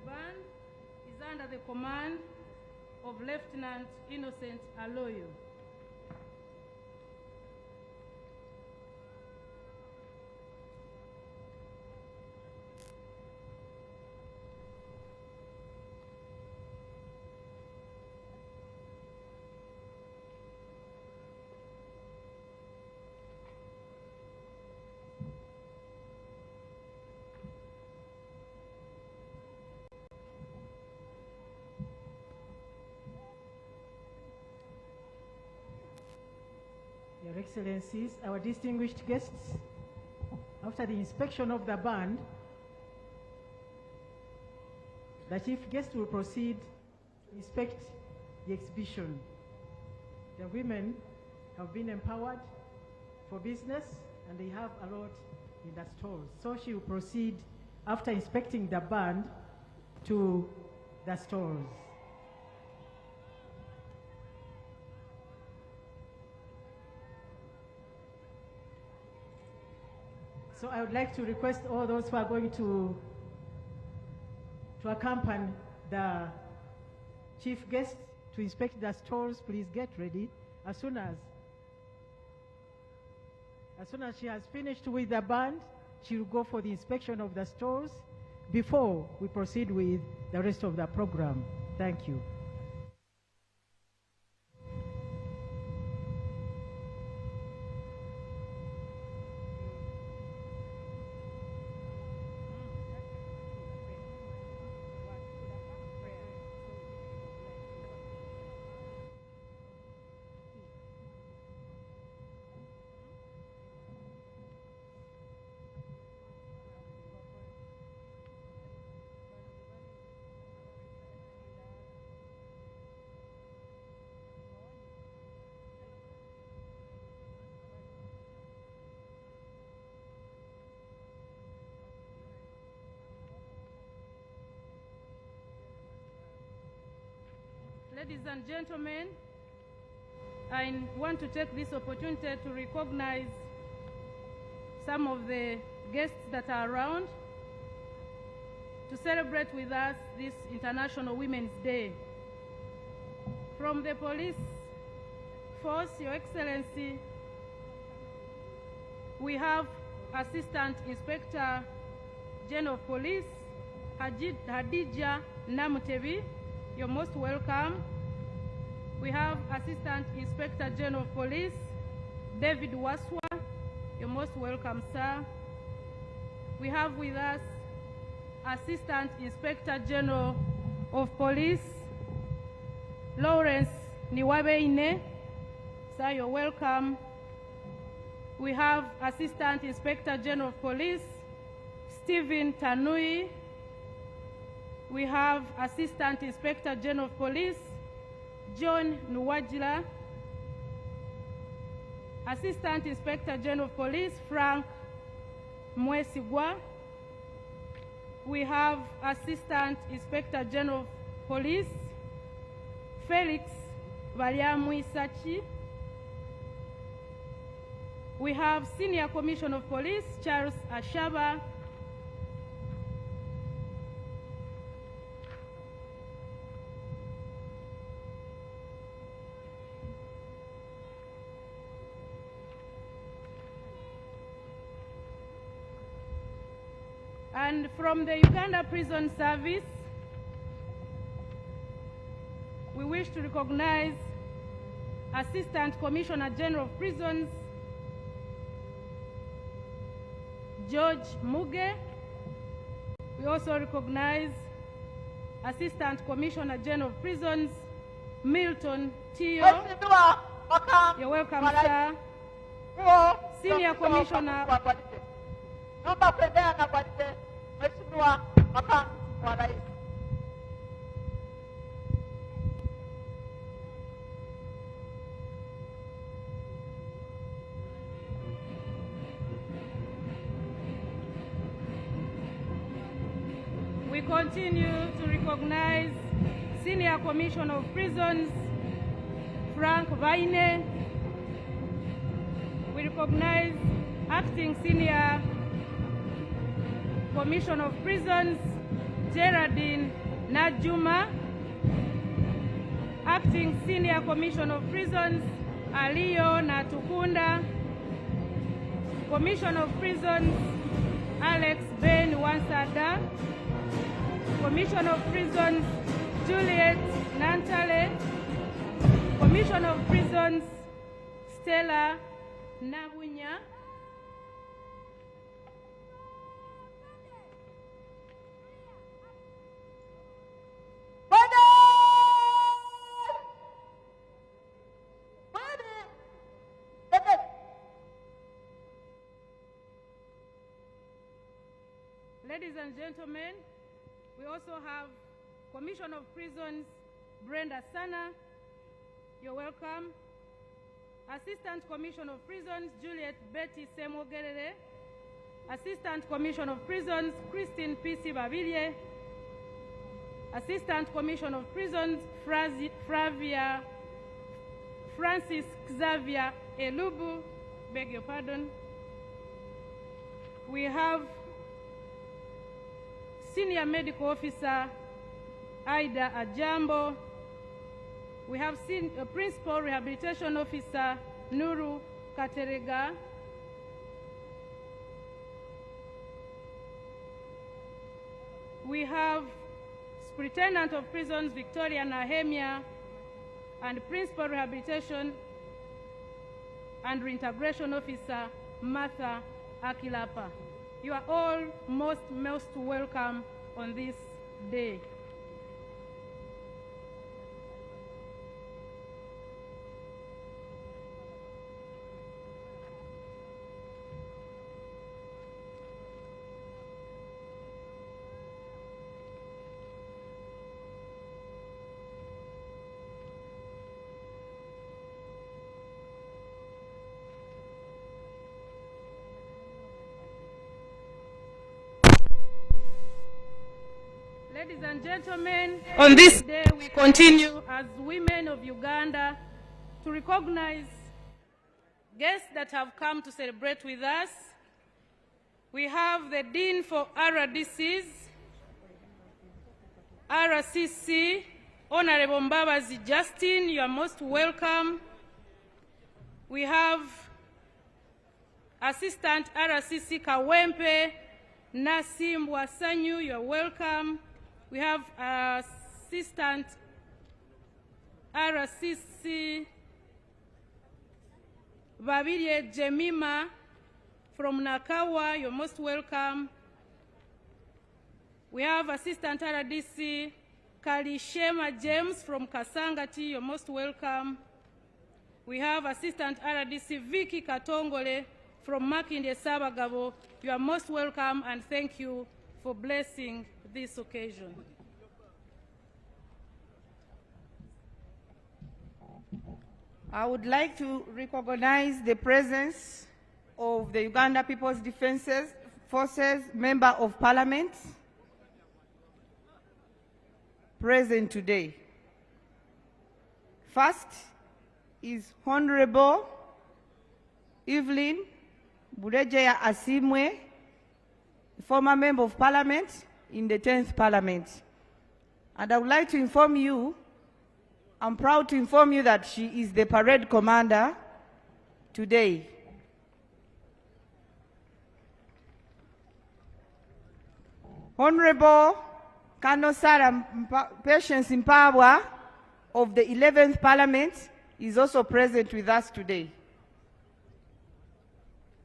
band is under the command of Lieutenant Innocent Aloyo. Your Excellencies, our distinguished guests, after the inspection of the band, the Chief Guest will proceed to inspect the exhibition. The women have been empowered for business and they have a lot in the stalls. So she will proceed after inspecting the band to the stalls. So I would like to request all those who are going to accompany the chief guest to inspect the stalls, please get ready. As soon as she has finished with the band, she will go for the inspection of the stalls before we proceed with the rest of the program. Thank you. Ladies and gentlemen, I want to take this opportunity to recognize some of the guests that are around to celebrate with us this International Women's Day. From the police force, Your Excellency, we have Assistant Inspector General of Police, Hadija Namutebi. You're most welcome. We have Assistant Inspector General of Police, David Waswa. You're most welcome, sir. We have with us Assistant Inspector General of Police, Lawrence Niwabeine. Sir, you're welcome. We have Assistant Inspector General of Police, Stephen Tanui. We have Assistant Inspector General of Police, John Nuwajila. Assistant Inspector General of Police, Frank Mwesigwa. We have Assistant Inspector General of Police, Felix Valiamwisachi. We have Senior Commissioner of Police, Charles Ashaba. And from the Uganda Prison Service, we wish to recognize Assistant Commissioner General of Prisons, George Muge. We also recognize Assistant Commissioner General of Prisons, Milton Tio. You're welcome, sir. Senior Commissioner. We continue to recognize Senior Commissioner of Prisons, Frank Vaine. We recognize Acting Senior Commissioner of Prisons, Geraldine Najuma. Acting Senior Commissioner of Prisons, Aliyo Natukunda. Commissioner of Prisons, Alex Ben Wansada. Commissioner of Prisons, Juliet Nantale. Commissioner of Prisons, Stella Nabunya. Ladies and gentlemen, we also have Commissioner of Prisons, Brenda Sana. You're welcome. Assistant Commissioner of Prisons, Juliet Betty Semogerere. Assistant Commissioner of Prisons, Christine P.C. Babilye. Assistant Commissioner of Prisons, Francis Xavier Elubu. Beg your pardon. We have Senior Medical Officer Aida Ajambo. We have Principal Rehabilitation Officer Nuru Katerega. We have Superintendent of Prisons Victoria Nahemia and Principal Rehabilitation and Reintegration Officer Martha Akilapa. You are all most welcome on this day. Ladies and gentlemen, on this day we continue as women of Uganda to recognize guests that have come to celebrate with us. We have the Dean for RDCs, RCC, Honorable Mbabazi Justin, you are most welcome. We have Assistant RCC Kawempe, Nasim Wasanyu, you are welcome. We have Assistant RCC Babilye Jemima from Nakawa, you're most welcome. We have Assistant RDC Kalishema James from Kasangati, you're most welcome. We have Assistant RDC Vicky Katongole from Makinde Sabagabo, you are most welcome and thank you for blessing this occasion. I would like to recognize the presence of the Uganda People's Defense Forces Member of Parliament present today. First is Honorable Evelyn Burejeya Asimwe, former Member of Parliament in the 10th Parliament. And I would like to inform you, I'm proud to inform you that she is the parade commander today. Honorable Kanosara Patience Mpabwa of the 11th Parliament is also present with us today.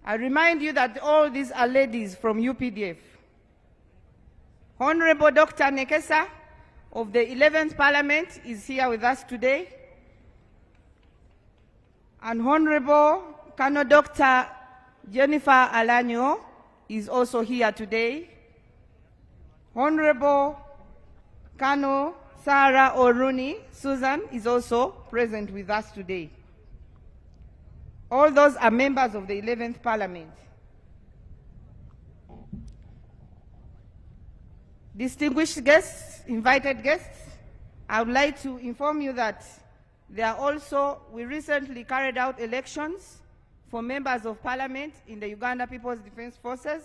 I remind you that all these are ladies from UPDF. Honorable Dr. Nekesa of the 11th Parliament is here with us today. And Honorable Kano Dr. Jennifer Alanyo is also here today. Honorable Kano Sarah Oruni Susan is also present with us today. All those are members of the 11th Parliament. Distinguished guests, invited guests, I would like to inform you that we recently carried out elections for members of Parliament in the Uganda People's Defense Forces,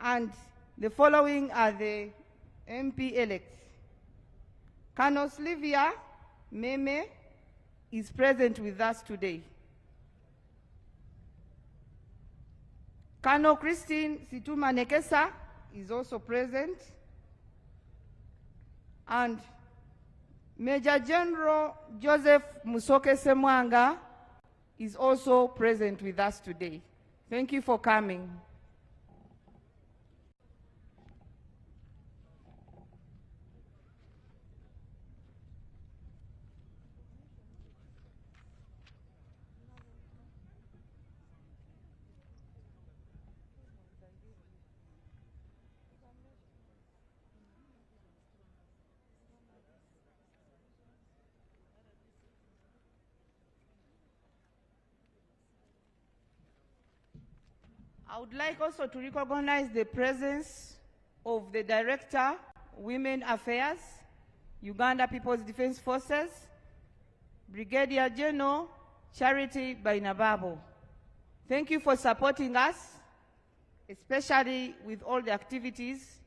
and the following are the MP-elect. Colonel Sylvia Meme is present with us today. Colonel Christine Situma Nekesa is also present. And Major General Joseph Musoke Semwanga is also present with us today. Thank you for coming. I would like also to recognize the presence of the Director, Women Affairs, Uganda People's Defense Forces, Brigadier General Charity Bainababo. Thank you for supporting us, especially with all the activities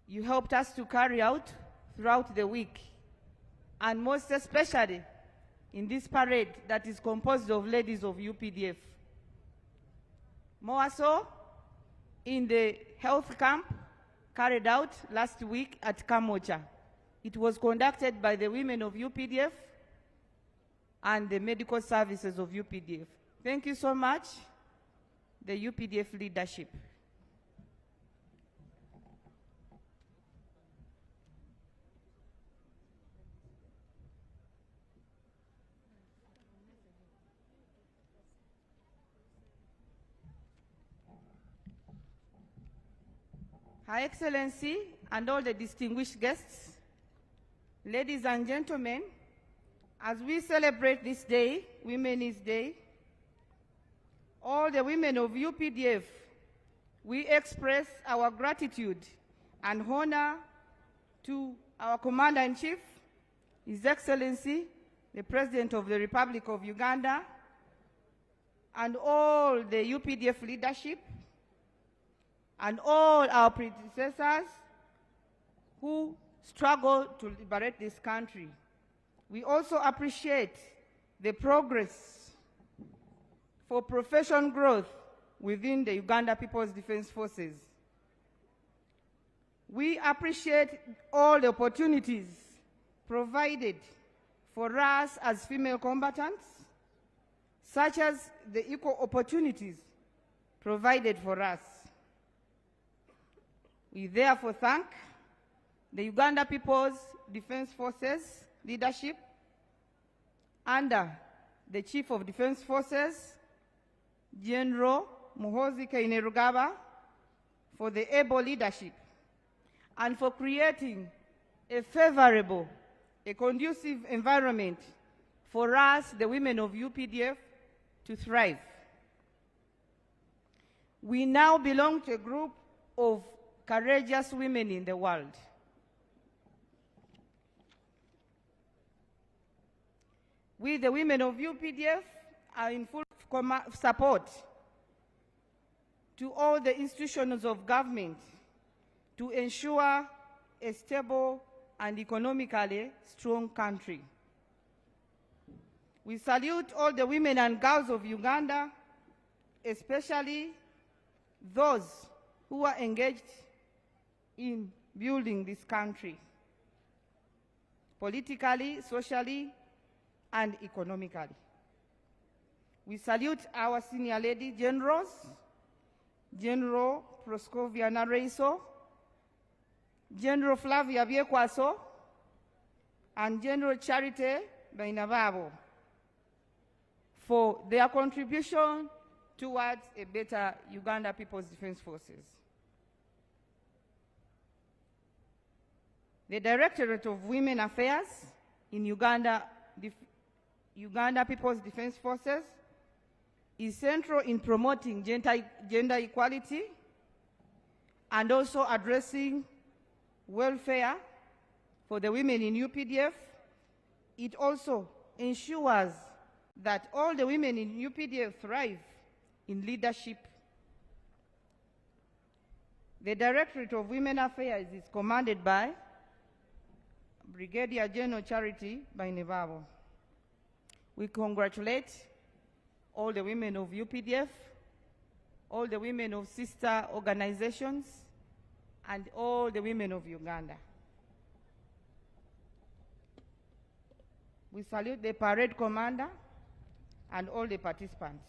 you helped us to carry out throughout the week, and most especially in this parade that is composed of ladies of UPDF. More so, in the health camp carried out last week at Kamocha. It was conducted by the women of UPDF and the medical services of UPDF. Thank you so much, the UPDF leadership. Her Excellency and all the distinguished guests, ladies and gentlemen, as we celebrate this day, Women's Day, all the women of UPDF, we express our gratitude and honor to our Commander-in-Chief, His Excellency, the President of the Republic of Uganda, and all the UPDF leadership, and all our predecessors who struggled to liberate this country. We also appreciate the progress for profession growth within the Uganda People's Defense Forces. We appreciate all the opportunities provided for us as female combatants, such as the equal opportunities provided for us. We therefore thank the Uganda People's Defense Forces leadership under the Chief of Defense Forces, General Muhoozi Kainerugaba, for the able leadership and for creating a favorable, a conducive environment for us, the women of UPDF, to thrive. We now belong to a group of courageous women in the world. We, the women of UPDF, are in full support to all the institutions of government to ensure a stable and economically strong country. We salute all the women and girls of Uganda, especially those who are engaged in building this country, politically, socially, and economically. We salute our senior lady generals, General Proscovia Nareiso, General Flavia Biekwaso, and General Charity Bainababo, for their contribution towards a better Uganda People's Defense Forces. The Directorate of Women Affairs in Uganda People's Defense Forces is central in promoting gender equality and also addressing welfare for the women in UPDF. It also ensures that all the women in UPDF thrive in leadership. The Directorate of Women Affairs is commanded by Brigadier General Charity Bainevabo. We congratulate all the women of UPDF, all the women of sister organizations, and all the women of Uganda. We salute the parade commander and all the participants.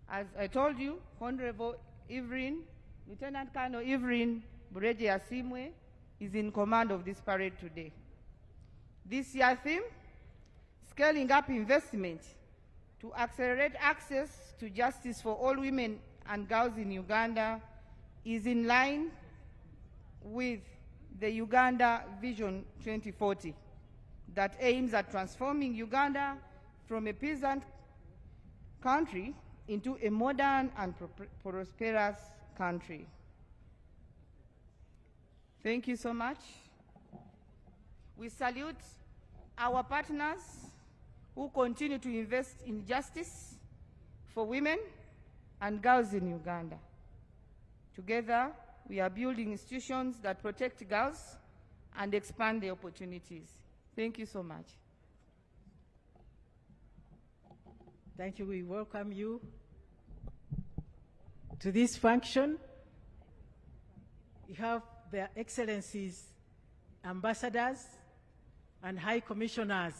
As I told you, Honorable Lieutenant Colonel Evelyn Bureje Asimwe is in command of this parade today. This year's theme, scaling up investment to accelerate access to justice for all women and girls in Uganda, is in line with the Uganda Vision 2040 that aims at transforming Uganda from a peasant country into a modern and prosperous country. Thank you so much. We salute our partners who continue to invest in justice for women and girls in Uganda. Together, we are building institutions that protect girls and expand their opportunities. Thank you so much. Thank you. We welcome you to this function. We have their excellencies, ambassadors, and high commissioners.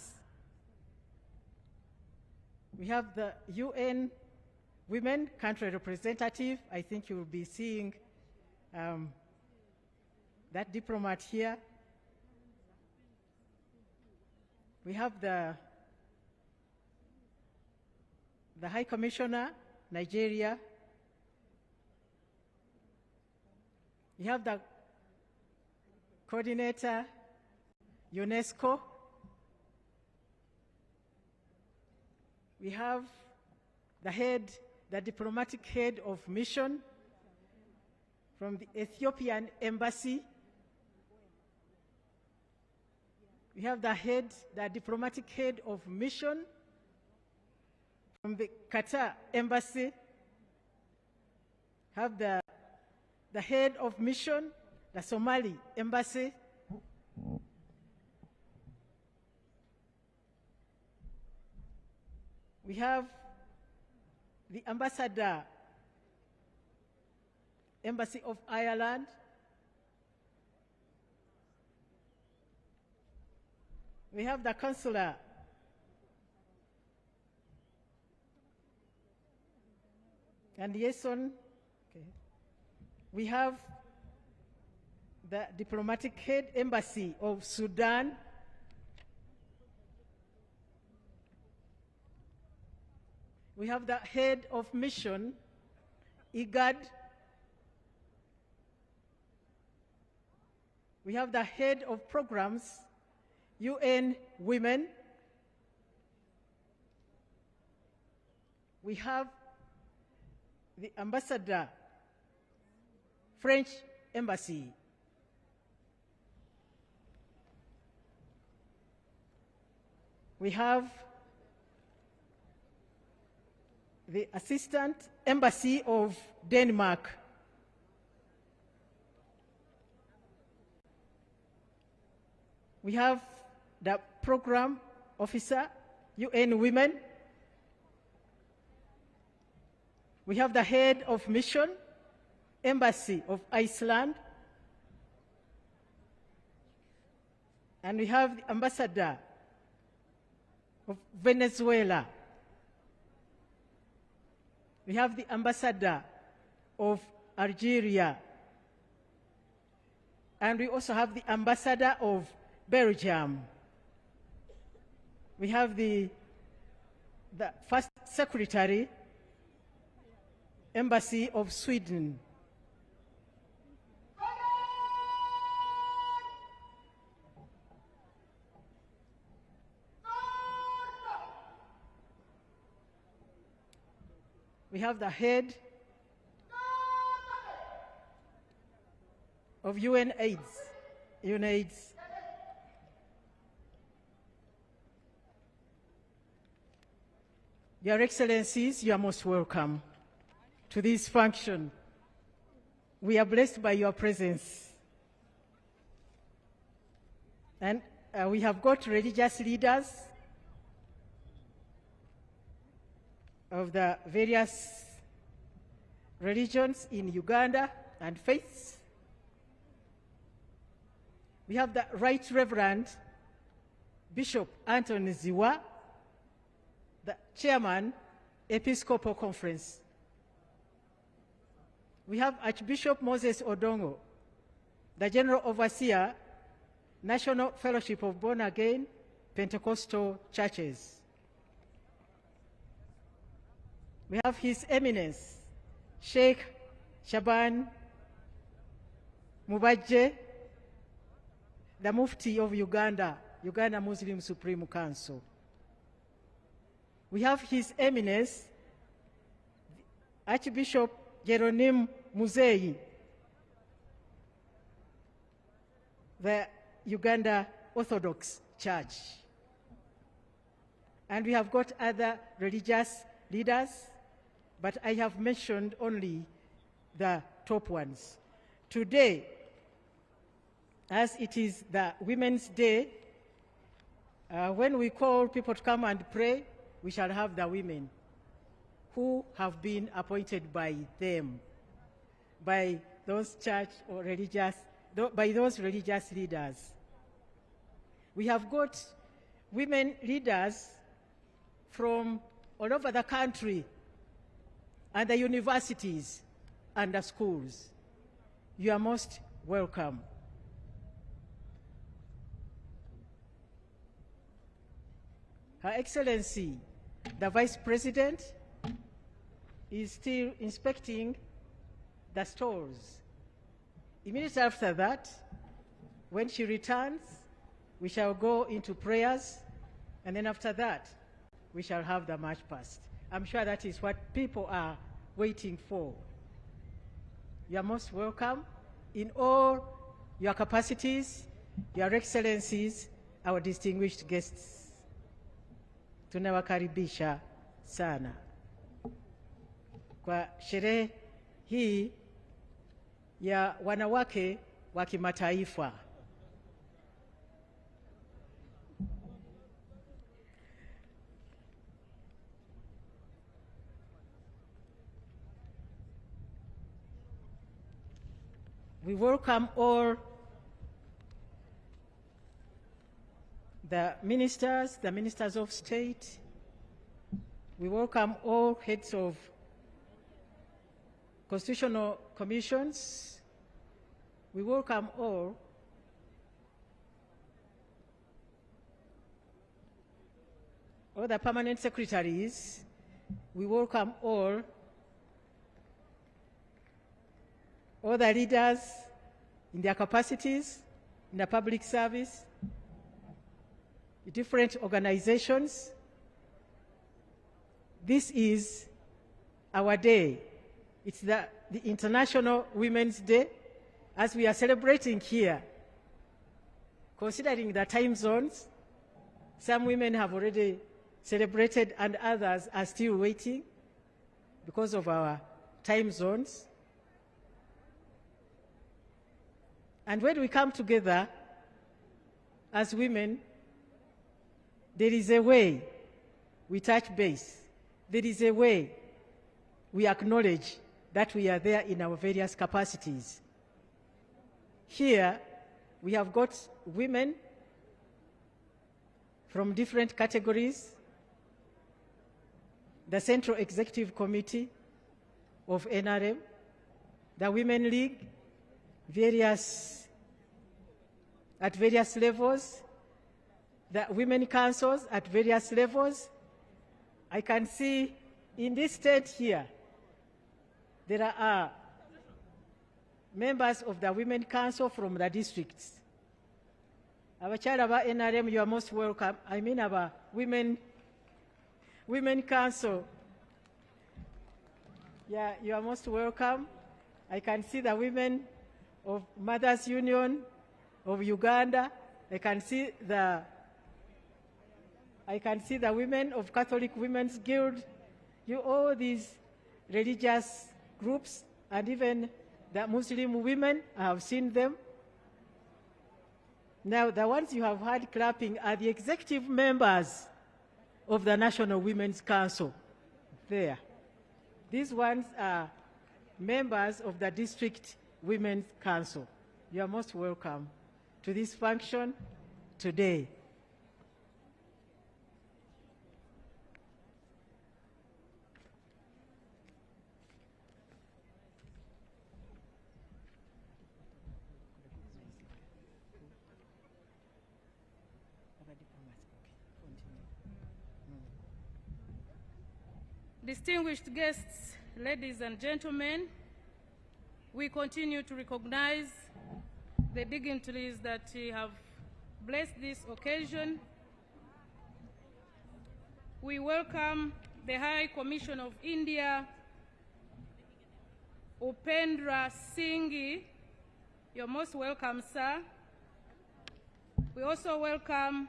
We have the UN Women Country Representative. I think you will be seeing that diplomat here. We have the High Commissioner, Nigeria. We have the coordinator, UNESCO. We have the diplomatic head of mission from the Ethiopian embassy. We have the diplomatic head of mission from the Qatar embassy. Have the head of mission, the Somali embassy. We have the ambassador, Embassy of Ireland. We have the consular. And liaison. Okay. We have the diplomatic head embassy of Sudan. We have the head of mission, IGAD. We have the head of programs, UN Women. We have the ambassador, French embassy. We have the assistant embassy of Denmark. We have the program officer, UN Women. We have the head of mission, Embassy of Iceland. And we have the ambassador of Venezuela. We have the ambassador of Algeria. And we also have the ambassador of Belgium. We have the first secretary, Embassy of Sweden. We have the head of UNAIDS. Your Excellencies, you are most welcome to this function. we are blessed by your presence. And we have got religious leaders of the various religions in Uganda and faiths. We have the Right Reverend Bishop Anthony Ziwa, the Chairman, Episcopal Conference. We have Archbishop Moses Odongo, the General Overseer, National Fellowship of Born Again Pentecostal Churches. We have His Eminence, Sheikh Shaban Mubajje, the Mufti of Uganda, Uganda Muslim Supreme Council. We have His Eminence, Archbishop Jeronim Muzeyi, the Uganda Orthodox Church. And we have got other religious leaders, but I have mentioned only the top ones. Today, as it is the Women's Day, when we call people to come and pray, we shall have the women who have been appointed by them, by those church or religious, by those religious leaders. We have got women leaders from all over the country and the universities and the schools. You are most welcome. Her Excellency, the Vice President, is still inspecting the stalls. Immediately after that, when she returns, we shall go into prayers, and then after that, we shall have the march past. I'm sure that is what people are waiting for. You are most welcome in all your capacities, Your Excellencies, our distinguished guests. Tunawakaribisha sana kwa sherehe hii ya wanawake wa kimataifa. We welcome all the ministers of state. We welcome all heads of constitutional commissions. We welcome all the permanent secretaries. We welcome all the leaders in their capacities in the public service, different organizations. This is our day. It's the International Women's Day, as we are celebrating here. Considering the time zones, some women have already celebrated and others are still waiting because of our time zones. And when we come together as women, there is a way we touch base. There is a way we acknowledge that we are there in our various capacities. Here, we have got women from different categories, the Central Executive Committee of NRM, the Women League, at various levels, the women councils at various levels. I can see in this state here, there are members of the Women Council from the districts. Our child of NRM, you are most welcome. I mean our Women Council. Yeah, you are most welcome. I can see the women of Mothers Union of Uganda. I can see the women of Catholic Women's Guild. All these religious groups and even the Muslim women, I have seen them. Now, the ones you have heard clapping are the executive members of the National Women's Council there. These ones are members of the District Women's Council. You are most welcome to this function today. Distinguished guests, ladies and gentlemen, we continue to recognize the dignitaries that have blessed this occasion. We welcome the High Commission of India, Upendra Singhi. You're most welcome, sir. We also welcome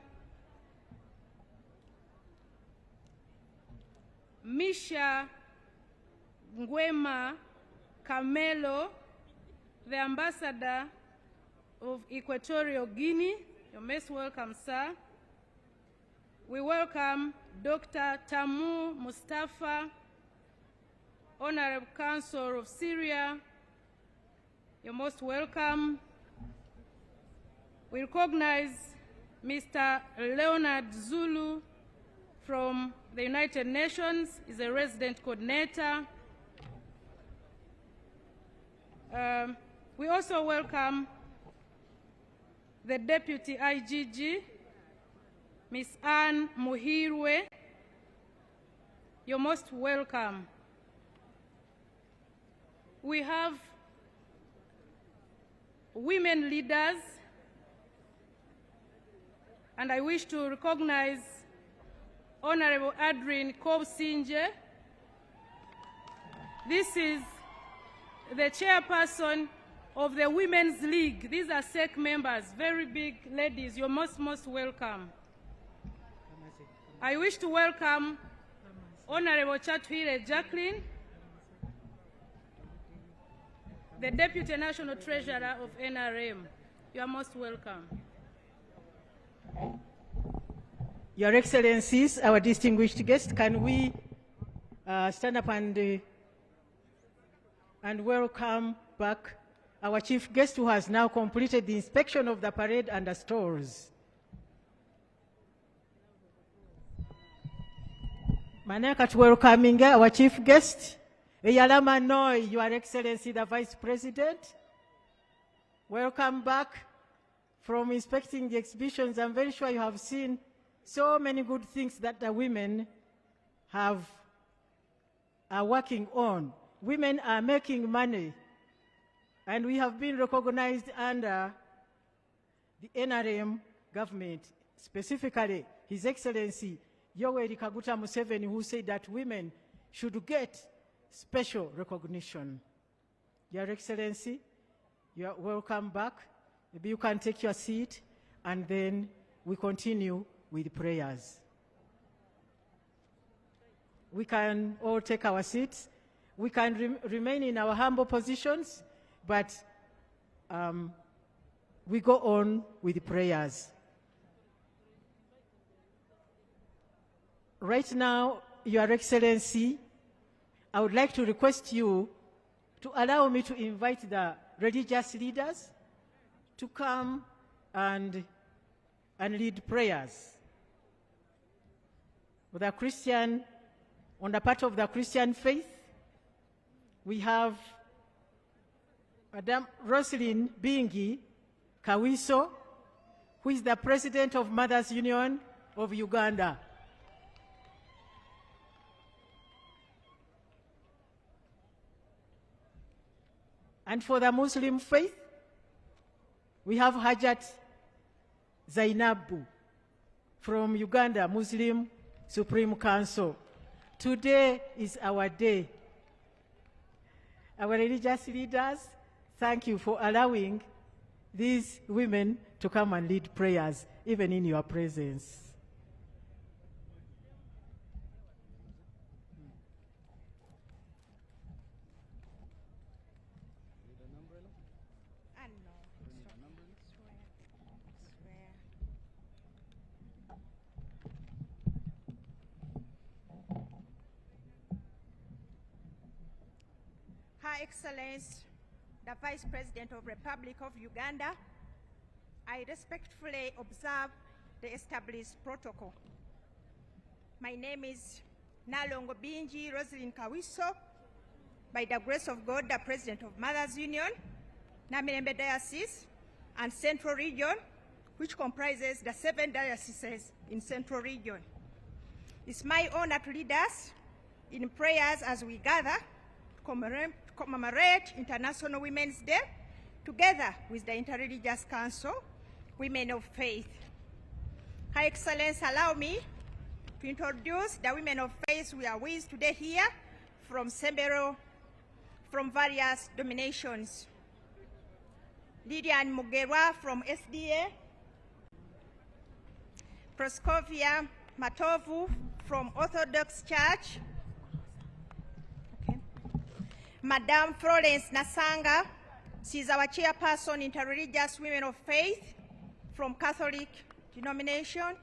Misha Ngwema Camelo, the ambassador of Equatorial Guinea. You're most welcome, sir. We welcome Dr. Tamu Mustafa, Honorable Consul of Syria. You're most welcome. We recognize Mr. Leonard Zulu from the United Nations. He's a resident coordinator. We also welcome the Deputy IGG, Ms. Anne Muhirwe. You're most welcome. We have women leaders, and I wish to recognize Honorable Adrien Kobsinje. This is the chairperson of the Women's League. These are SEC members, very big ladies. You're most welcome. I wish to welcome Honorable Chatwile Jacqueline, the Deputy National Treasurer of NRM. You are most welcome. Your Excellencies, our distinguished guests, can we stand up and welcome back our chief guest who has now completed the inspection of the parade and the stores. Manaka to welcoming our chief guest, Eyalama Noi, Your Excellency, the Vice President. Welcome back from inspecting the exhibitions. I'm very sure you have seen so many good things that the women are working on. Women are making money, and we have been recognized under the NRM government, specifically His Excellency Yoweri Kaguta Museveni, who said that women should get special recognition. Your Excellency, you are welcome back. Maybe you can take your seat, and then we continue with prayers. We can all take our seats. We can remain in our humble positions, but we go on with prayers. Right now, Your Excellency, I would like to request you to allow me to invite the religious leaders to come and lead prayers. With the Christian, on the part of the Christian faith, we have Madam Roslyn Bingi Kawiso, who is the President of Mothers Union of Uganda. And for the Muslim faith, we have Hajat Zainabu from Uganda Muslim Supreme Council. Today is our day. Our religious leaders, thank you for allowing these women to come and lead prayers, even in your presence. Excellency, the Vice President of the Republic of Uganda, I respectfully observe the established protocol. My name is Nalongo Binji Rosalyn Kawiso, by the grace of God, the President of Mothers Union, Namirembe Diocese, and Central Region, which comprises the 7 dioceses in Central Region. It's my honor to lead us in prayers as we gather to commemorate International Women's Day together with the Interreligious Council, Women of Faith. Her Excellency, allow me to introduce the women of faith we are with today here from several, from various denominations. Lydian Mugerwa from SDA, Proskovia Matovu from Orthodox Church, Madame Florence Nasanga, she's our chairperson, Interreligious Women of Faith from Catholic denomination.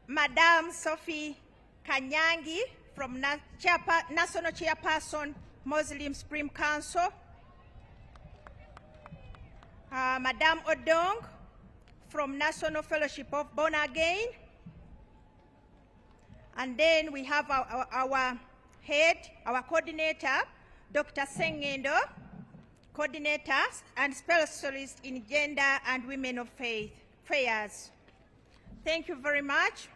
Madame Sophie Kanyangi from National Chairperson, Muslim Supreme Council. Madame Odong from National Fellowship of Born Again. And then we have our head, our coordinator, Dr. Sengendo, coordinator and specialist in gender and women of faith affairs. Thank you very much.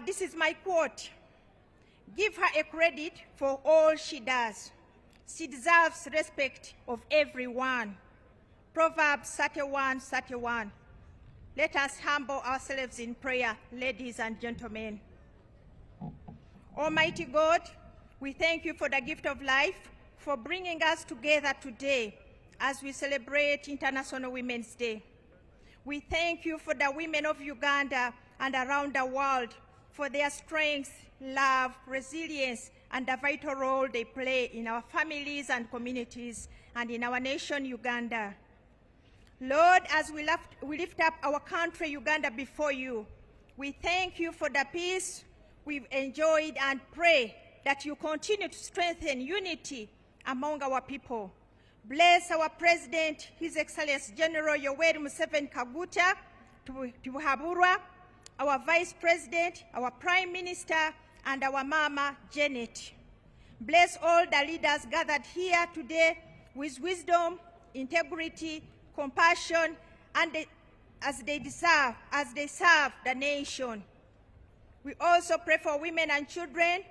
This is my quote. Give her a credit for all she does. She deserves respect of everyone. Proverbs 31:31. Let us humble ourselves in prayer, ladies and gentlemen. Almighty God, we thank you for the gift of life, for bringing us together today as we celebrate International Women's Day. We thank you for the women of Uganda and around the world for their strength, love, resilience, and the vital role they play in our families and communities and in our nation, Uganda. Lord, as we lift up our country, Uganda, before you, we thank you for the peace we've enjoyed and pray that you continue to strengthen unity among our people. Bless our President, His Excellency General Yoweri Museveni Kaguta Tuhaburwa, our Vice President, our Prime Minister, and our Mama Janet. Bless all the leaders gathered here today with wisdom, integrity, compassion, and as they serve the nation. We also pray for women and children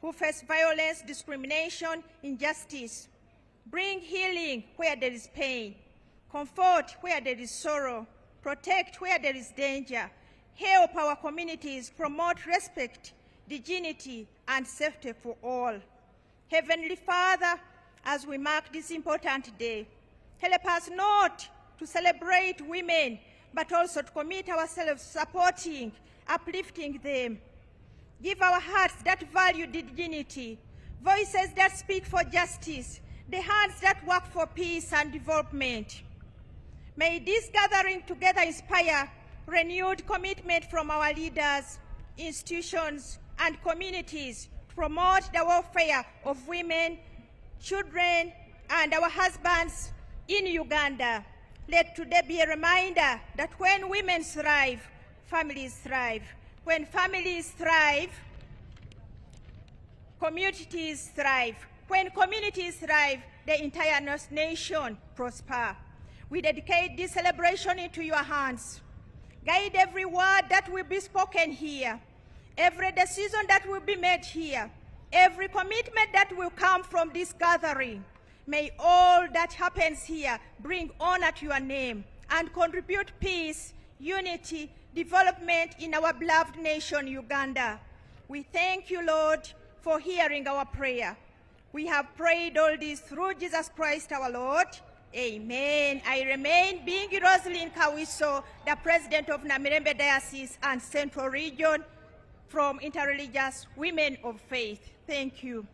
who face violence, discrimination, injustice. Bring healing where there is pain, comfort where there is sorrow, protect where there is danger. Help our communities promote respect, dignity, and safety for all. Heavenly Father, as we mark this important day, help us not to celebrate women, but also to commit ourselves supporting, uplifting them. Give our hearts that value dignity, voices that speak for justice, the hands that work for peace and development. May this gathering together inspire renewed commitment from our leaders, institutions, and communities to promote the welfare of women, children, and our husbands in Uganda. Let today be a reminder that when women thrive, families thrive. When families thrive, communities thrive. When communities thrive, the entire nation prosper. We dedicate this celebration into your hands. Guide every word that will be spoken here, every decision that will be made here, every commitment that will come from this gathering. May all that happens here bring honor to your name and contribute peace, unity, development in our beloved nation, Uganda. We thank you, Lord, for hearing our prayer. We have prayed all this through Jesus Christ our Lord. Amen. I remain being Rosalyn Kawiso, the President of Namirembe Diocese and Central Region from Interreligious Women of Faith. Thank you.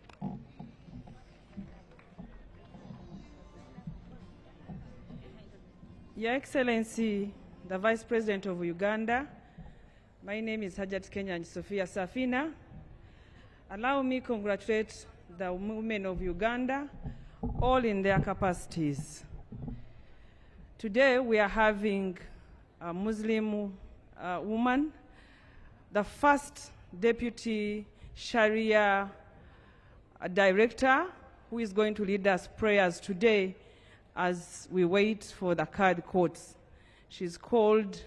Your Excellency, the Vice President of Uganda, my name is Hajat Kenya Sophia Safina. Allow me to congratulate the women of Uganda, all in their capacities. Today we are having a Muslim woman, the first deputy Sharia director, who is going to lead us prayers today as we wait for the card courts. She's called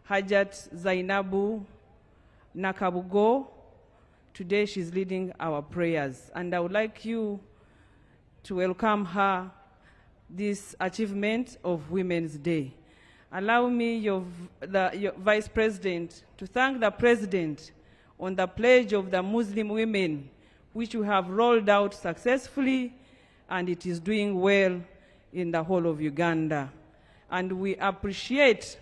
Hajat Zainabu Nakabugo. Today she's leading our prayers, and I would like you to welcome her this achievement of Women's Day. Allow me, your Vice President, to thank the President on the pledge of the Muslim women, which we have rolled out successfully, and it is doing well in the whole of Uganda. And we appreciate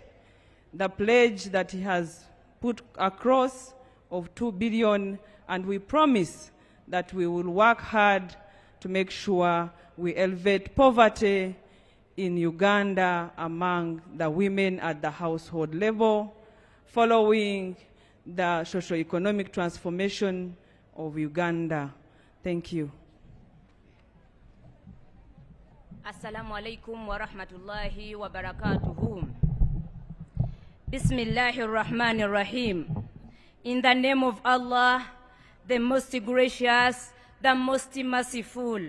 the pledge that he has put across of 2 billion, and we promise that we will work hard to make sure we elevate poverty in Uganda among the women at the household level, following the socio-economic transformation of Uganda. Thank you. Assalamu alaikum wa rahmatullahi wa barakatuhu. Bismillahir Rahmanir Rahim. In the name of Allah, the most gracious, the most merciful.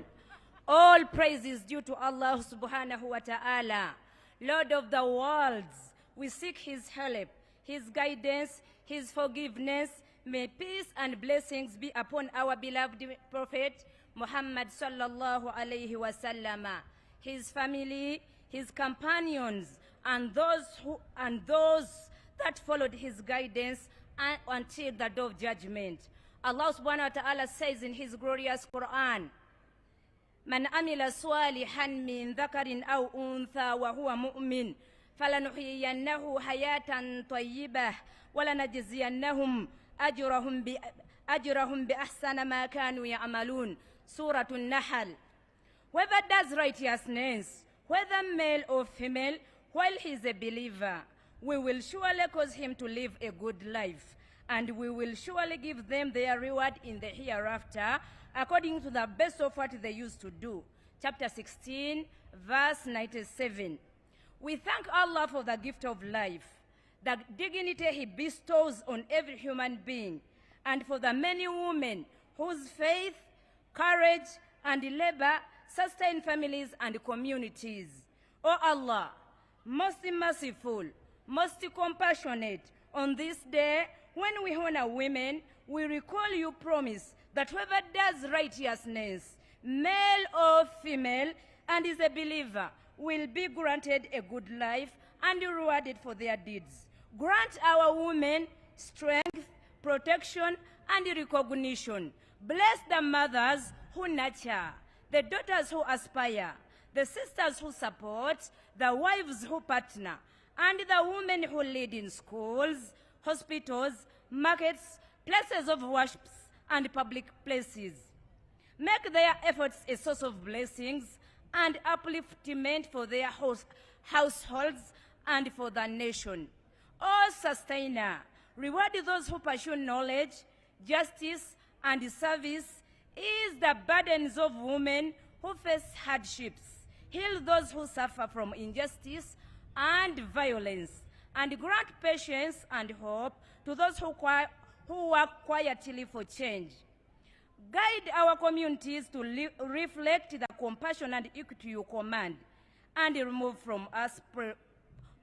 All praise is due to Allah subhanahu wa ta'ala, Lord of the worlds. We seek His help, His guidance, His forgiveness. May peace and blessings be upon our beloved Prophet Muhammad sallallahu alayhi wa sallam, his family, his companions, and those that followed his guidance until the day of judgment. Allah subhanahu wa ta'ala says in his glorious Quran, Man amila salihan min dhakarin aw untha wa huwa mu'min falanuhyiyannahu hayatan tayyibah wa lanajziyannahum ajrahum bi ahsana ma kanu ya'malun. Surah An-Nahl. Whoever does righteousness, whether male or female, while he is a believer, we will surely cause him to live a good life, and we will surely give them their reward in the hereafter, according to the best of what they used to do. Chapter 16, verse 97. We thank Allah for the gift of life, the dignity He bestows on every human being, and for the many women whose faith, courage, and labor sustain families and communities. O Allah, most merciful, most compassionate, on this day when we honor women, we recall your promise that whoever does righteousness, male or female, and is a believer, will be granted a good life and rewarded for their deeds. Grant our women strength, protection, and recognition. Bless the mothers who nurture, the daughters who aspire, the sisters who support, the wives who partner, and the women who lead in schools, hospitals, markets, places of worship, and public places. Make their efforts a source of blessings and upliftment for their households and for the nation. O Sustainer, reward those who pursue knowledge, justice, and service. Ease the burdens of women who face hardships. Heal those who suffer from injustice and violence, and grant patience and hope to those who work quietly for change. Guide our communities to reflect the compassion and equity you command, and remove from us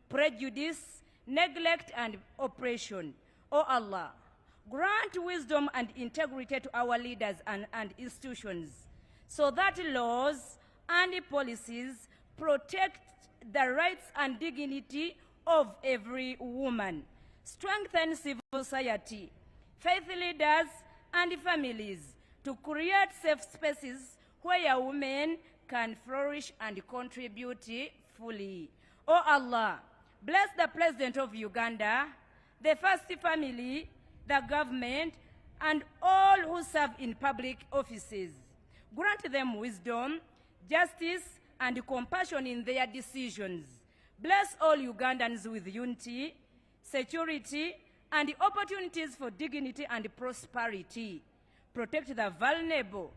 prejudice, neglect, and oppression. O Allah, grant wisdom and integrity to our leaders and institutions, so that laws and policies protect the rights and dignity of every woman. Strengthen civil society, faith leaders, and families to create safe spaces where women can flourish and contribute fully. O Allah, bless the President of Uganda, the first family, the government, and all who serve in public offices. Grant them wisdom, justice, and compassion in their decisions. Bless all Ugandans with unity, security, and opportunities for dignity and prosperity. protect the vulnerable,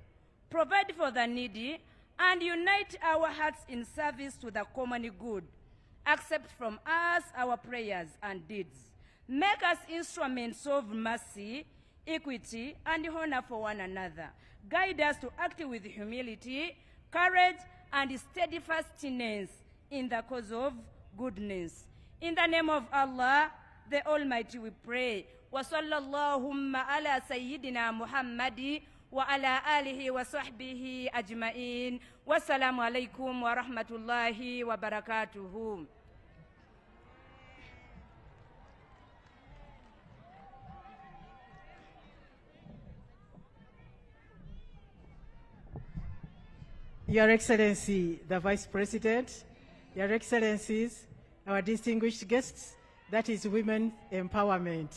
provide for the needy, and unite our hearts in service to the common good. Accept from us our prayers and deeds. Make us instruments of mercy, equity, and honor for one another. Guide us to act with humility, courage, and steadfastness in the cause of goodness. In the name of Allah, the Almighty, we pray. وصلى اللهم على سيدنا محمد وعلى آله وصحبه أجمعين والسلام عليكم ورحمة الله وبركاته. Your Excellency, the Vice President, Your Excellencies, our distinguished guests, that is women empowerment.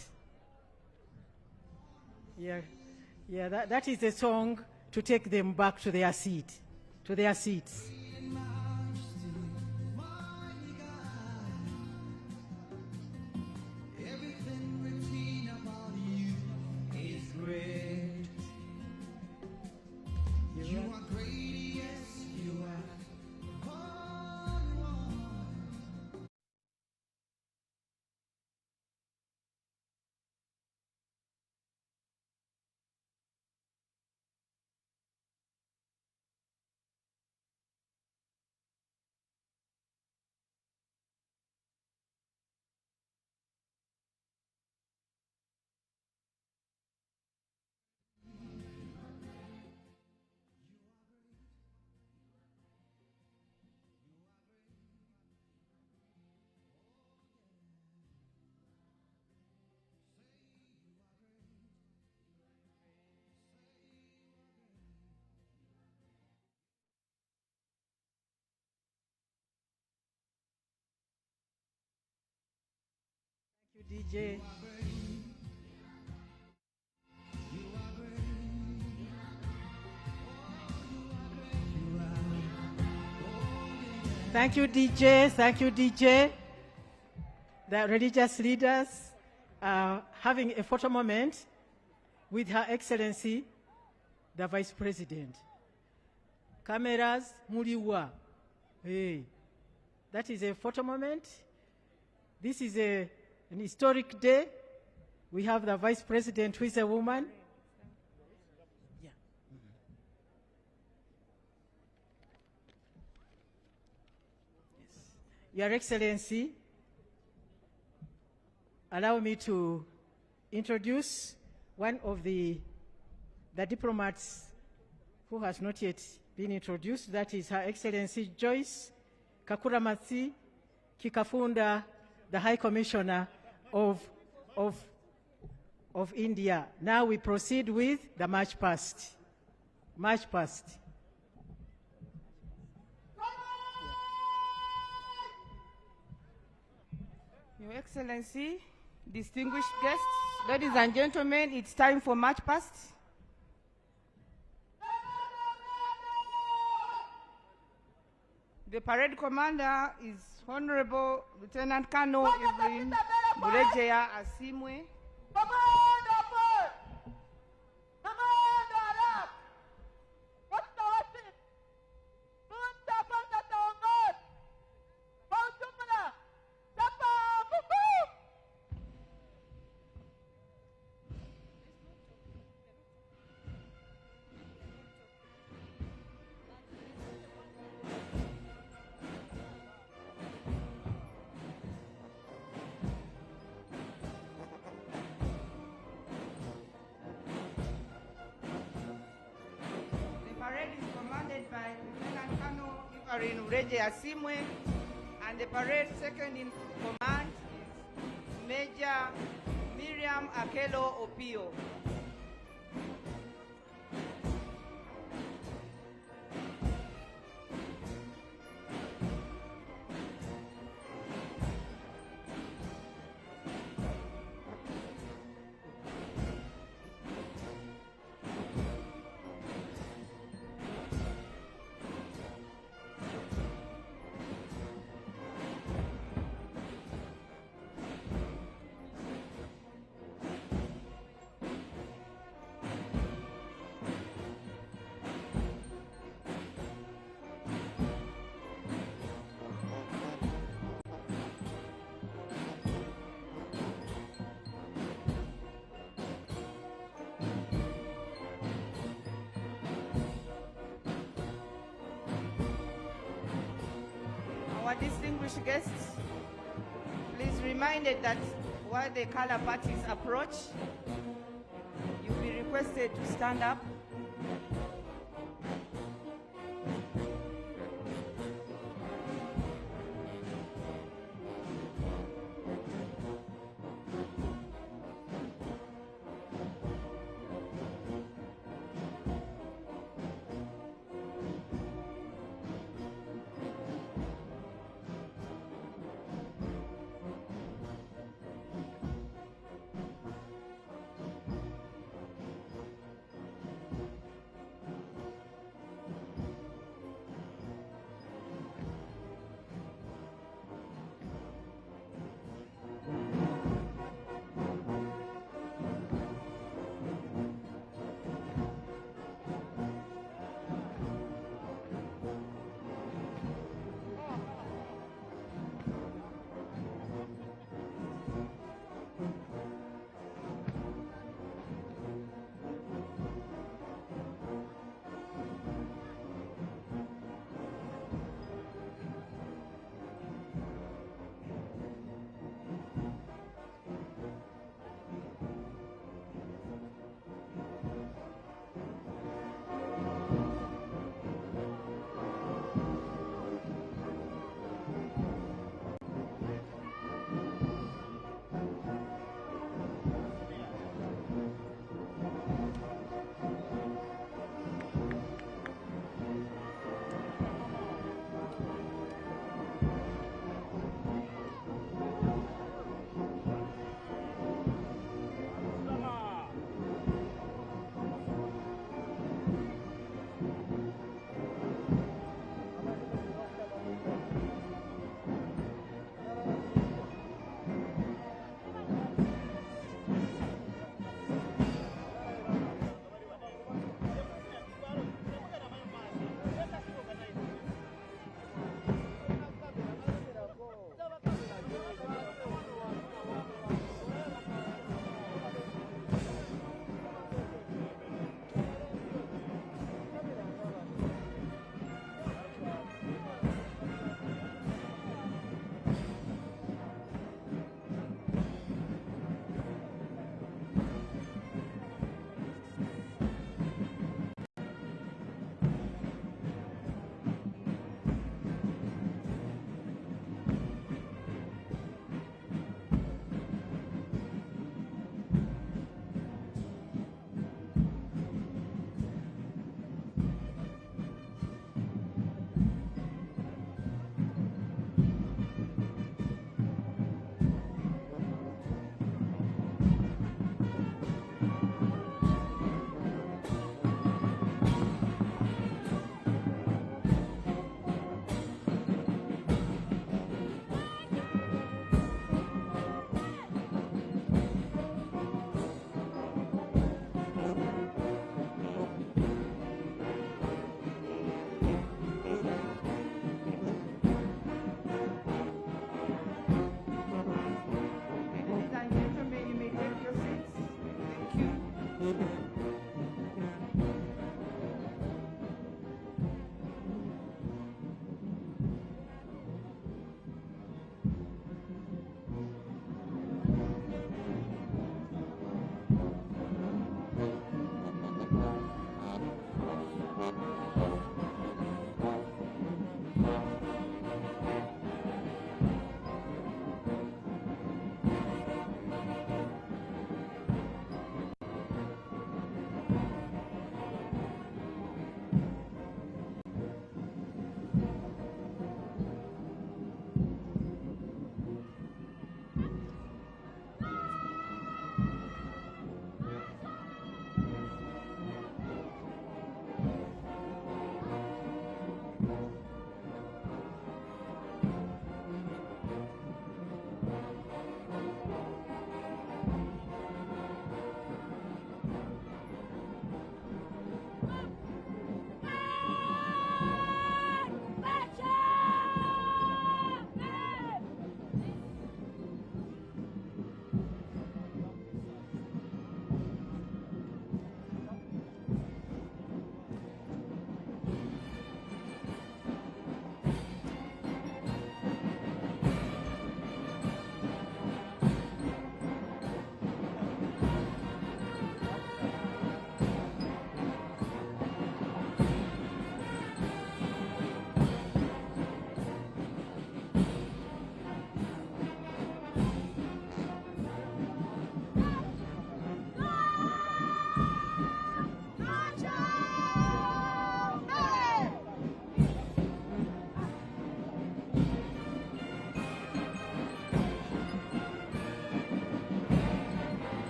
That is a song to take them back to their seats. Thank you, DJ. Thank you, DJ. Thank you, DJ. The religious leaders are having a photo moment with Her Excellency, the Vice President. Cameras, muliwa. Hey, that is a photo moment. This is an historic day. We have the Vice President, who is a woman. Yeah. Yes. Your Excellency, allow me to introduce one of the diplomats who has not yet been introduced. That is Her Excellency Joyce Kakuramatsi Kikafunda, the High Commissioner of India. Now we proceed with the March Past. March Past. Your Excellency, distinguished guests, ladies and gentlemen, it's time for March Past. The parade commander is Honorable Lieutenant Colonel Evelyn Buregeya Asimwe. Asimwe, and the parade second in command is Major Miriam Akelo Opio. Our distinguished guests, please reminded that while the color parties approach, you'll be requested to stand up.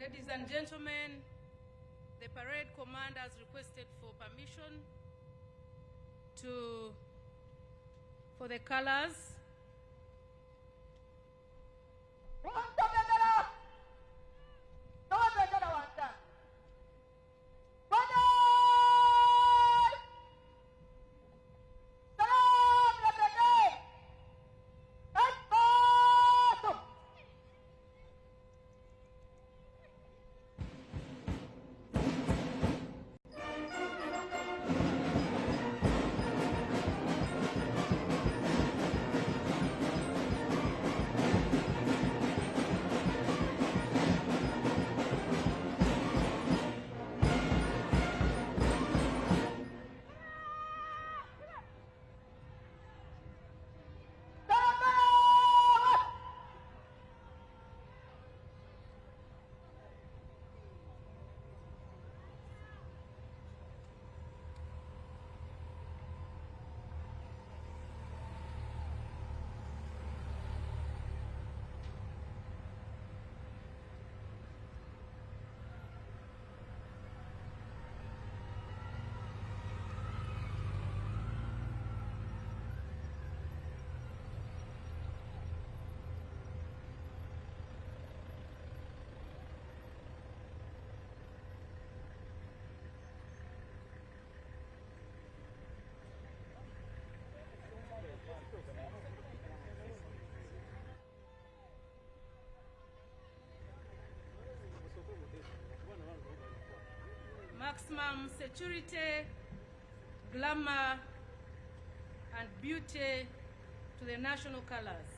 Ladies and gentlemen, the parade commander has requested for permission for the colors. Maximum security, glamour, and beauty to the national colors.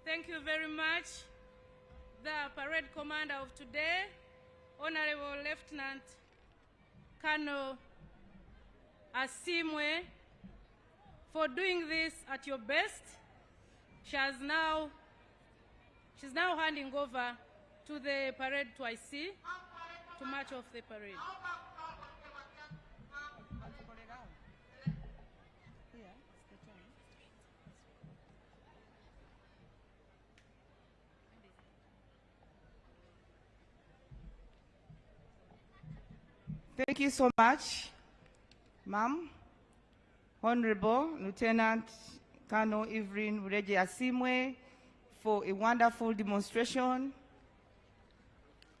Thank you very much, the parade commander of today, Honorable Lieutenant Colonel Asimwe, for doing this at your best. She's now handing over to the parade to IC to march off the parade. Thank you so much, Ma'am. Honorable Lieutenant Colonel Evelyn Bureje Asimwe, for a wonderful demonstration.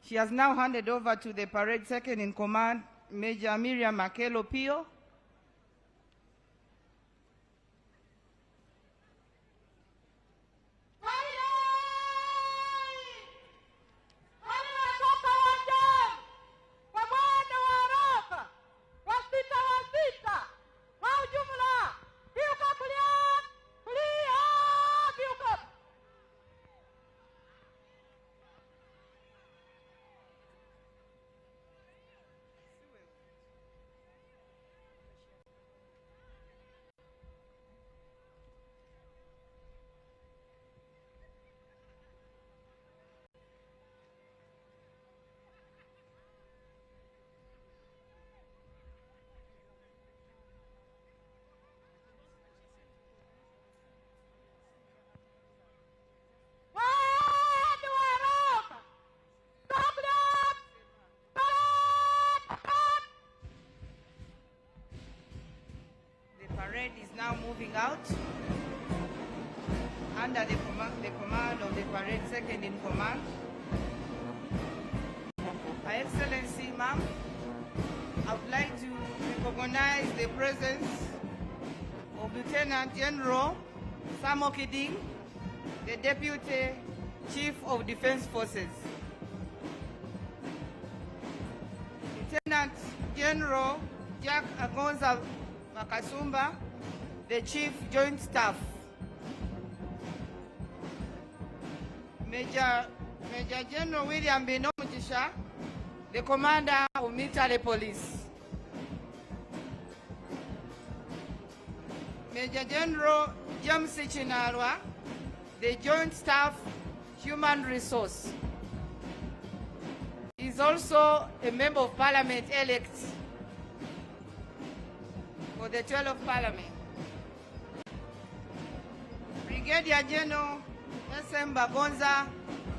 She has now handed over to the parade second in command, Major Miriam Makelo Pio. Is now moving out under the command of the parade second in command. Her Excellency, Ma'am, I would like to recognize the presence of Lieutenant General Samo Kiding, the Deputy Chief of Defense Forces. Lieutenant General Jack Agonza Makasumba, the Chief Joint Staff. Major General William Bino Mugisha, the Commander of Military Police. Major General James Chinalwa, the Joint Staff Human Resource. He is also a Member of Parliament elect for the 12th Parliament. Brigadier General S.M. Bagonza,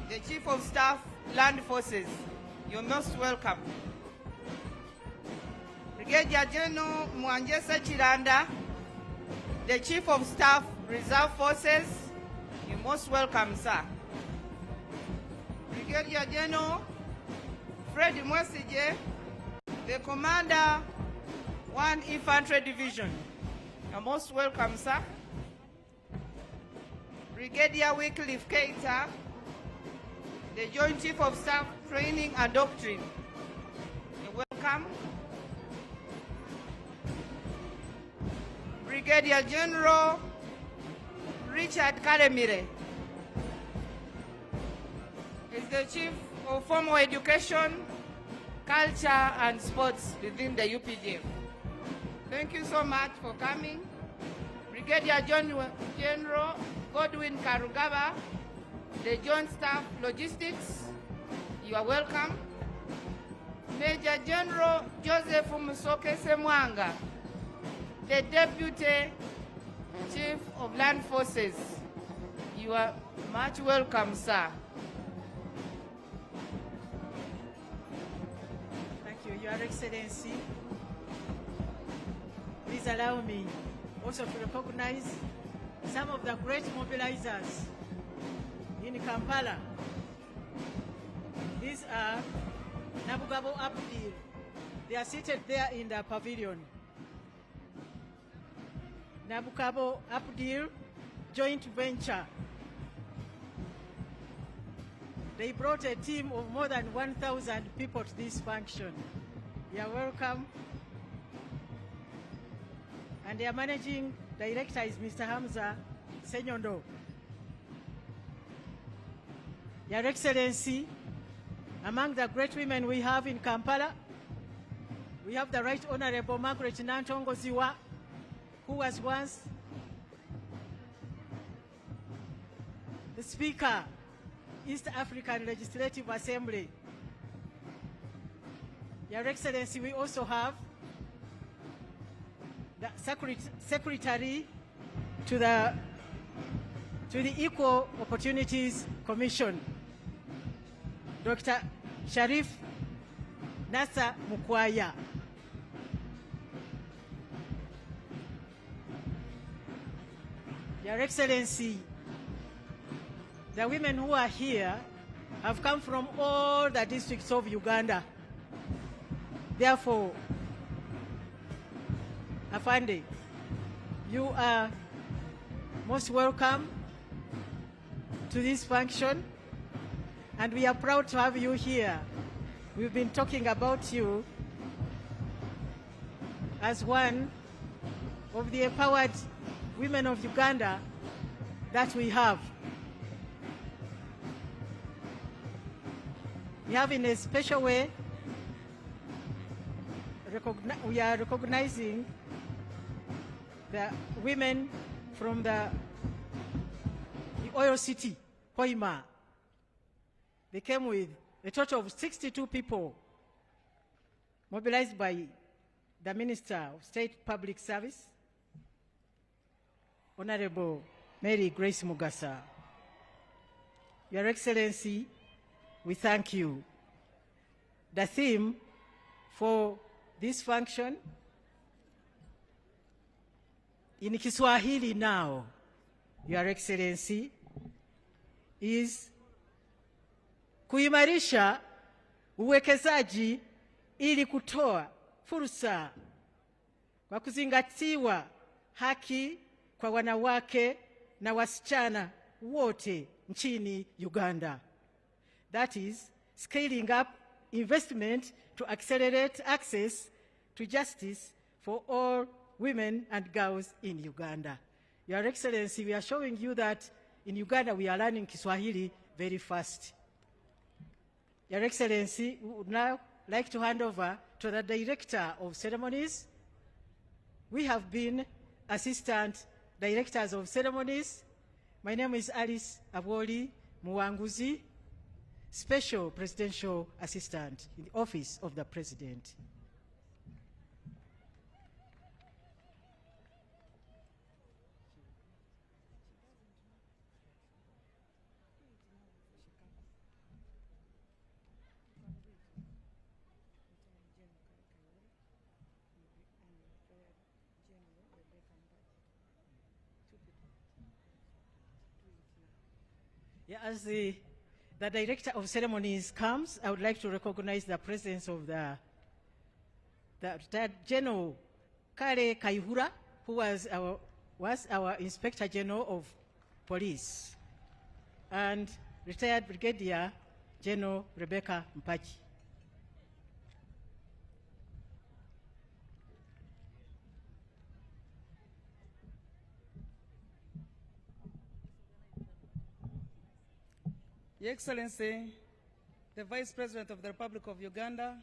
the Chief of Staff, Land Forces. You're most welcome. Brigadier General Mwanjesa Chiranda, the Chief of Staff, Reserve Forces. You're most welcome, sir. Brigadier General Fred Mwesije, the Commander, 1 Infantry Division. You're most welcome, sir. Brigadier Wycliffe Keita, the Joint Chief of Staff, Training and Doctrine. You're welcome. Brigadier General Richard Karemire is the Chief of Formal Education, Culture and Sports within the UPDF. Thank you so much for coming. Brigadier General Godwin Karugaba, the Joint Staff Logistics, you are welcome. Major General Joseph Musoke Semwanga, the Deputy Chief of Land Forces, you are much welcome, sir. Thank you, Your Excellency. Please allow me also to recognize some of the great mobilizers in Kampala. These are Nabugabo Abdil. They are seated there in the pavilion. Nabugabo Abdil Joint Venture. They brought a team of more than 1,000 people to this function. You are welcome. And their managing director is Mr. Hamza Senyondo. Your Excellency, among the great women we have in Kampala, we have the Right Honorable Margaret Nantongo Ziwa, who was once the Speaker, East African Legislative Assembly. Your Excellency, we also have the Secretary to the Equal Opportunities Commission, Dr. Sharif Nasa Mukwaya. Your Excellency, the women who are here have come from all the districts of Uganda. Therefore, Afande, you are most welcome to this function, and we are proud to have you here. We've been talking about you as one of the empowered women of Uganda that we have. We have, in a special way, we are recognizing the women from the oil city, Hoima. They came with a total of 62 people mobilized by the Minister of State Public Service, Honorable Mary Grace Mugasa. Your Excellency, we thank you. The theme for this function in Kiswahili now, Your Excellency, is kuimarisha uwekezaji ili kutoa fursa kwa kuzingatiwa haki kwa wanawake na wasichana wote nchini Uganda. That is, scaling up investment to accelerate access to justice for all women and girls in Uganda. Your Excellency, we are showing you that in Uganda we are learning Kiswahili very fast. Your Excellency, we would now like to hand over to the Director of Ceremonies. We have been Assistant Directors of Ceremonies. My name is Alice Abwoli Muwanguzi, Special Presidential Assistant in the Office of the President. Yeah, as the Director of Ceremonies comes, I would like to recognize the presence of the retired General Kale Kaihura, who was our Inspector General of Police, and retired Brigadier General Rebecca Mpachi. Your Excellency, the Vice President of the Republic of Uganda,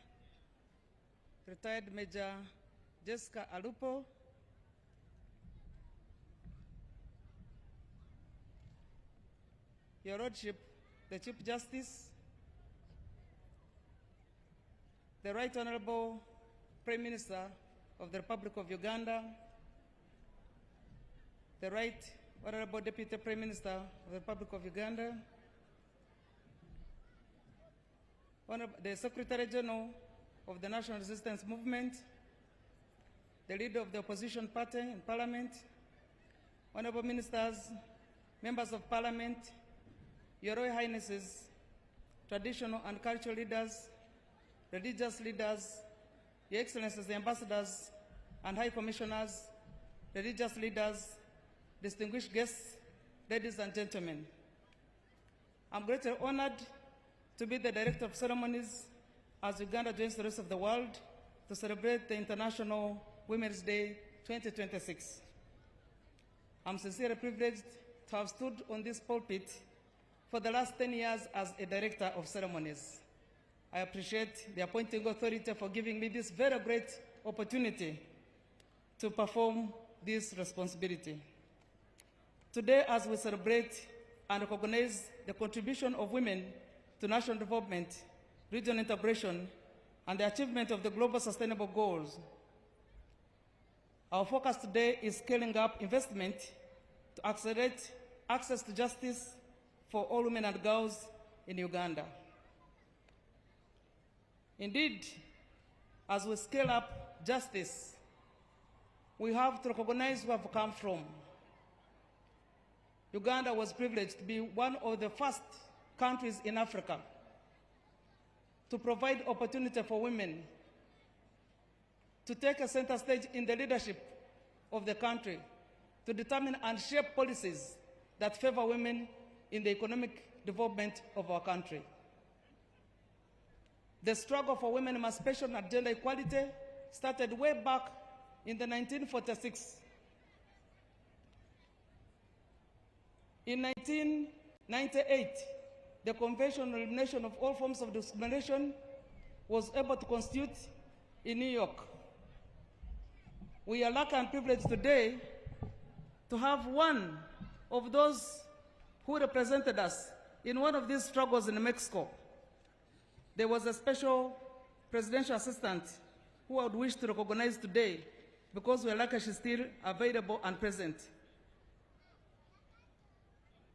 retired Major Jessica Alupo, Your Lordship, the Chief Justice, the Right Honorable Prime Minister of the Republic of Uganda, the Right Honorable Deputy Prime Minister of the Republic of Uganda, the Secretary General of the National Resistance Movement, the leader of the opposition party in Parliament, Honorable Ministers, Members of Parliament, Your Royal Highnesses, traditional and cultural leaders, religious leaders, Your Excellencies, the ambassadors and high commissioners, religious leaders, distinguished guests, ladies and gentlemen. I'm greatly honored to be the Director of Ceremonies as Uganda joins the rest of the world to celebrate the International Women's Day 2026. I'm sincerely privileged to have stood on this pulpit for the last 10 years as a Director of Ceremonies. I appreciate the appointing authority for giving me this very great opportunity to perform this responsibility. Today, as we celebrate and recognize the contribution of women to national development, regional integration, and the achievement of the Global Sustainable Goals. Our focus today is scaling up investment to accelerate access to justice for all women and girls in Uganda. Indeed, as we scale up justice, we have to recognize where we've come from. Uganda was privileged to be one of the first countries in Africa to provide opportunity for women to take a center stage in the leadership of the country, to determine and shape policies that favor women in the economic development of our country. The struggle for women emancipation and gender equality started way back in the 1946. In 1998, the Convention on Elimination of All Forms of Discrimination was able to constitute in New York. We are lucky and privileged today to have one of those who represented us in one of these struggles in Mexico. There was a special presidential assistant who I would wish to recognize today because we are lucky she's still available and present.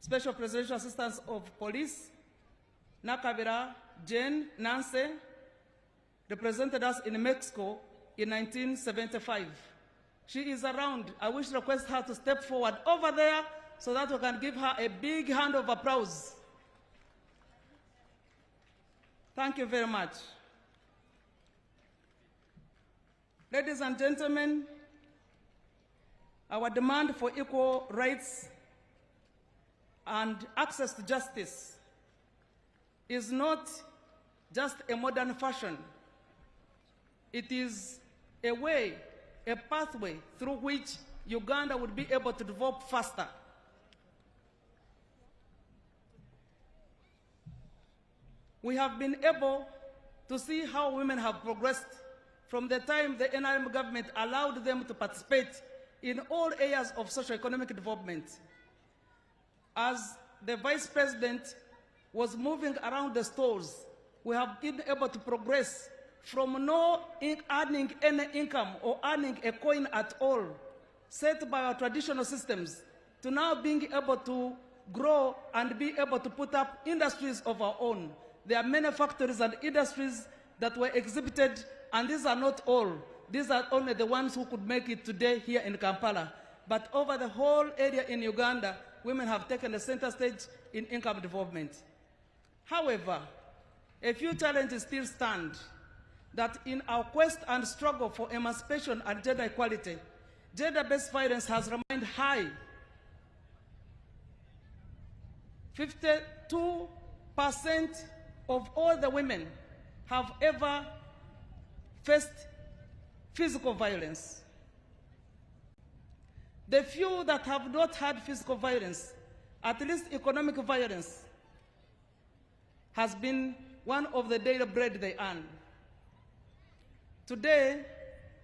Special Presidential Assistant of Police, Nakavira Jane Nance, represented us in Mexico in 1975. She is around. I wish to request her to step forward over there so that we can give her a big hand of applause. Thank you very much. Ladies and gentlemen, our demand for equal rights and access to justice is not just a modern fashion. It is a way, a pathway through which Uganda would be able to develop faster. We have been able to see how women have progressed from the time the NRM government allowed them to participate in all areas of socio-economic development. As the Vice President was moving around the stores, we have been able to progress from no earning any income or earning a coin at all, set by our traditional systems, to now being able to grow and be able to put up industries of our own. There are many factories and industries that were exhibited, and these are not all. These are only the ones who could make it today here in Kampala. But over the whole area in Uganda, women have taken a center stage in income development. However, a few challenges still stand that in our quest and struggle for emancipation and gender equality, gender-based violence has remained high. 52% of all the women have ever faced physical violence. The few that have not had physical violence, at least economic violence, has been one of the daily bread they earn. Today,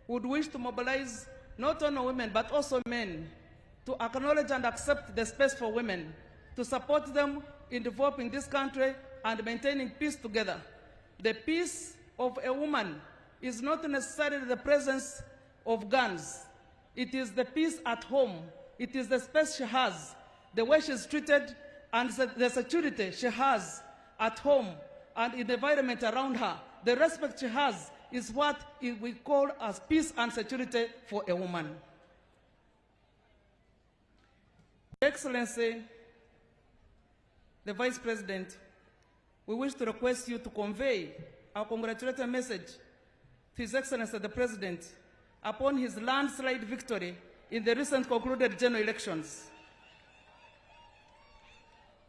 we would wish to mobilize not only women, but also men, to acknowledge and accept the space for women, to support them in developing this country and maintaining peace together. The peace of a woman is not necessarily the presence of guns. It is the peace at home. It is the space she has, the way she's treated, and the security she has at home and in the environment around her. The respect she has is what we call as peace and security for a woman. Excellency, the Vice President, we wish to request you to convey our congratulatory message to His Excellency the President upon his landslide victory in the recent concluded general elections.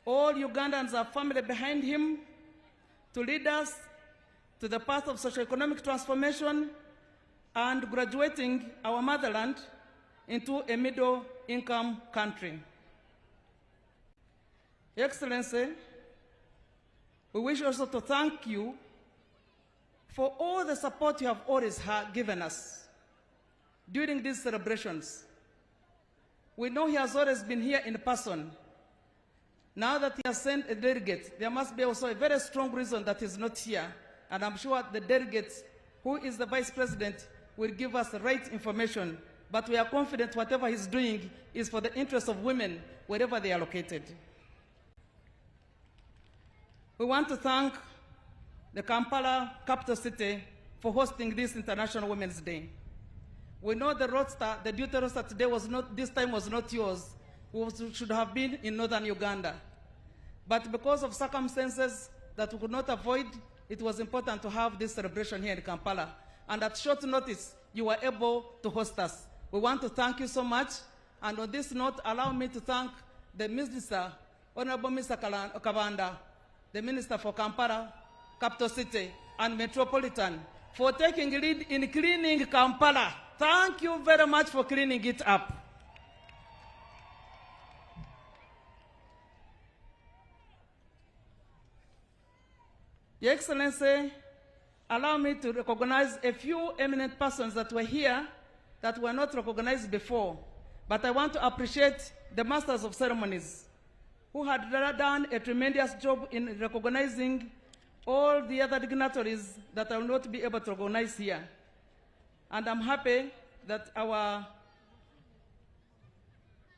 All Ugandans are firmly behind him to lead us to the path of socio-economic transformation and graduating our motherland into a middle-income country. Your Excellency, we wish also to thank you for all the support you have always given us during these celebrations. We know he has always been here in person. Now that he has sent a delegate, there must be also a very strong reason that he's not here, and I'm sure the delegates who is the Vice President, will give us the right information, but we are confident whatever he's doing is for the interest of women wherever they are located. We want to thank the Kampala capital city for hosting this International Women's Day. We know the roster, the duty roster today this time was not yours. We should have been in northern Uganda. But because of circumstances that we could not avoid, it was important to have this celebration here in Kampala. And at short notice, you were able to host us. We want to thank you so much. And on this note, allow me to thank the Minister, Honorable Mr. Banda, the Minister for Kampala, capital city, and Metropolitan, for taking lead in cleaning Kampala. Thank you very much for cleaning it up. Your Excellency, allow me to recognize a few eminent persons that were here that were not recognized before. But I want to appreciate the Masters of Ceremonies, who had done a tremendous job in recognizing all the other dignitaries that I will not be able to recognize here. And I'm happy that our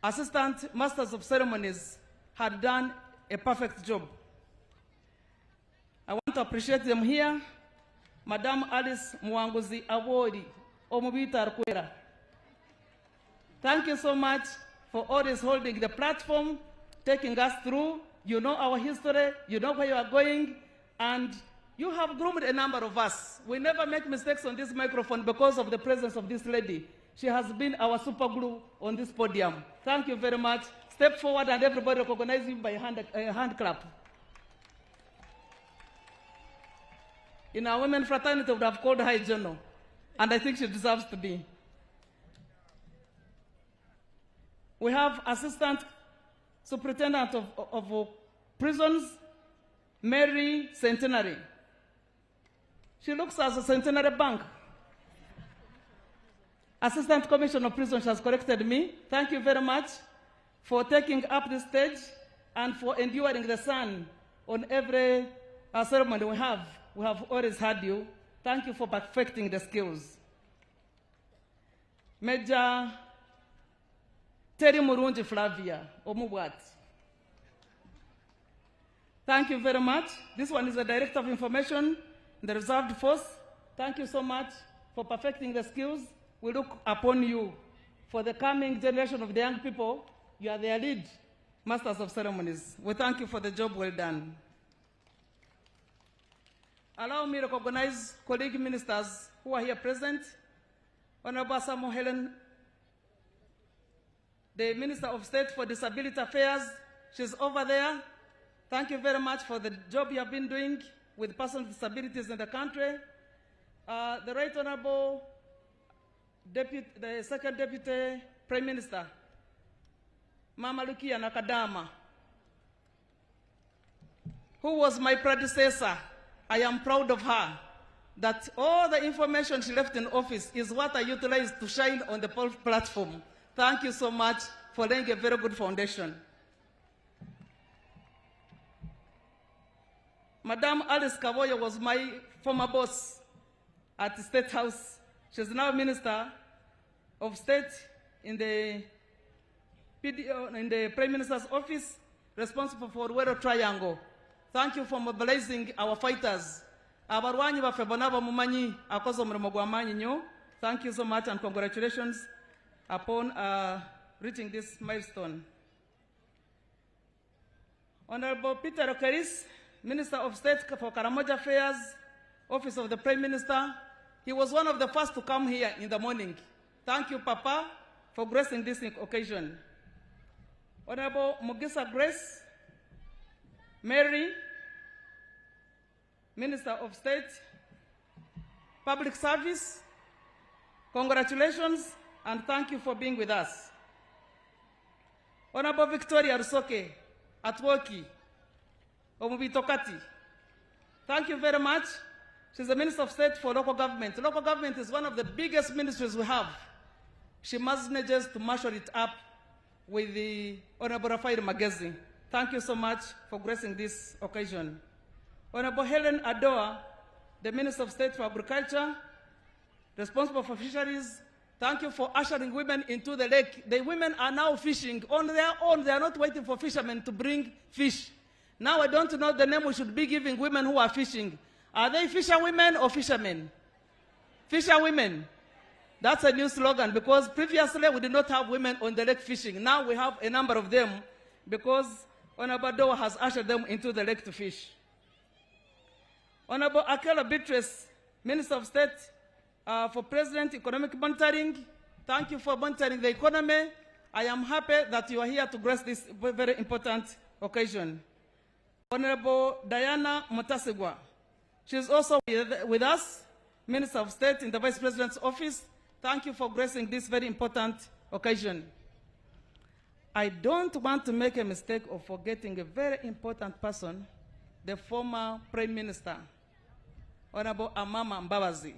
Assistant Masters of Ceremonies had done a perfect job. I want to appreciate them here. Madam Alice Mwanguzi Awodi, Omubita Arkwera. Thank you so much for always holding the platform, taking us through. You know our history, you know where you are going, and you have groomed a number of us. We never make mistakes on this microphone because of the presence of this lady. She has been our super glue on this podium. Thank you very much. Step forward and everybody recognize you by a hand clap. In our women fraternity, we would have called her a journal, and I think she deserves to be. We have Assistant Superintendent of Prisons, Mary Centenary. She looks as a centenary bank. Assistant Commissioner of Prisons has corrected me. Thank you very much for taking up the stage and for enduring the sun on every ceremony we have. We have always had you. Thank you for perfecting the skills. Major Terry Murunji Flavia, Omubwat. Thank you very much. This one is the Director of Information in the Reserved Force. Thank you so much for perfecting the skills. We look upon you. For the coming generation of the young people, you are their lead Masters of Ceremonies. We thank you for the job well done. Allow me to recognize colleague ministers who are here present. Honorable Samuel Helen, the Minister of State for Disability Affairs, she's over there. Thank you very much for the job you have been doing with persons with disabilities in the country. The Right Honorable the Second Deputy Prime Minister, Mama Lukia Nakadama, who was my predecessor. I am proud of her, that all the information she left in office is what I utilized to shine on the platform. Thank you so much for laying a very good foundation. Madam Alice Kavoya was my former boss at the State House. She's now Minister of State in the Prime Minister's office, responsible for Ruero Triangle. Thank you for mobilizing our fighters. Abarwanyi bafe bonaba mumanyi akozo murimo gwamanyi nyo. Thank you so much and congratulations upon reaching this milestone. Honorable Peter Okeris, Minister of State for Karamoja Affairs, Office of the Prime Minister. He was one of the first to come here in the morning. Thank you, Papa, for gracing this occasion. Honorable Mugisa Grace, Mary, Minister of State, Public Service, congratulations and thank you for being with us. Honorable Victoria Rusoke, Atwoki, Omubitokati, thank you very much. She's the Minister of State for Local Government. Local government is one of the biggest ministries we have. She manages to marshal it up with the Honorable Rafael Magezi. Thank you so much for gracing this occasion. Honorable Helen Adoa, the Minister of State for Agriculture, responsible for fisheries, thank you for ushering women into the lake. The women are now fishing on their own. They are not waiting for fishermen to bring fish. Now I don't know the name we should be giving women who are fishing. Are they fisherwomen or fishermen? Fisherwomen. That's a new slogan, because previously we did not have women on the lake fishing. Now we have a number of them because Honorable Doe has ushered them into the lake to fish. Honorable Akela Beatrice, Minister of State for President Economic Monitoring, thank you for monitoring the economy. I am happy that you are here to grace this very important occasion. Honorable Diana Mutasegwa, she is also with us, Minister of State in the Vice President's office. Thank you for gracing this very important occasion. I don't want to make a mistake of forgetting a very important person, the former Prime Minister, Honorable Amama Mbabazi.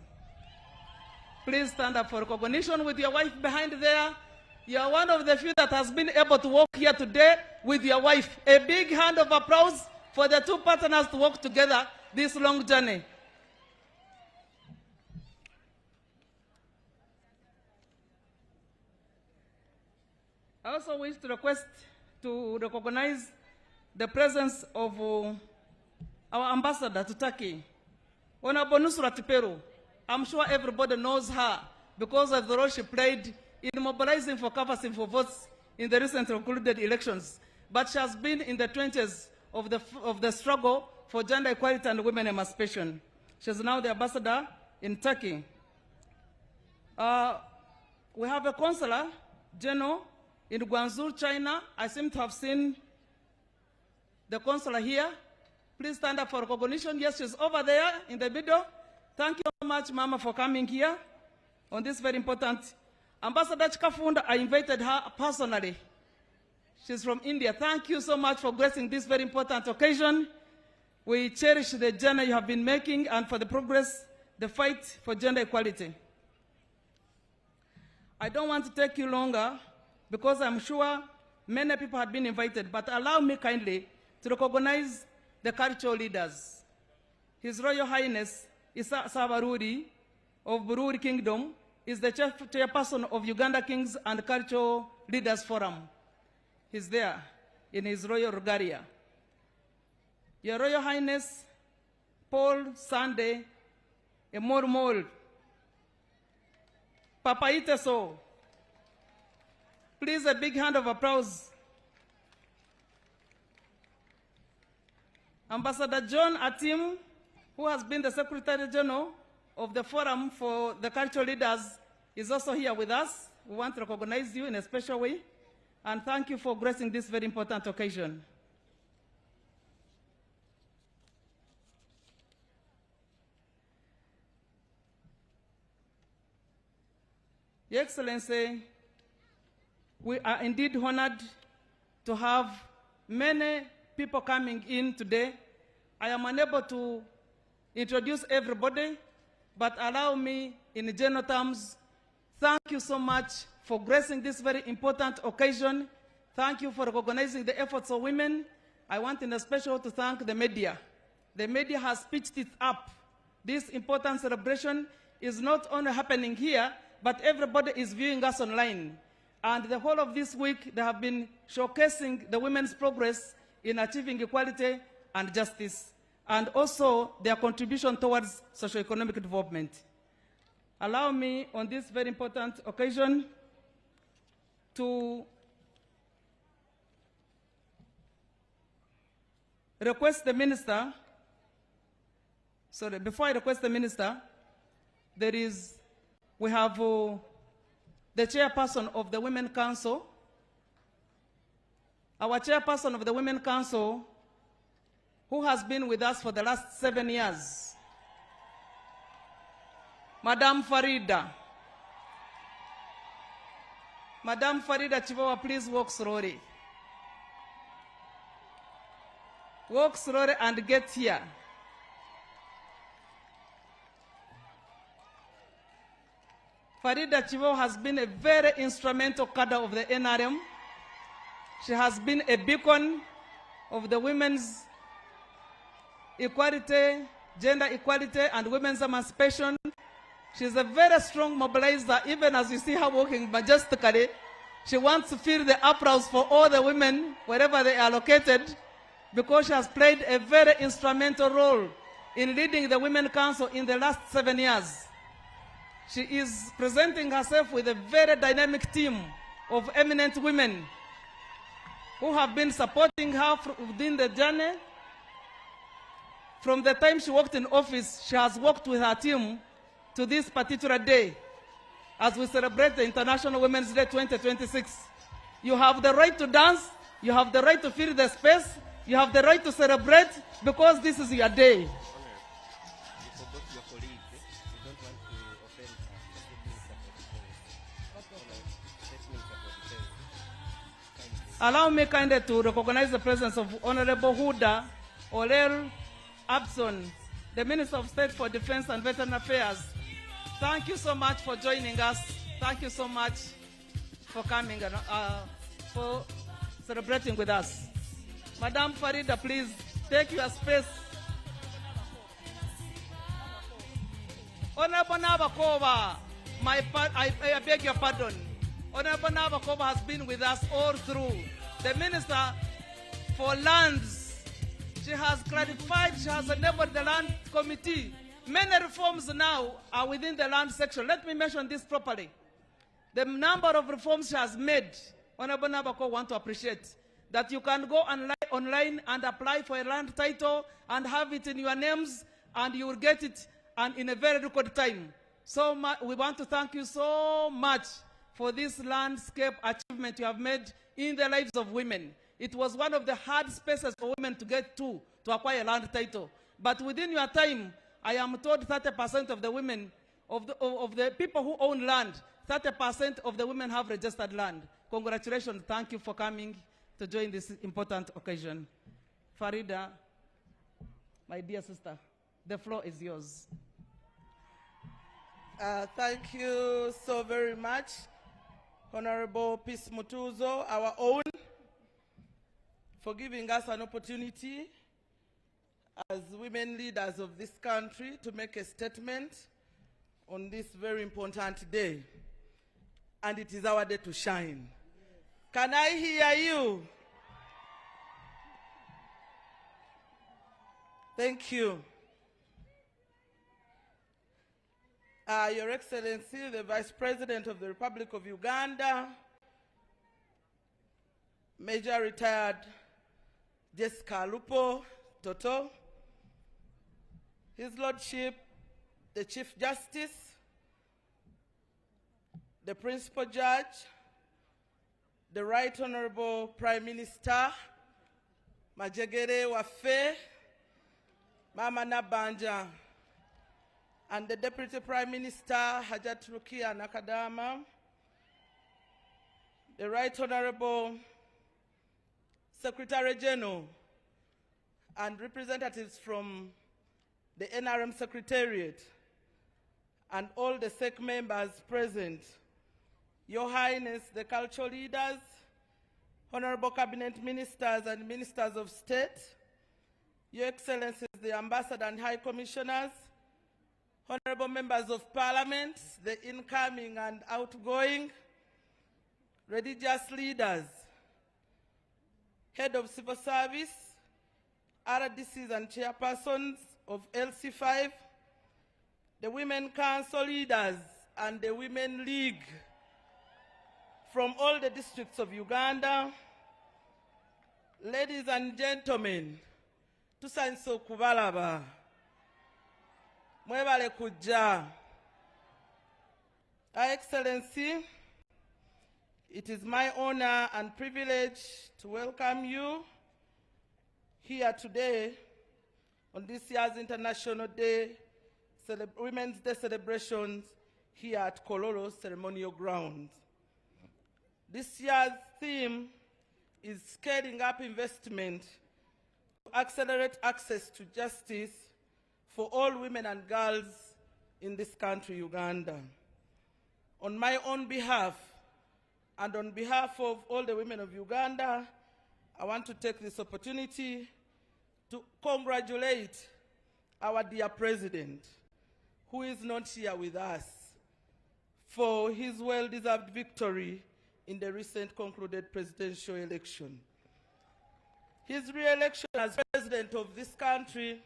Please stand up for recognition with your wife behind there. You are one of the few that has been able to walk here today with your wife. A big hand of applause for the two partners to walk together this long journey. I also wish to recognize the presence of our ambassador to Turkey, Honorable Nusrat Peru. I'm sure everybody knows her because of the role she played in mobilizing for canvassing for votes in the recent concluded elections. But she has been in the trenches of the struggle for gender equality and women emancipation. She is now the ambassador in Turkey. We have a consular general in Guangzhou, China. I seem to have seen the consular here. Please stand up for recognition. Yes, she's over there in the middle. Thank you so much, Mama, for coming here on this very important. Ambassador Chikafunda, I invited her personally. She's from India. Thank you so much for gracing this very important occasion. We cherish the journey you have been making and for the progress, the fight for gender equality. I don't want to take you longer because I'm sure many people have been invited, but allow me kindly to recognize the cultural leaders. His Royal Highness Isa Sabaruri of Bururi Kingdom is the chairperson of Uganda Kings and Cultural Leaders Forum. He's there in his royal regalia. Your Royal Highness Paul Sunday Emormol Papa Iteso. Please, a big hand of applause. Ambassador John Atim, who has been the Secretary General of the Forum for the Cultural Leaders, is also here with us. We want to recognize you in a special way and thank you for gracing this very important occasion. Your Excellency, we are indeed honored to have many people coming in today. I am unable to introduce everybody, but allow me in general terms, thank you so much for gracing this very important occasion. Thank you for recognizing the efforts of women. I want in a special to thank the media. The media has pitched it up. This important celebration is not only happening here, but everybody is viewing us online. And the whole of this week, they have been showcasing the women's progress in achieving equality and justice, and also their contribution towards socio-economic development. Allow me on this very important occasion to request the minister, before I request the minister, we have the chairperson of the Women Council. Our chairperson of the Women Council, who has been with us for the last 7 years, Madam Farida. Madam Farida Chivawa, please walk slowly. Walk slowly and get here. Farida Chivawa has been a very instrumental cadre of the NRM. She has been a beacon of the women's equality, gender equality, and women's emancipation She's a very strong mobilizer, even as you see her walking majestically. She wants to feel the applause for all the women, wherever they are located, because she has played a very instrumental role in leading the Women Council in the last 7 years. She is presenting herself with a very dynamic team of eminent women who have been supporting her within the journey. From the time she walked in office, she has worked with her team to this particular day as we celebrate the International Women's Day 2026. You have the right to dance, you have the right to fill the space, you have the right to celebrate because this is your day. Allow me kindly to recognize the presence of Honorable Huda Olel Abson, the Minister of State for Defense and Veteran Affairs. Thank you so much for joining us. Thank you so much for coming and for celebrating with us. Madam Farida, please take your space. Honorable Nabakova, I beg your pardon. Honorable Nabakova has been with us all through. The Minister for Lands, she has clarified, she has enabled the Land Committee. Many reforms now are within the land section. Let me mention this properly. The number of reforms she has made, Honorable Nabakova want to appreciate, that you can go online and apply for a land title and have it in your names and you will get it and in a very record time. So we want to thank you so much for this landscape achievement you have made in the lives of women. It was one of the hard spaces for women to get to acquire a land title. But within your time, I am told 30% of the women, of the people who own land, 30% of the women have registered land. Congratulations, thank you for coming to join this important occasion. Farida, my dear sister, the floor is yours. Thank you so very much, Honorable Peace Mutuzo, our own, for giving us an opportunity as women leaders of this country to make a statement on this very important day. And it is our day to shine. Can I hear you? Thank you. Your Excellency, the Vice President of the Republic of Uganda, Major Retired Jessica Lupo Toto, His Lordship, the Chief Justice, the Principal Judge, the Right Honorable Prime Minister, Majegere Wafe, Mama Nabanja, and the Deputy Prime Minister, Hajat Rukia Nakadama, the Right Honorable Secretary General, and representatives from the NRM Secretariat, and all the SEC members present, Your Highness, the cultural leaders, Honorable Cabinet Ministers and Ministers of State, Your Excellencies, the Ambassador and High Commissioners, Honorable Members of Parliament, the incoming and outgoing, religious leaders, Head of Civil Service, RDCs and chairpersons of LC5, the Women Council leaders and the Women League from all the districts of Uganda, ladies and gentlemen, tusanso kubalaba, mwebale kujja. Your Excellency, it is my honor and privilege to welcome you here today on this year's International Day, Women's Day celebrations here at Kololo Ceremonial Grounds. This year's theme is scaling up investment to accelerate access to justice for all women and girls in this country, Uganda. On my own behalf, and on behalf of all the women of Uganda, I want to take this opportunity to congratulate our dear President, who is not here with us, for his well-deserved victory in the recent concluded presidential election. His re-election as president of this country,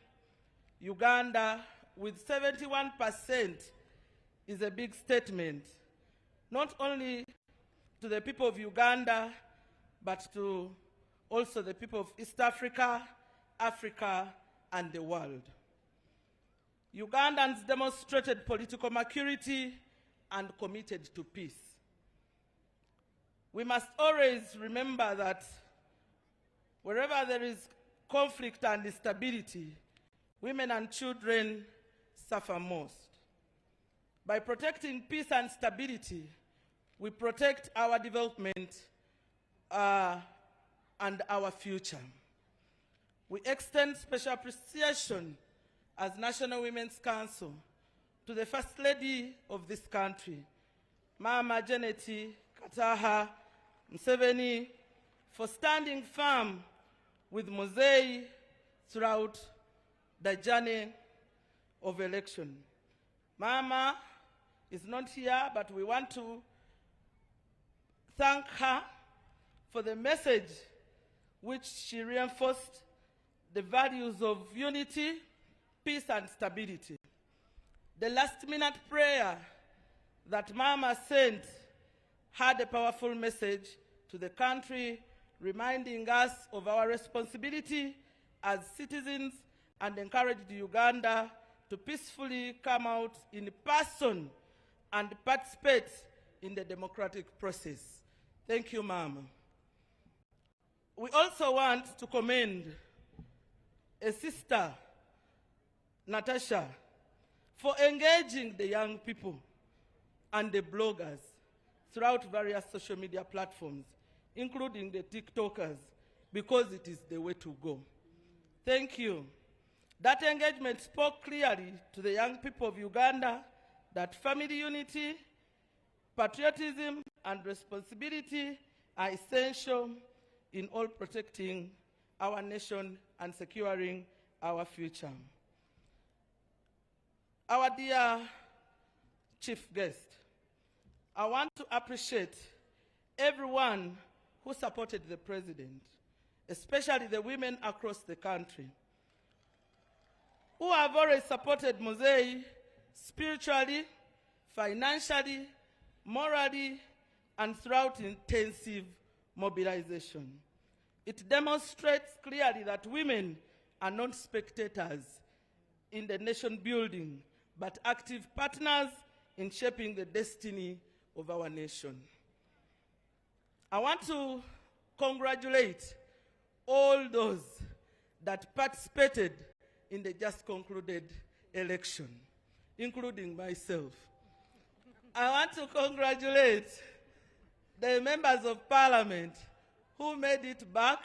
Uganda, with 71% is a big statement, not only to the people of Uganda, but to also the people of East Africa, Africa, and the world. Ugandans demonstrated political maturity and committed to peace. We must always remember that wherever there is conflict and instability, women and children suffer most. By protecting peace and stability, we protect our development and our future. We extend special appreciation as National Women's Council to the First Lady of this country, Mama Janeti Kataha Museveni, for standing firm with Mosei throughout the journey of election. Mama is not here, but we want to thank her for the message which she reinforced, the values of unity, peace, and stability. The last-minute prayer that Mama sent had a powerful message to the country, reminding us of our responsibility as citizens and encouraged Uganda to peacefully come out in person and participate in the democratic process. Thank you, Mama. We also want to commend a sister, Natasha, for engaging the young people and the bloggers throughout various social media platforms, including the TikTokers, because it is the way to go. Thank you. That engagement spoke clearly to the young people of Uganda that family unity, patriotism, and responsibility are essential in all protecting our nation and securing our future. Our dear chief guest, I want to appreciate everyone who supported the president, especially the women across the country, who have always supported Mosei spiritually, financially, morally, and throughout intensive mobilization. It demonstrates clearly that women are not spectators in the nation building, but active partners in shaping the destiny of our nation. I want to congratulate all those that participated in the just concluded election, including myself. I want to congratulate the members of parliament who made it back,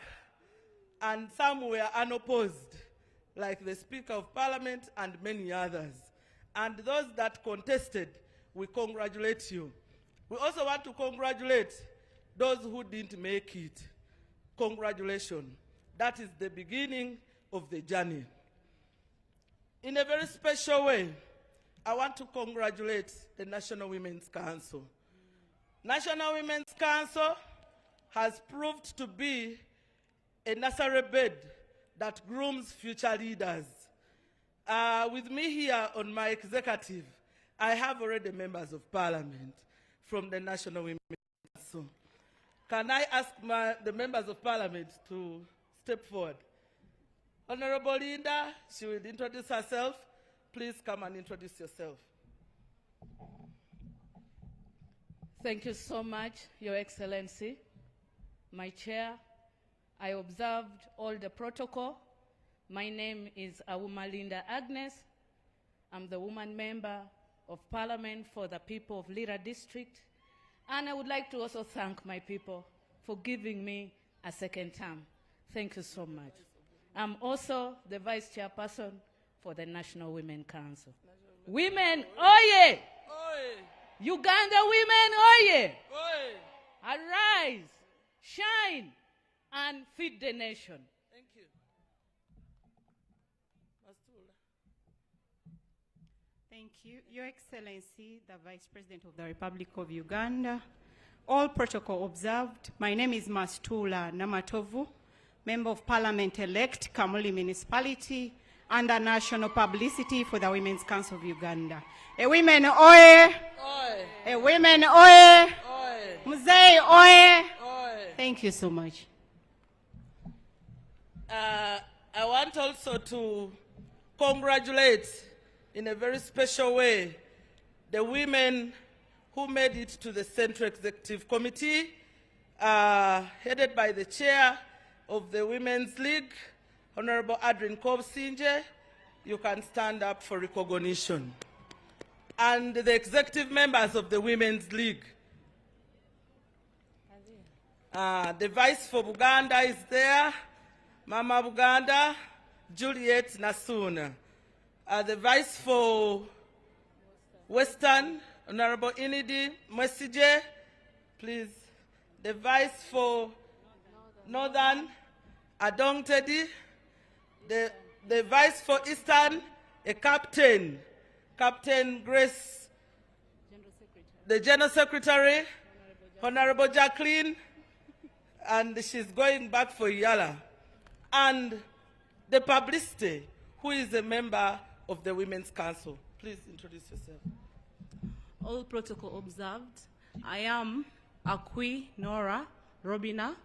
and some were unopposed, like the Speaker of Parliament and many others. And those that contested, we congratulate you. We also want to congratulate those who didn't make it. Congratulations. That is the beginning of the journey. In a very special way, I want to congratulate the National Women's Council. National Women's Council has proved to be a nursery bed that grooms future leaders. With me here on my executive, I have already members of parliament from the National Women's Council. Can I ask the members of parliament to step forward? Honorable Linda, she will introduce herself. Please come and introduce yourself. Thank you so much, Your Excellency. My chair, I observed all the protocol. My name is Awuma Linda Agnes. I'm the woman member of Parliament for the people of Lira District. And I would like to also thank my people for giving me a second term. Thank you so much. I'm also the Vice Chairperson for the National Women Council. Women, oye! Oye! Uganda women, oye! Oye! Arise, shine, and feed the nation. Thank you. Thank you. Your Excellency, the Vice President of the Republic of Uganda, all protocol observed. My name is Mastula Namatovu, Member of Parliament-elect, Kamuli Municipality, under National Publicity for the Women's Council of Uganda. A women oye! Oye! A women oye! Oye! Mzee oye! Oye! Thank you so much. I want also to congratulate in a very special way the women who made it to the Central Executive Committee, headed by the chair of the Women's League, Honorable Adrian Kobsinje. You can stand up for recognition. And the executive members of the Women's League. The Vice for Buganda is there, Mama Buganda, Juliet Nasuna. The Vice for Western, Honorable Inidi Mwesije, please. The Vice for Northern, Adong Teddy. The Vice for Eastern, a Captain, Captain Grace. The General Secretary, Honorable Jacqueline, and she's going back for Yala. And the publicity, who is a member of the Women's Council. Please introduce yourself. All protocol observed. I am Akwi Nora Robina,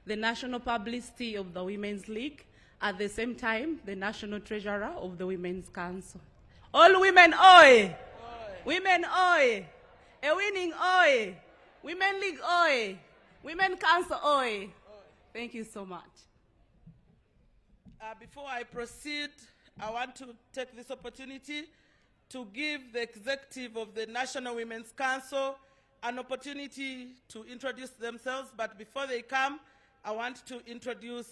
the National Publicity of the Women's League, at the same time, the National Treasurer of the Women's Council. All women, oi! Women, oi! A winning, oi! Women League, oi! Women Council, oi! Thank you so much. Before I proceed, I want to take this opportunity to give the executive of the National Women's Council an opportunity to introduce themselves. But before they come, I want to introduce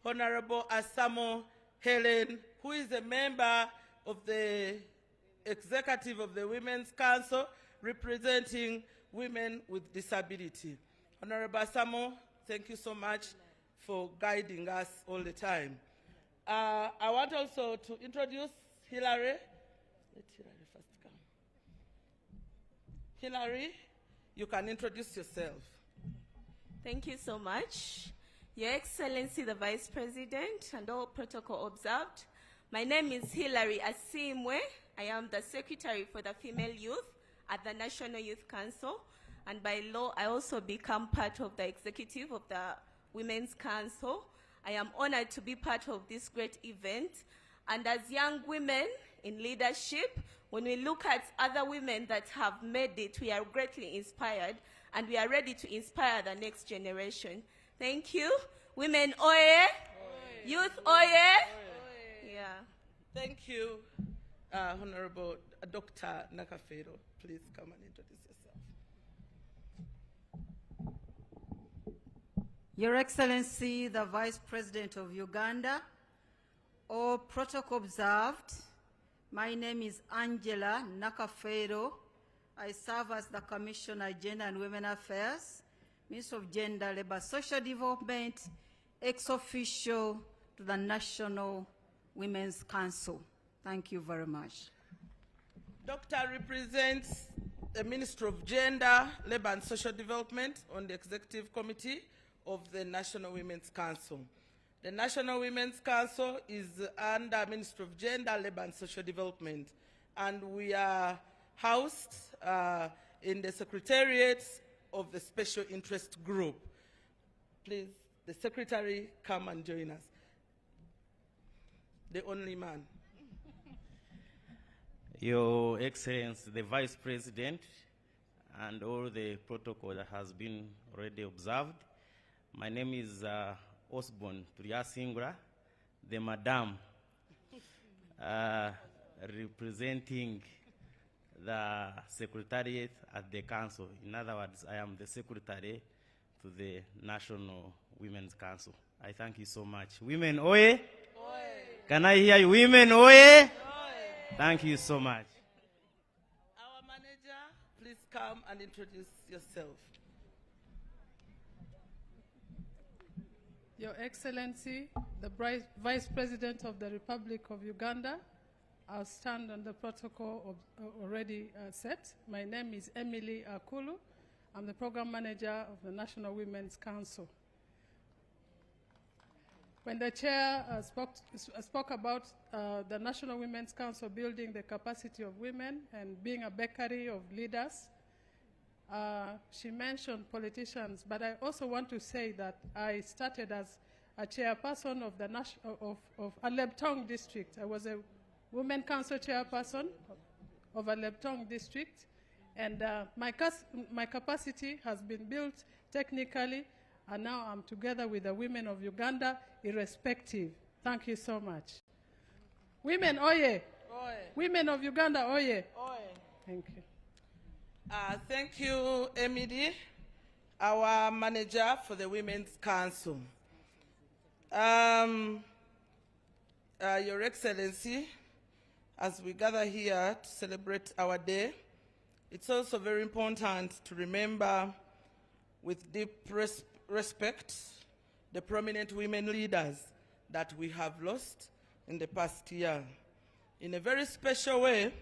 Honorable Asamo Helen, who is a member of the executive of the Women's Council representing women with disability. Honorable Asamo, thank you so much for guiding us all the time. I want also to introduce Hillary. Let Hillary first come. Hillary, you can introduce yourself. Thank you so much. Your Excellency, the Vice President, and all protocol observed. My name is Hillary Asimwe. I am the Secretary for the Female Youth at the National Youth Council. And by law, I also become part of the executive of the Women's Council. I am honored to be part of this great event. And as young women in leadership, when we look at other women that have made it, we are greatly inspired, and we are ready to inspire the next generation. Thank you. Women, oye! Oye. Youth, oye! Oye. Yeah. Thank you, Honorable Dr. Nakafero. Please come and introduce yourself. Your Excellency, the Vice President of Uganda, all protocol observed. My name is Angela Nakafero. I serve as the Commissioner Gender and Women Affairs, Minister of Gender, Labor, Social Development, ex-officio to the National Women's Council. Thank you very much. Doctor represents the Minister of Gender, Labor and Social Development on the Executive Committee of the National Women's Council. The National Women's Council is under Ministry of Gender, Labor and Social Development, and we are housed in the Secretariat of the Special Interest Group. Please, the Secretary, come and join us. The only man. Your Excellency, the Vice President, and all the protocol that has been already observed. My name is Osborne Turiasingura, the Madam, representing the Secretariat at the Council. In other words, I am the Secretary to the National Women's Council. I thank you so much. Women, oye? Oye. Can I hear you? Women, oye? Oye. Thank you so much. Our manager, please come and introduce yourself. Your Excellency, the Vice President of the Republic of Uganda, I'll stand on the protocol already set. My name is Emily Akulu. I'm the program manager of the National Women's Council. When the chair spoke about the National Women's Council building the capacity of women and being a bakery of leaders, she mentioned politicians, but I also want to say that I started as a chairperson of the of Aleptong district. I was a Women Council chairperson of Aleptong district, and my capacity has been built technically, and now I'm together with the women of Uganda, irrespective. Thank you so much. Women, oye! Oye. Women of Uganda, oye! Oye. Thank you. Thank you, Emily, our manager for the Women's Council. Your Excellency, as we gather here to celebrate our day, it's also very important to remember with deep respect the prominent women leaders that we have lost in the past year. In a very special way,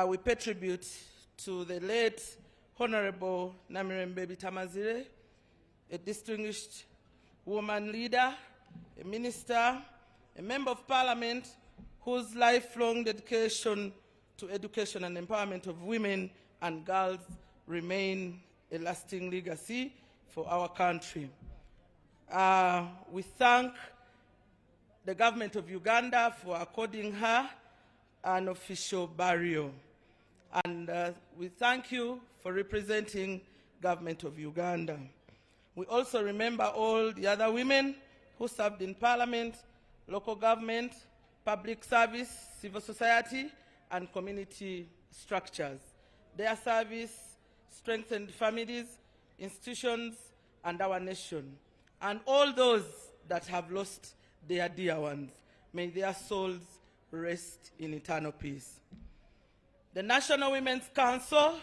we pay tribute to the late Honorable Namirembe Bitamazire, a distinguished woman leader, a minister, a member of parliament whose lifelong dedication to education and empowerment of women and girls remain a lasting legacy for our country. We thank the government of Uganda for according her an official burial. And we thank you for representing government of Uganda. We also remember all the other women who served in parliament, local government, public service, civil society, and community structures. Their service strengthened families, institutions, and our nation. And all those that have lost their dear ones, may their souls rest in eternal peace. The National Women's Council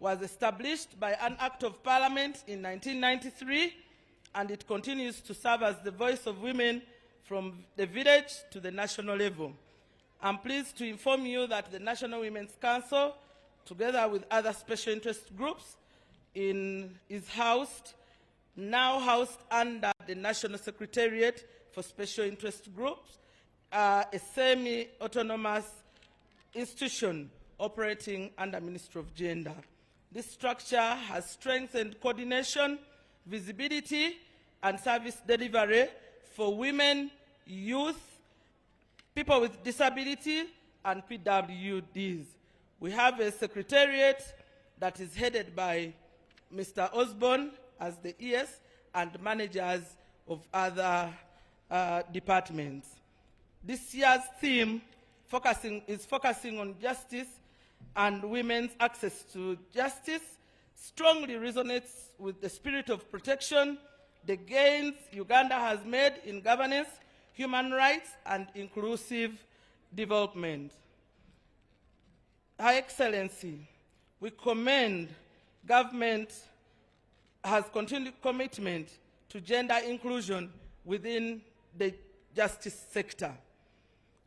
was established by an Act of Parliament in 1993, and it continues to serve as the voice of women from the village to the national level. I'm pleased to inform you that the National Women's Council, together with other special interest groups, is now housed under the National Secretariat for Special Interest Groups, a semi-autonomous institution operating under Ministry of Gender. This structure has strengthened coordination, visibility, and service delivery for women, youth, people with disability, and PWDs. We have a secretariat that is headed by Mr. Osborne as the ES and managers of other departments. This year's theme is focusing on justice and women's access to justice, strongly resonates with the spirit of protection, the gains Uganda has made in governance, human rights, and inclusive development. Her Excellency, we commend government has continued commitment to gender inclusion within the justice sector.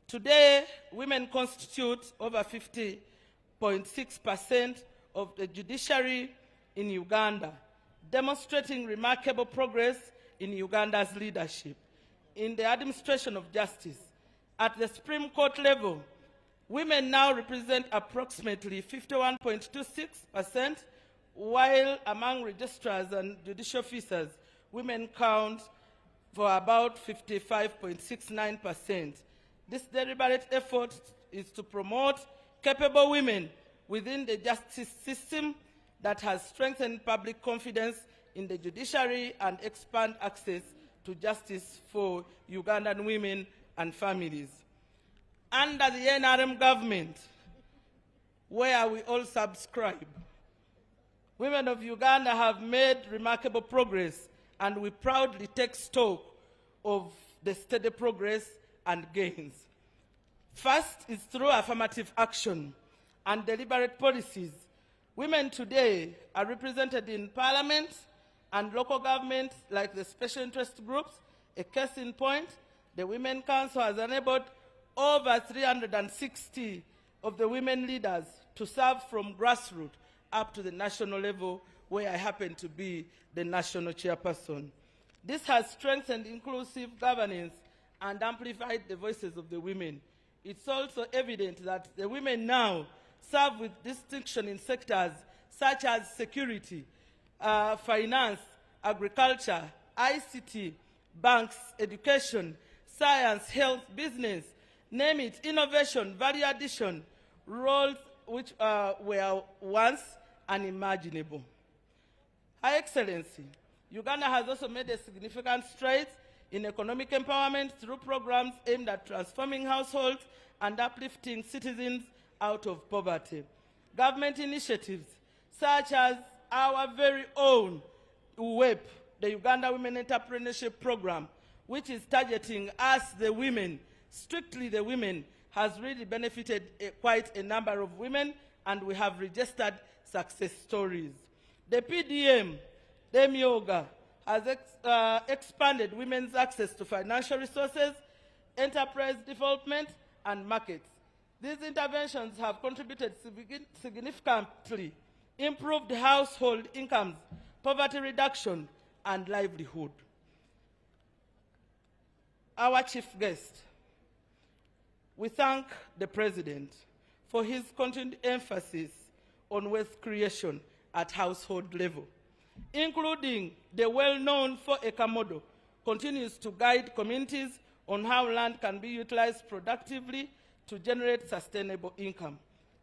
Today, women constitute over 50.6% of the judiciary in Uganda, demonstrating remarkable progress in Uganda's leadership. In the administration of justice, at the Supreme Court level, women now represent approximately 51.26%, while among registrars and judicial officers, women count for about 55.69%. This deliberate effort is to promote capable women within the justice system that has strengthened public confidence in the judiciary and expand access to justice for Ugandan women and families. Under the NRM government, where we all subscribe, women of Uganda have made remarkable progress, and we proudly take stock of the steady progress and gains. First is through affirmative action and deliberate policies. Women today are represented in parliament and local government like the special interest groups. A case in point, the Women's Council has enabled over 360 of the women leaders to serve from grassroots up to the national level, where I happen to be the national chairperson. This has strengthened inclusive governance and amplified the voices of the women. It's also evident that the women now serve with distinction in sectors such as security, finance, agriculture, ICT, banks, education, science, health, business, name it, innovation, value addition, roles which were once unimaginable. Her Excellency, Uganda has also made a significant strides in economic empowerment through programs aimed at transforming households and uplifting citizens out of poverty. Government initiatives such as our very own UWEP, the Uganda Women Entrepreneurship Program, which is targeting us, the women, strictly the women, has really benefited quite a number of women, and we have registered success stories. The PDM, Yoga, has expanded women's access to financial resources, enterprise development, and markets. These interventions have contributed significantly, improved household incomes, poverty reduction, and livelihood. Our chief guest, we thank the President for his continued emphasis on wealth creation at household level, including the well-known 4-acre model, continues to guide communities on how land can be utilized productively to generate sustainable income.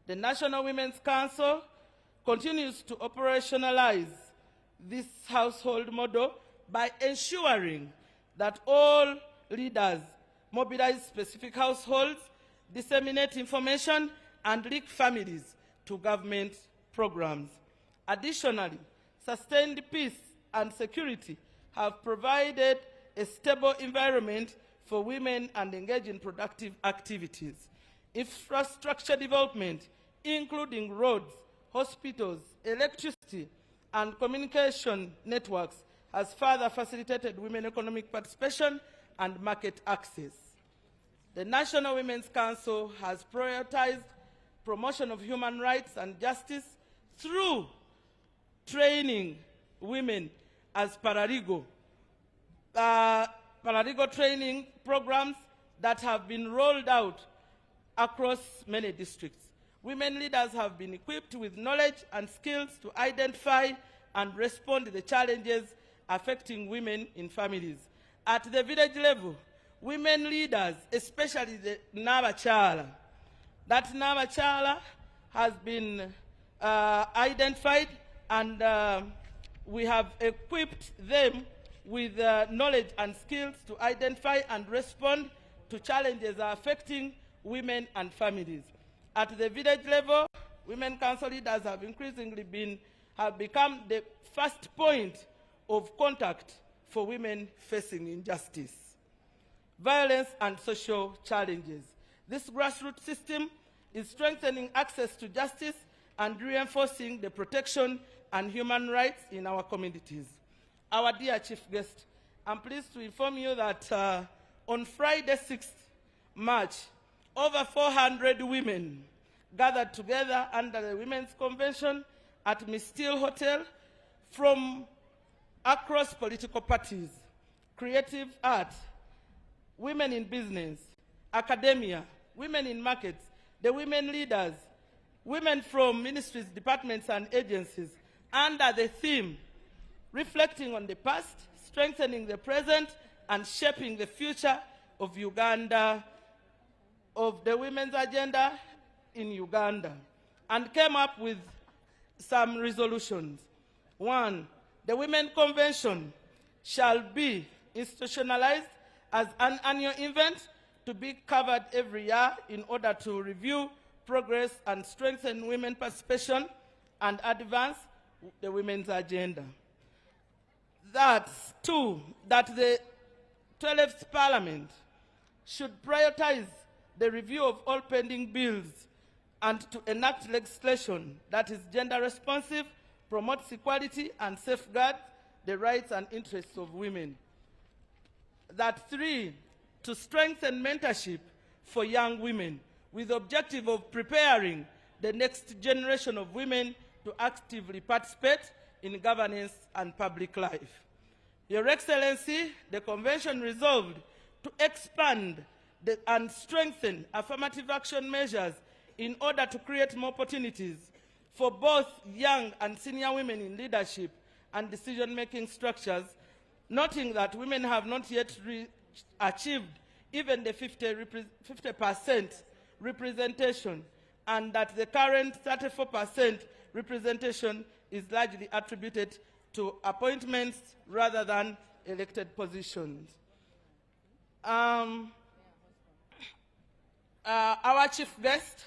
The National Women's Council continues to operationalize this household model by ensuring that all leaders mobilize specific households, disseminate information, and link families to government programs. Additionally, sustained peace and security have provided a stable environment for women and engage in productive activities. Infrastructure development, including roads, hospitals, electricity, and communication networks, has further facilitated women economic participation and market access. The National Women's Council has prioritized promotion of human rights and justice through training women as paralegal training programs that have been rolled out across many districts. Women leaders have been equipped with knowledge and skills to identify and respond to the challenges affecting women in families. At the village level, women leaders, especially the Nabachala, that Nabachala has been identified, and we have equipped them with knowledge and skills to identify and respond to challenges affecting women and families. At the village level, women council leaders have increasingly become the first point of contact for women facing injustice, violence, and social challenges. This grassroots system is strengthening access to justice and reinforcing the protection and human rights in our communities. Our dear chief guest, I'm pleased to inform you that on Friday, 6th March, over 400 women gathered together under the Women's Convention at Miss Steele Hotel from across political parties, creative art, women in business, academia, women in markets, the women leaders, women from ministries, departments, and agencies, under the theme, reflecting on the past, strengthening the present, and shaping the future of Uganda, of the women's agenda in Uganda, and came up with some resolutions. 1, the Women Convention shall be institutionalized as an annual event to be covered every year in order to review progress and strengthen women participation and advance the women's agenda. That's 2, that the 12th Parliament should prioritize the review of all pending bills and to enact legislation that is gender responsive, promotes equality, and safeguards the rights and interests of women. That 3, to strengthen mentorship for young women, with the objective of preparing the next generation of women to actively participate in governance and public life. Your Excellency, the Convention resolved to expand and strengthen affirmative action measures in order to create more opportunities for both young and senior women in leadership and decision-making structures, noting that women have not yet achieved even the 50% representation, and that the current 34% representation is largely attributed to appointments rather than elected positions. Our chief guest,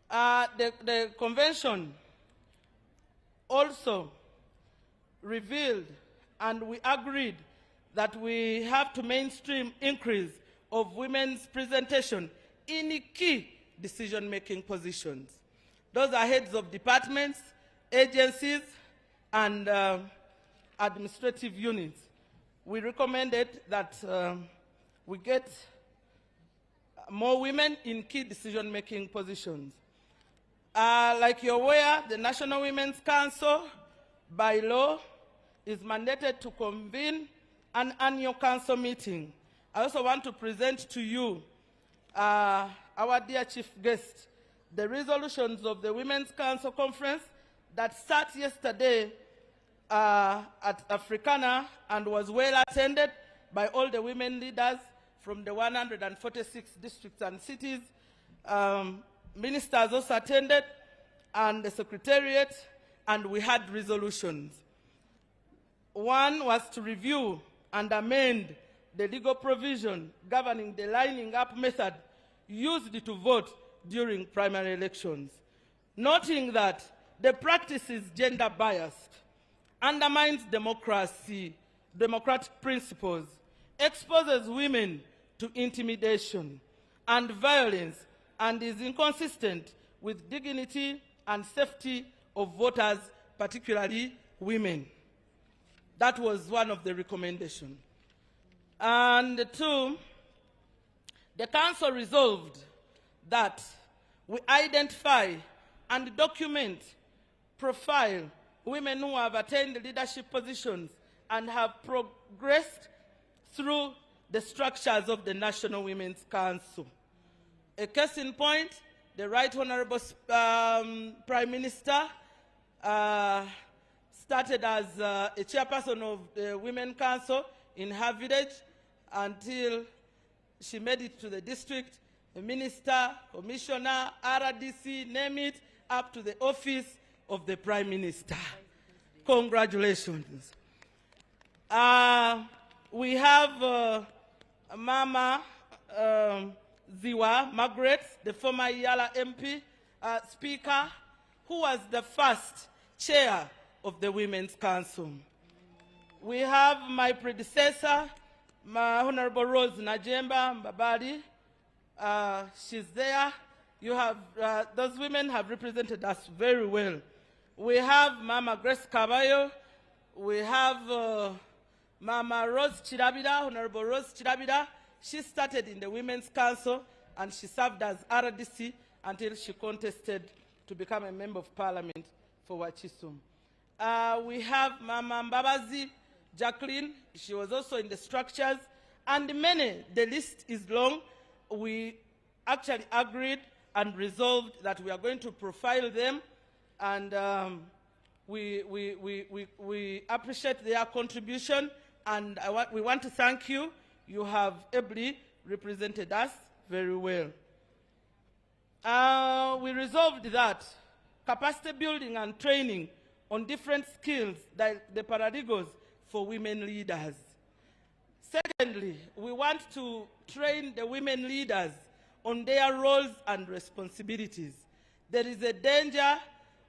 the convention also revealed, and we agreed, that we have to mainstream increase of women's presentation in key decision-making positions. Those are heads of departments, agencies, and administrative units. We recommended that we get more women in key decision-making positions. Like you're aware, the National Women's Council, by law, is mandated to convene an annual council meeting. I also want to present to you, our dear chief guest, the resolutions of the Women's Council Conference that sat yesterday at Africana and was well attended by all the women leaders from the 146 districts and cities. Ministers also attended, and the Secretariat, and we had resolutions. One was to review and amend the legal provision governing the lining up method used to vote during primary elections, noting that the practice is gender biased, undermines democratic principles, exposes women to intimidation and violence, and is inconsistent with dignity and safety of voters, particularly women. That was one of the recommendations. And two, the Council resolved that we identify and document, profile women who have attained leadership positions and have progressed through the structures of the National Women's Council. A case in point, the Right Honorable Prime Minister started as a chairperson of the Women's Council in her village until she made it to the district, a minister, commissioner, RDC, name it, up to the office of the Prime Minister. Congratulations. We have Mama Ziwa Margaret, the former Yala MP Speaker, who was the first chair of the Women's Council. We have my predecessor, my Honorable Rose Najemba Mbabali. She's there. You have, those women have represented us very well. We have Mama Grace Caballo. We have Mama Rose Chirabida, Honorable Rose Chirabida. She started in the Women's Council and she served as RDC until she contested to become a Member of Parliament for Wachisum. We have Mama Mbabazi Jacqueline. She was also in the structures, and many. The list is long. We actually agreed and resolved that we are going to profile them, and we appreciate their contribution, and we want to thank you. You have ably represented us very well. We resolved that capacity building and training on different skills, like the paradigms for women leaders. Secondly, we want to train the women leaders on their roles and responsibilities. There is a danger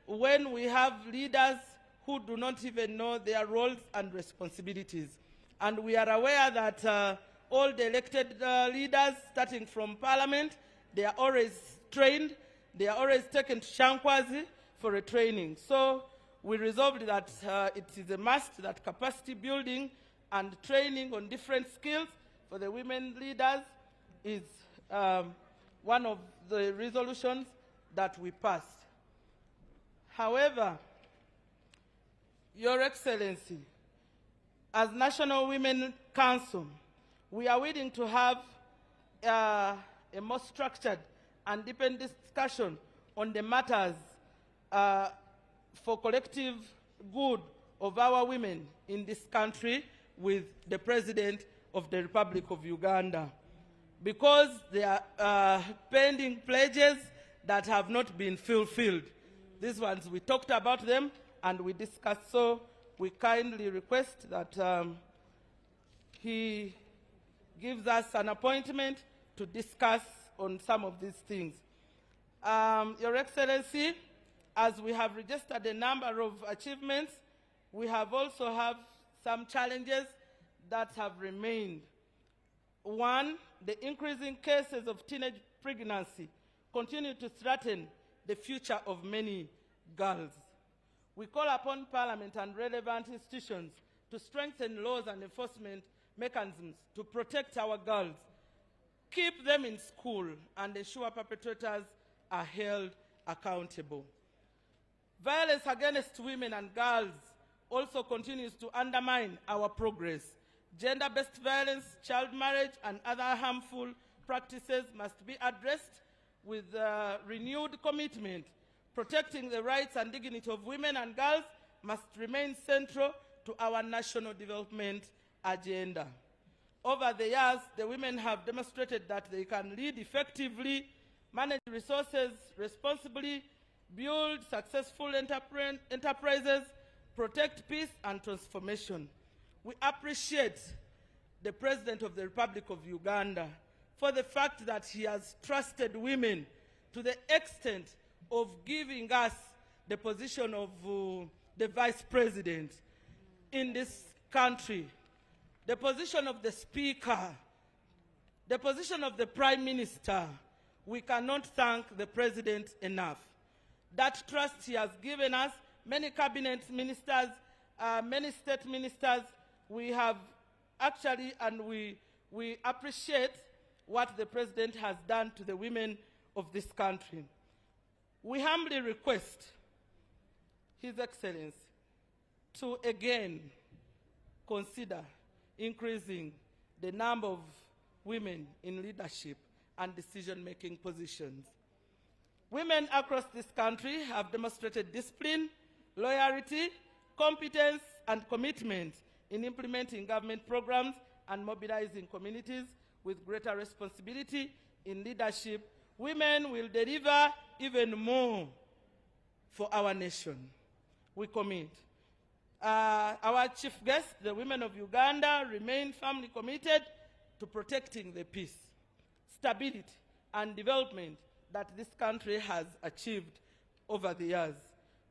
when we have leaders who do not even know their roles and responsibilities. And we are aware that all the elected leaders, starting from Parliament, they are always trained. They are always taken to Shankwazi for a training. So we resolved that it is a must that capacity building and training on different skills for the women leaders is one of the resolutions that we passed. However, Your Excellency, as National Women Council, we are willing to have a more structured and deepened discussion on the matters for collective good of our women in this country with the President of the Republic of Uganda, because there are pending pledges that have not been fulfilled. These ones, we talked about them and we discussed, so we kindly request that he gives us an appointment to discuss on some of these things. Your Excellency, as we have registered a number of achievements, we have also have some challenges that have remained. One, the increasing cases of teenage pregnancy continue to threaten the future of many girls. We call upon Parliament and relevant institutions to strengthen laws and enforcement mechanisms to protect our girls, keep them in school, and ensure perpetrators are held accountable. Violence against women and girls also continues to undermine our progress. Gender-based violence, child marriage, and other harmful practices must be addressed with renewed commitment. Protecting the rights and dignity of women and girls must remain central to our national development agenda. Over the years, the women have demonstrated that they can lead effectively, manage resources responsibly, build successful enterprises, protect peace and transformation. We appreciate the President of the Republic of Uganda for the fact that he has trusted women to the extent of giving us the position of the Vice President in this country, the position of the Speaker, the position of the Prime Minister. We cannot thank the President enough. That trust he has given us, many cabinet ministers, many state ministers, we have actually, and we appreciate what the President has done to the women of this country. We humbly request His Excellency to again consider increasing the number of women in leadership and decision-making positions. Women across this country have demonstrated discipline, loyalty, competence, and commitment in implementing government programs and mobilizing communities with greater responsibility in leadership. Women will deliver even more for our nation. We commit. Our chief guest, the women of Uganda, remain firmly committed to protecting the peace, stability, and development that this country has achieved over the years.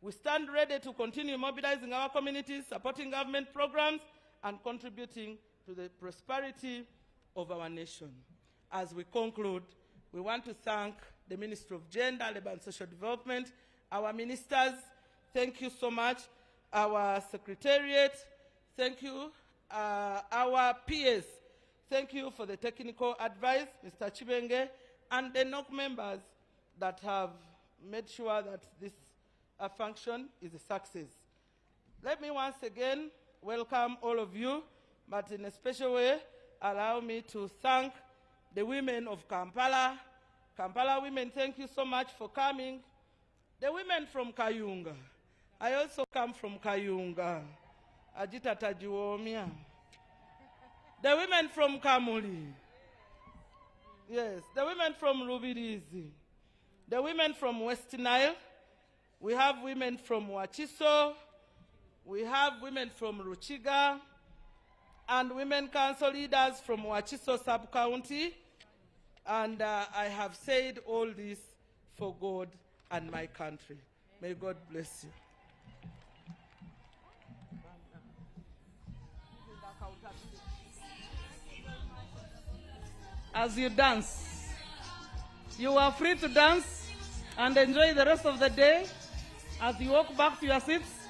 We stand ready to continue mobilizing our communities, supporting government programs, and contributing to the prosperity of our nation. As we conclude, we want to thank the Minister of Gender, Labour and Social Development, our ministers, thank you so much, our Secretariat, thank you, our peers, thank you for the technical advice, Mr. Chibenge, and the NOC members that have made sure that this function is a success. Let me once again welcome all of you, but in a special way, allow me to thank the women of Kampala. Kampala women, thank you so much for coming. The women from Kayunga. I also come from Kayunga. Ajita Tajiwomia. The women from Kamuli. Yes, the women from Rubirizi. The women from West Nile. We have women from Wachiso. We have women from Ruchiga. And women council leaders from Wachiso sub-county. And I have said all this for God and my country. May God bless you. As you dance, you are free to dance and enjoy the rest of the day as you walk back to your seats.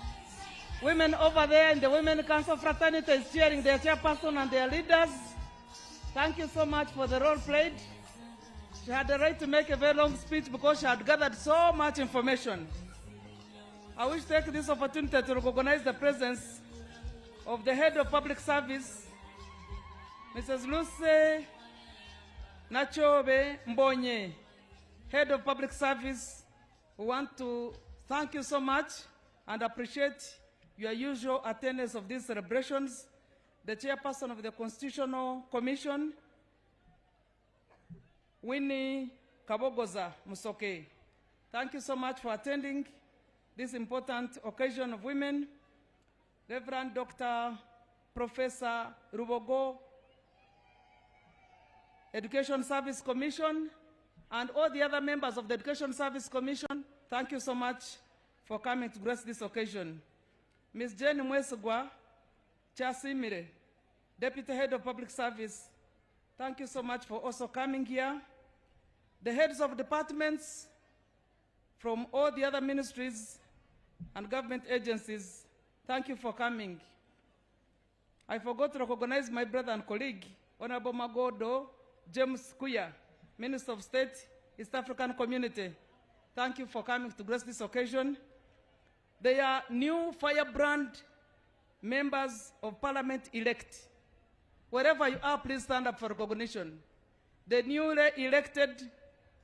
Women over there in the Women Council fraternity is cheering their chairperson and their leaders. Thank you so much for the role played. She had the right to make a very long speech because she had gathered so much information. I wish to take this opportunity to recognize the presence of the head of public service, Mrs. Lucy Nachobe Mbonye, head of public service. We want to thank you so much and appreciate your usual attendance of these celebrations. The chairperson of the Constitutional Commission, Winnie Kabogoza Musoke. Thank you so much for attending this important occasion of women. Reverend Dr. Professor Rubogo, Education Service Commission, and all the other members of the Education Service Commission, thank you so much for coming to grace this occasion. Ms. Jenny Mwesugwa Chasimire, Deputy Head of Public Service, thank you so much for also coming here. The heads of departments from all the other ministries and government agencies, thank you for coming. I forgot to recognize my brother and colleague, Honorable Magodo James Kuya, Minister of State, East African Community. Thank you for coming to grace this occasion. They are new firebrand members of Parliament elect. Wherever you are, please stand up for recognition. The newly elected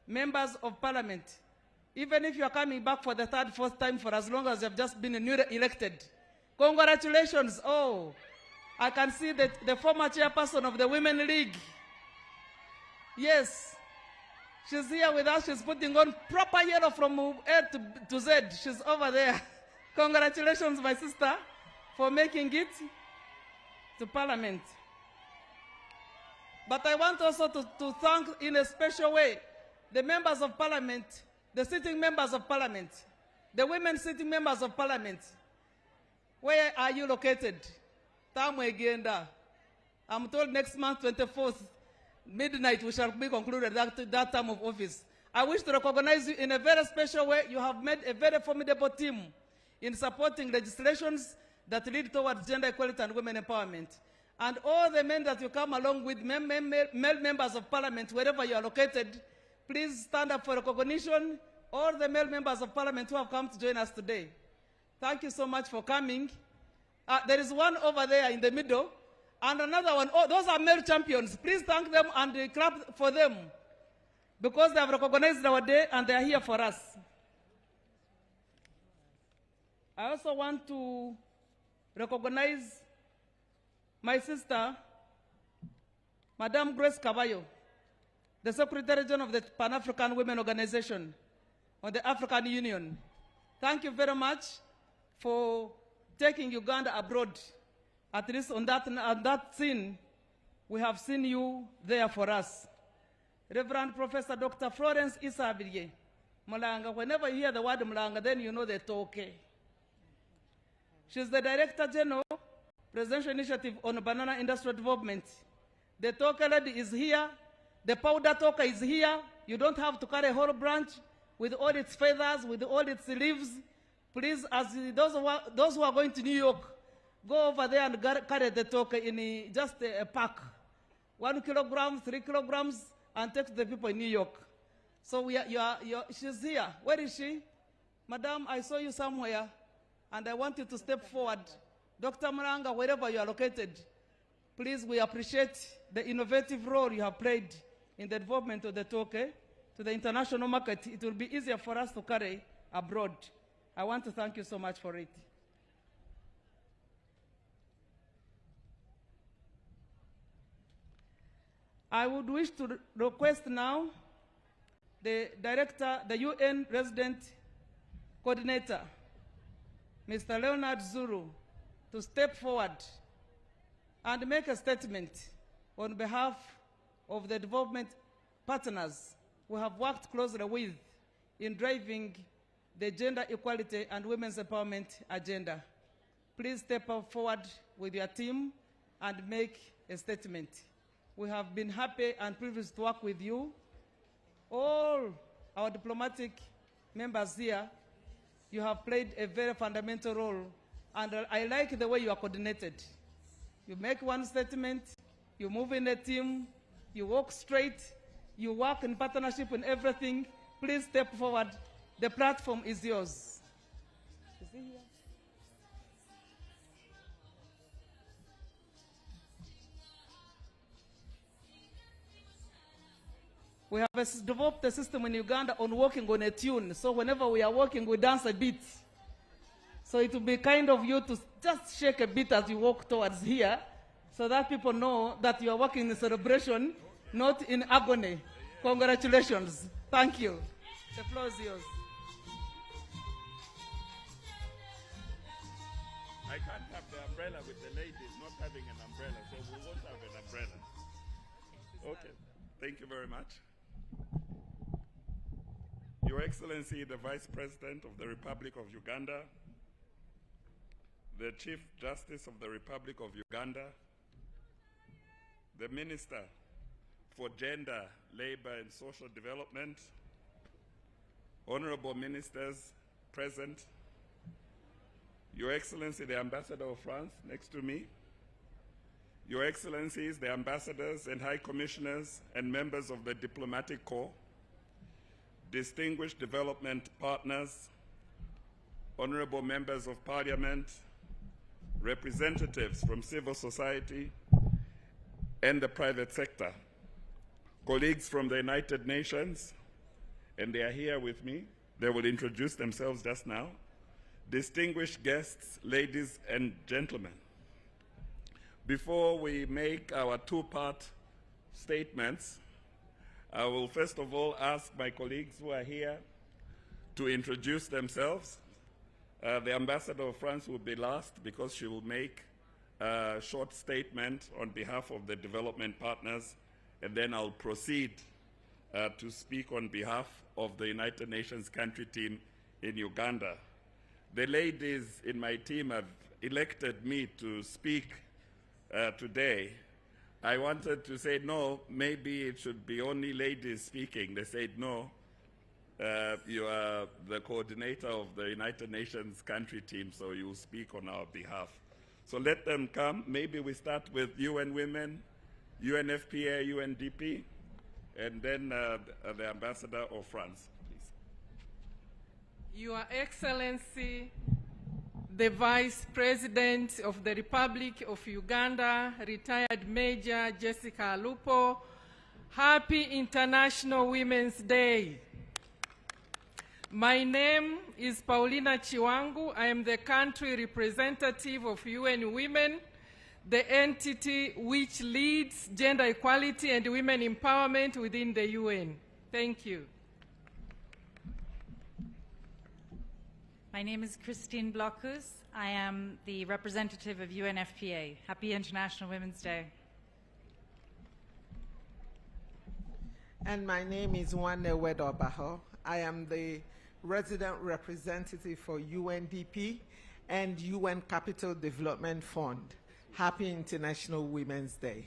members of Parliament, even if you are coming back for the third, fourth time, for as long as you have just been newly elected, congratulations. Oh, I can see that the former chairperson of the Women League. Yes, she's here with us. She's putting on proper yellow from A to Z. She's over there. Congratulations, my sister, for making it to Parliament. But I want also to thank in a special way the members of Parliament, the sitting members of Parliament, the women sitting members of Parliament. Where are you located? Tamwegenda. I'm told next month, 24th, midnight, we shall be concluded that term of office. I wish to recognize you in a very special way. You have made a very formidable team in supporting legislations that lead towards gender equality and women empowerment. And all the men that you come along with, male members of Parliament, wherever you are located, please stand up for recognition. All the male members of Parliament who have come to join us today. Thank you so much for coming. There is one over there in the middle, and another one. Oh, those are male champions. Please thank them and clap for them, because they have recognized our day and they are here for us. I also want to recognize my sister, Madame Grace Caballo, the Secretary General of the Pan-African Women Organization of the African Union. Thank you very much for taking Uganda abroad. At least on that scene, we have seen you there for us. Reverend Professor Dr. Florence Isabirye, Mulanga. Whenever you hear the word Mulanga, then you know they talk. She's the Director General, Presidential Initiative on Banana Industrial Development. The talker lady is here. The powder talker is here. You don't have to carry a whole branch with all its feathers, with all its leaves. Please, as those who are going to New York, go over there and carry the talker in just a pack. 1 kilogram, 3 kilograms, and take to the people in New York. So she's here. Where is she? Madam, I saw you somewhere, and I want you to step forward. Dr. Mulanga, wherever you are located, please, we appreciate the innovative role you have played in the development of the toke to the international market. It will be easier for us to carry abroad. I want to thank you so much for it. I would wish to request now the director, the UN resident coordinator, Mr. Leonard Zuru, to step forward and make a statement on behalf of the development partners we have worked closely with in driving the gender equality and women's empowerment agenda. Please step forward with your team and make a statement. We have been happy and privileged to work with you. All our diplomatic members here, you have played a very fundamental role, and I like the way you are coordinated. You make one statement, you move in a team, you walk straight, You work in partnership and everything. Please step forward. The platform is yours. Is he here? We have developed a system in Uganda on working on a tune. So whenever we are working, we dance a bit. So it will be kind of you to just shake a bit as you walk towards here, so that people know that you are working in celebration, not in agony. Congratulations. Thank you. The floor is yours. I can't have the umbrella with the ladies not having an umbrella, so we won't have an umbrella. Okay. Thank you very much. Your Excellency, the Vice President of the Republic of Uganda, the Chief Justice of the Republic of Uganda, the Minister for Gender, Labor and Social Development, honorable ministers present, Your Excellency, the Ambassador of France next to me, Your Excellencies, the ambassadors and high commissioners and members of the diplomatic corps, distinguished development partners, honorable members of parliament, representatives from civil society and the private sector, colleagues from the United Nations, and they are here with me. They will introduce themselves just now. Distinguished guests, ladies and gentlemen. Before we make our two-part statements, I will first of all ask my colleagues who are here to introduce themselves. The Ambassador of France will be last because she will make a short statement on behalf of the development partners, and then I'll proceed to speak on behalf of the United Nations country team in Uganda. The ladies in my team have elected me to speak today. I wanted to say no, maybe it should be only ladies speaking. They said no, you are the coordinator of the United Nations country team, so you will speak on our behalf. So let them come. Maybe we start with UN Women, UNFPA, UNDP, and then the Ambassador of France, please. Your Excellency, the Vice President of the Republic of Uganda, retired Major Jessica Alupo, happy International Women's Day. My name is Paulina Chiwangu. I am the country representative of UN Women, the entity which leads gender equality and women empowerment within the UN. Thank you. My name is Christine Blockus. I am the representative of UNFPA. Happy International Women's Day. And my name is Nwanne Wedobaho. I am the resident representative for UNDP and UN Capital Development Fund. Happy International Women's Day.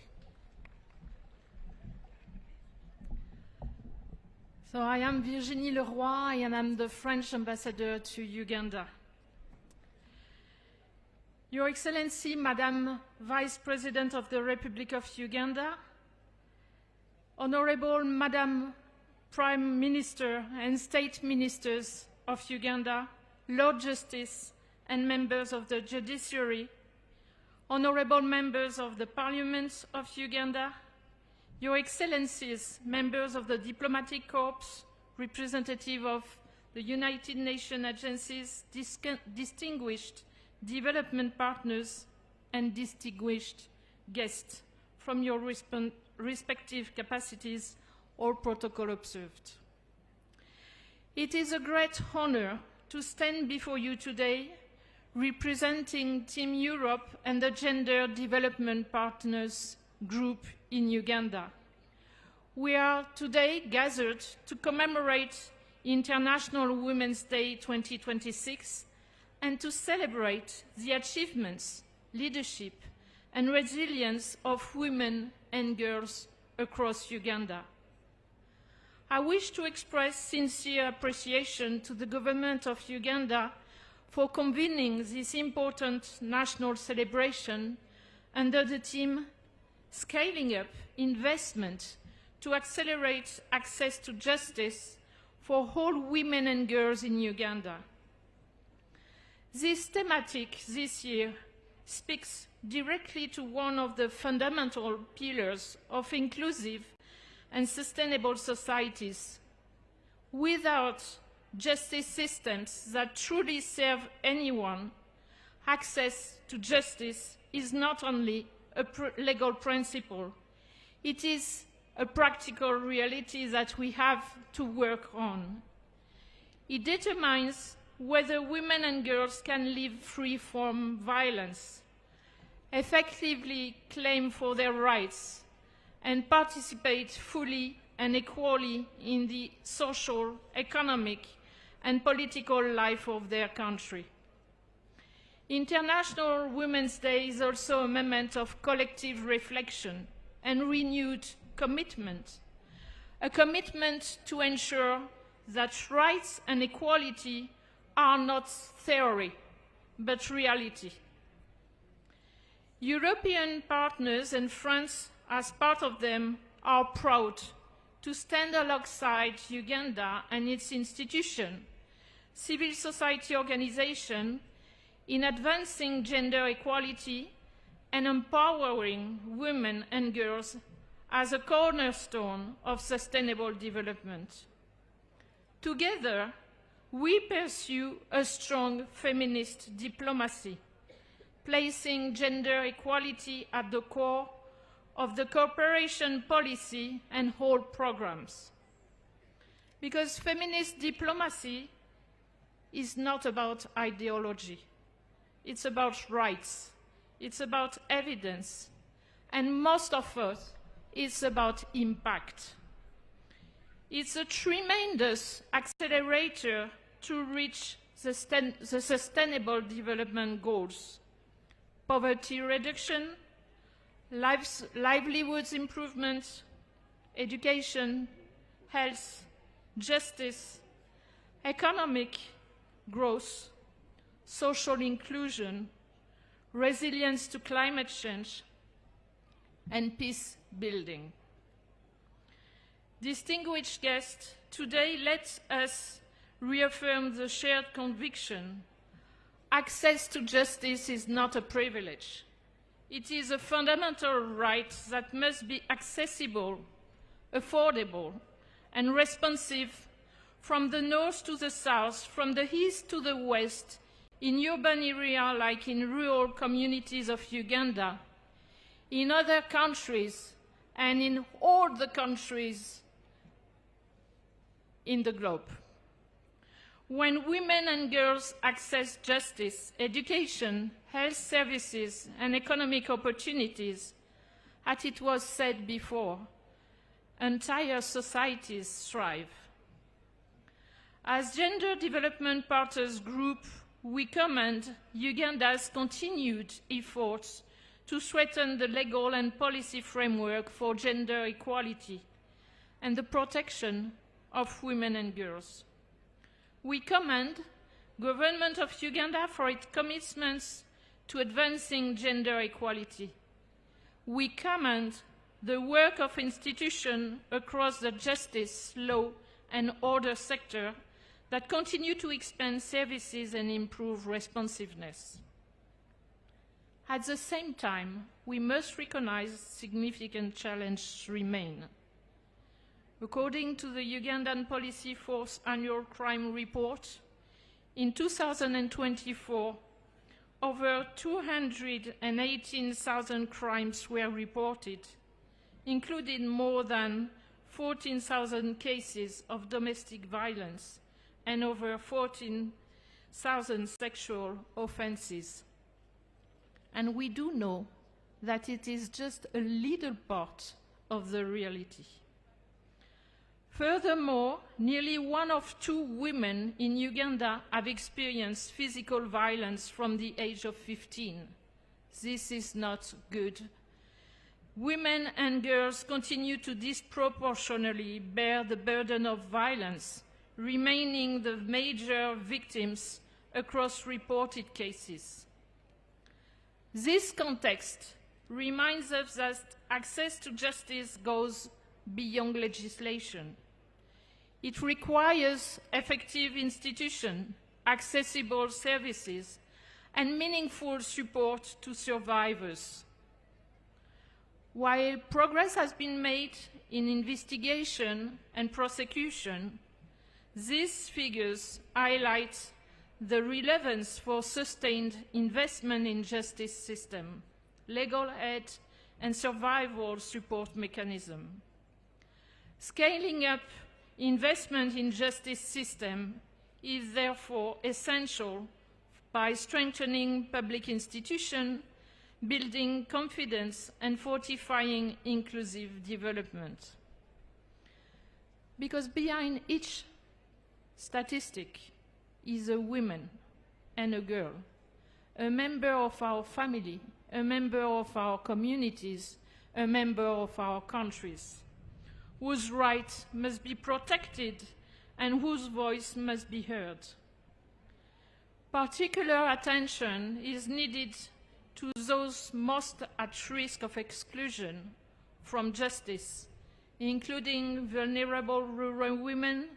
So I am Virginie Leroy, and I'm the French ambassador to Uganda. Your Excellency, Madam Vice President of the Republic of Uganda, Honorable Madam Prime Minister and State Ministers of Uganda, Lord Justice and members of the Judiciary, Honorable members of the Parliament of Uganda, Your Excellencies, members of the Diplomatic Corps, representative of the United Nations agencies, distinguished development partners, and distinguished guests from your respective capacities, all protocol observed. It is a great honor to stand before you today representing Team Europe and the Gender Development Partners Group in Uganda. We are today gathered to commemorate International Women's Day 2026 and to celebrate the achievements, leadership, and resilience of women and girls across Uganda. I wish to express sincere appreciation to the government of Uganda for convening this important national celebration under the theme Scaling Up Investment to accelerate access to justice for all women and girls in Uganda. This thematic this year speaks directly to one of the fundamental pillars of inclusive and sustainable societies. Without justice systems that truly serve anyone, access to justice is not only a legal principle, it is a practical reality that we have to work on. It determines whether women and girls can live free from violence, effectively claim for their rights, and participate fully and equally in the social, economic, and political life of their country. International Women's Day is also a moment of collective reflection and renewed commitment, a commitment to ensure that rights and equality are not theory, but reality. European partners, and France as part of them, are proud to stand alongside Uganda and its institutions, civil society organizations, in advancing gender equality and empowering women and girls as a cornerstone of sustainable development. Together, we pursue a strong feminist diplomacy, placing gender equality at the core of the cooperation policy and whole programs. Because feminist diplomacy is not about ideology. It's about rights. It's about evidence. And most of us, it's about impact. It's a tremendous accelerator to reach the Sustainable Development Goals: poverty reduction, livelihoods improvement, education, health, justice, economic growth, social inclusion, resilience to climate change, and peace building. Distinguished guests, today let us reaffirm the shared conviction: access to justice is not a privilege. It is a fundamental right that must be accessible, affordable, and responsive from the north to the south, from the east to the west, in urban areas like in rural communities of Uganda, in other countries, and in all the countries in the globe. When women and girls access justice, education, health services, and economic opportunities, as it was said before, entire societies thrive. As Gender Development Partners Group, we commend Uganda's continued efforts to strengthen the legal and policy framework for gender equality and the protection of women and girls. We commend the government of Uganda for its commitments to advancing gender equality. We commend the work of institutions across the justice, law, and order sector that continue to expand services and improve responsiveness. At the same time, we must recognize significant challenges remain. According to the Ugandan Police Force Annual Crime Report, in 2024, over 218,000 crimes were reported, including more than 14,000 cases of domestic violence and over 14,000 sexual offenses. And we do know that it is just a little part of the reality. Furthermore, nearly 1 of 2 women in Uganda have experienced physical violence from the age of 15. This is not good. Women and girls continue to disproportionately bear the burden of violence, remaining the major victims across reported cases. This context reminds us that access to justice goes beyond legislation. It requires effective institutions, accessible services, and meaningful support to survivors. While progress has been made in investigation and prosecution, these figures highlight the relevance for sustained investment in justice system, legal aid, and survival support mechanism. Scaling up investment in justice system is therefore essential by strengthening public institutions, building confidence, and fortifying inclusive development. Because behind each statistic is a woman and a girl, a member of our family, a member of our communities, a member of our countries, whose rights must be protected and whose voice must be heard. Particular attention is needed to those most at risk of exclusion from justice, including vulnerable rural women,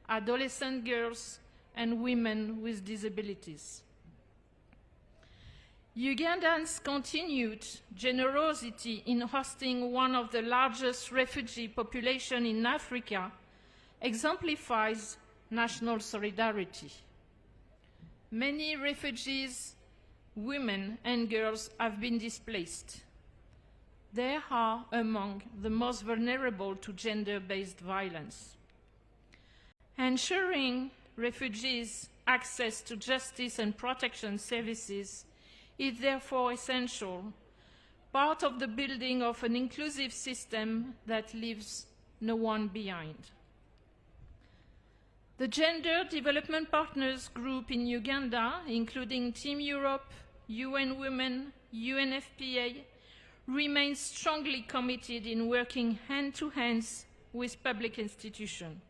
adolescent girls, and women with disabilities. Uganda's continued generosity in hosting one of the largest refugee populations in Africa exemplifies national solidarity. Many refugees, women and girls have been displaced. They are among the most vulnerable to gender-based violence. Ensuring refugees access to justice and protection services is therefore essential, part of the building of an inclusive system that leaves no one behind. The Gender Development Partners Group in Uganda, including Team Europe, UN Women, UNFPA, remains strongly committed in working hand-to-hand with public institutions.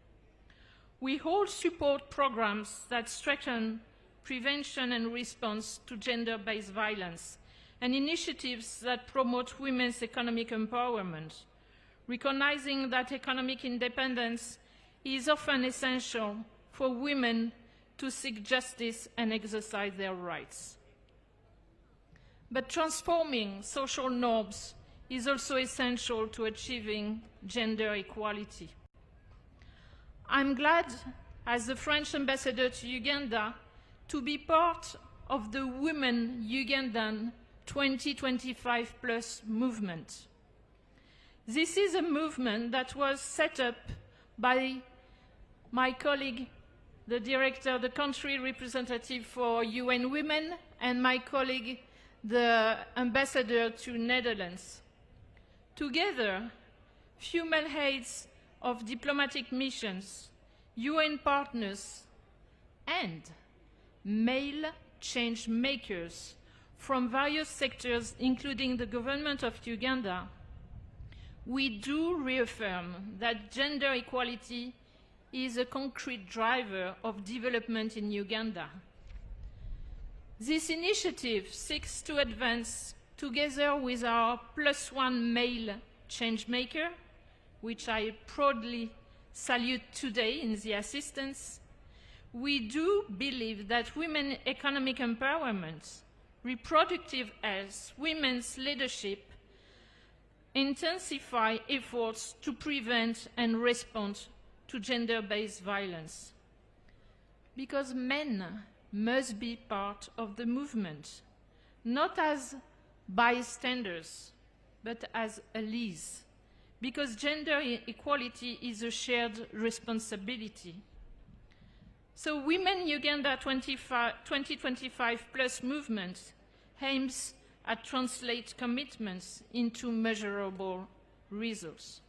We hold support programs that strengthen prevention and response to gender-based violence, and initiatives that promote women's economic empowerment, recognizing that economic independence is often essential for women to seek justice and exercise their rights. But transforming social norms is also essential to achieving gender equality. I'm glad, as the French ambassador to Uganda, to be part of the Women Ugandan 2025 Plus movement. This is a movement that was set up by my colleague, the director, the country representative for UN Women, and my colleague, the ambassador to Netherlands. Together, female heads of diplomatic missions, UN partners, and male change makers from various sectors, including the government of Uganda, we do reaffirm that gender equality is a concrete driver of development in Uganda. This initiative seeks to advance, together with our +1 male changemaker, which I proudly salute today in the assistance. We do believe that women's economic empowerment, reproductive health, women's leadership intensify efforts to prevent and respond to gender-based violence. Because men must be part of the movement, not as bystanders, but as allies, because gender equality is a shared responsibility. So Women Uganda 2025 Plus movement aims at translate commitments into measurable results.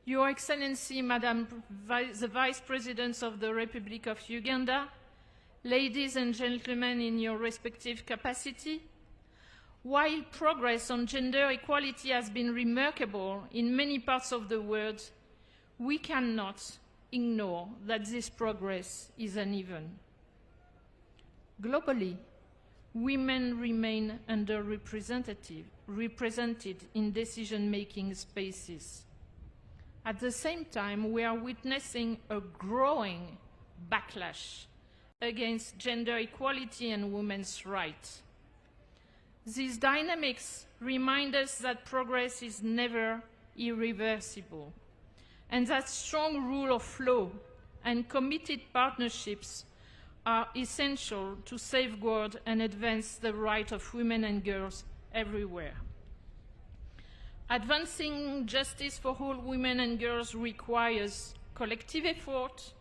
Your Excellency, Madam the Vice President of the Republic of Uganda, ladies and gentlemen in your respective capacity, while progress on gender equality has been remarkable in many parts of the world, we cannot ignore that this progress is uneven. Globally, women remain underrepresented in decision-making spaces. At the same time, we are witnessing a growing backlash against gender equality and women's rights. These dynamics remind us that progress is never irreversible, and that strong rule of law and committed partnerships are essential to safeguard and advance the rights of women and girls everywhere. Advancing justice for all women and girls requires collective effort,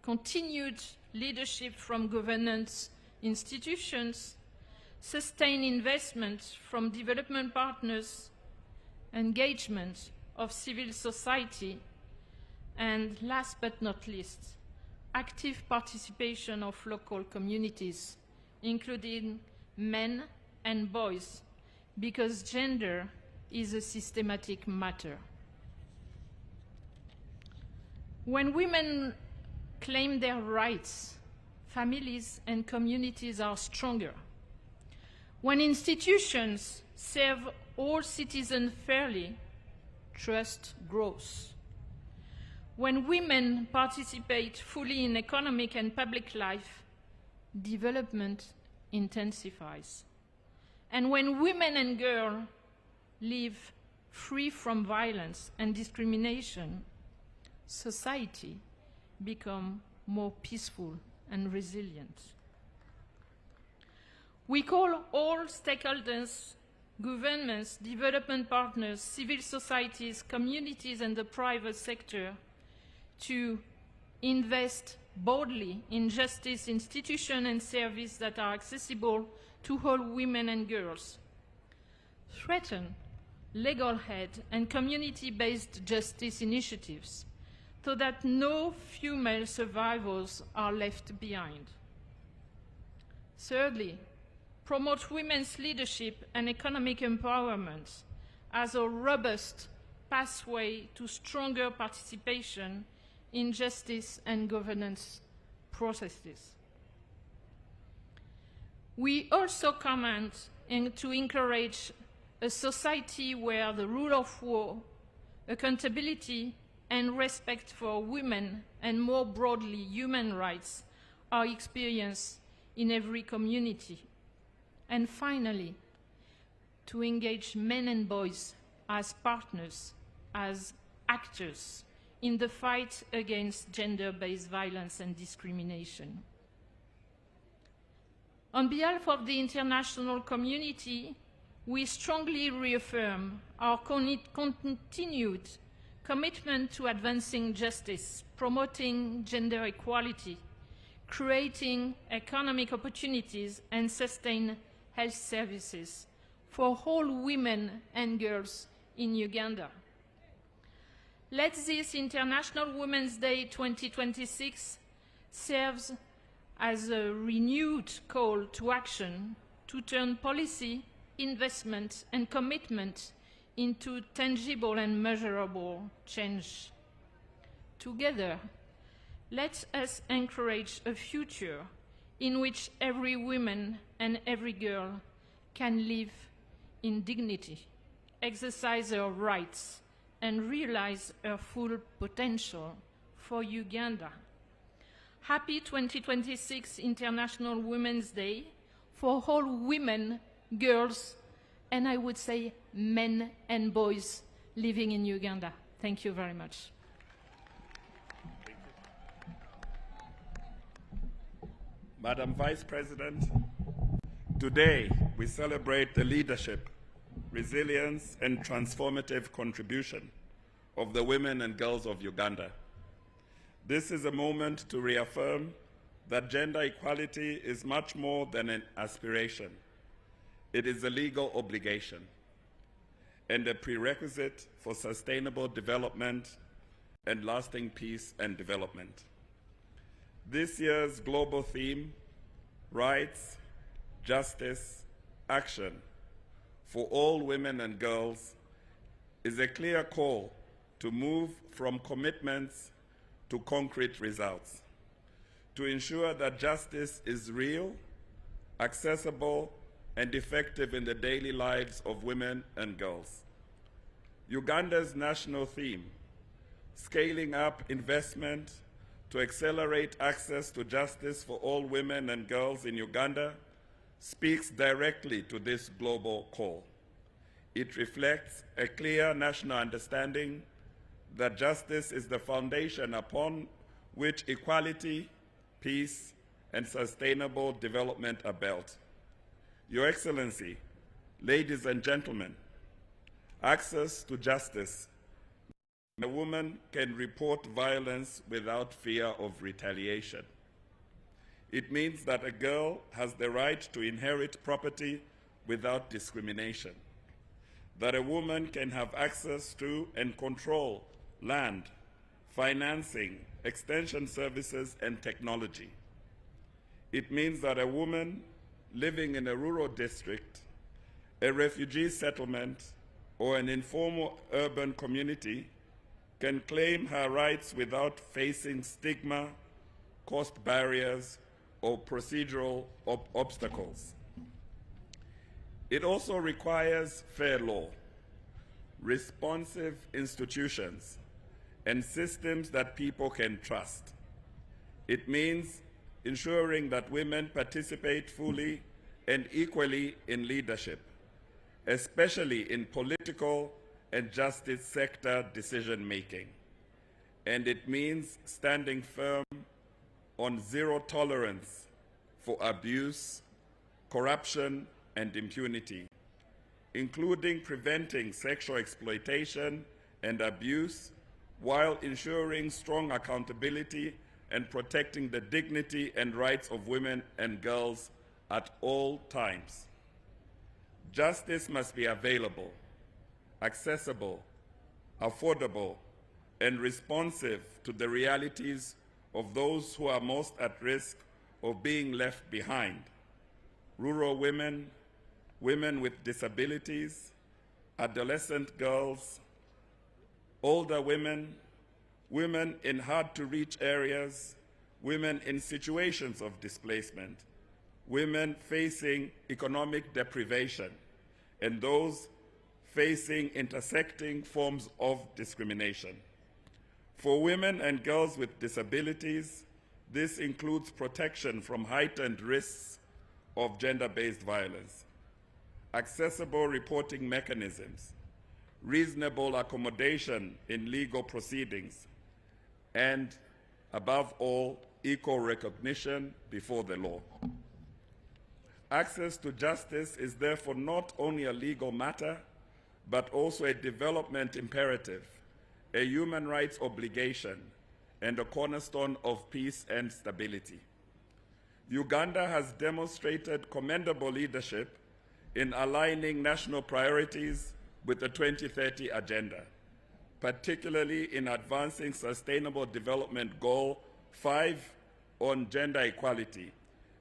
continued leadership from governance institutions, sustained investment from development partners, engagement of civil society, and last but not least, active participation of local communities, including men and boys, because gender is a systematic matter. When women claim their rights, families and communities are stronger. When institutions serve all citizens fairly, trust grows. When women participate fully in economic and public life, development intensifies. And when women and girls live free from violence and discrimination, society becomes more peaceful and resilient. We call all stakeholders, governments, development partners, civil societies, communities, and the private sector to invest boldly in justice institutions and services that are accessible to all women and girls, threaten legal aid and community-based justice initiatives so that no female survivors are left behind. Thirdly, promote women's leadership and economic empowerment as a robust pathway to stronger participation in justice and governance processes. We also comment to encourage a society where the rule of law, accountability, and respect for women and more broadly human rights are experienced in every community. And finally, to engage men and boys as partners, as actors in the fight against gender-based violence and discrimination. On behalf of the international community, we strongly reaffirm our continued commitment to advancing justice, promoting gender equality, creating economic opportunities, and sustain health services for all women and girls in Uganda. Let this International Women's Day 2026 serve as a renewed call to action to turn policy, investment, and commitment into tangible and measurable change. Together, let us encourage a future in which every woman and every girl can live in dignity, exercise her rights, and realize her full potential for Uganda. Happy 2026 International Women's Day for all women, girls, and I would say men and boys living in Uganda. Thank you very much. Madam Vice President, today we celebrate the leadership, resilience, and transformative contribution of the women and girls of Uganda. This is a moment to reaffirm that gender equality is much more than an aspiration. It is a legal obligation and a prerequisite for sustainable development and lasting peace and development. This year's global theme, Rights, Justice, Action for all women and girls, is a clear call to move from commitments to concrete results, to ensure that justice is real, accessible, and effective in the daily lives of women and girls. Uganda's national theme, scaling up investment to accelerate access to justice for all women and girls in Uganda speaks directly to this global call. It reflects a clear national understanding that justice is the foundation upon which equality, peace, and sustainable development are built. Your Excellency, ladies and gentlemen, access to justice. A woman can report violence without fear of retaliation. It means that a girl has the right to inherit property without discrimination, that a woman can have access to and control land, financing, extension services, and technology. It means that a woman living in a rural district, a refugee settlement, or an informal urban community can claim her rights without facing stigma, cost barriers, or procedural obstacles. It also requires fair law, responsive institutions, and systems that people can trust. It means ensuring that women participate fully and equally in leadership, especially in political and justice sector decision-making. And it means standing firm on zero tolerance for abuse, corruption, and impunity, including preventing sexual exploitation and abuse while ensuring strong accountability and protecting the dignity and rights of women and girls at all times. Justice must be available, accessible, affordable, and responsive to the realities of those who are most at risk of being left behind: rural women, women with disabilities, adolescent girls, older women, women in hard-to-reach areas, women in situations of displacement, women facing economic deprivation, and those facing intersecting forms of discrimination. For women and girls with disabilities, this includes protection from heightened risks of gender-based violence, accessible reporting mechanisms, reasonable accommodation in legal proceedings, and, above all, equal recognition before the law. Access to justice is therefore not only a legal matter, but also a development imperative, a human rights obligation, and a cornerstone of peace and stability. Uganda has demonstrated commendable leadership in aligning national priorities with the 2030 Agenda, particularly in advancing Sustainable Development Goal 5 on gender equality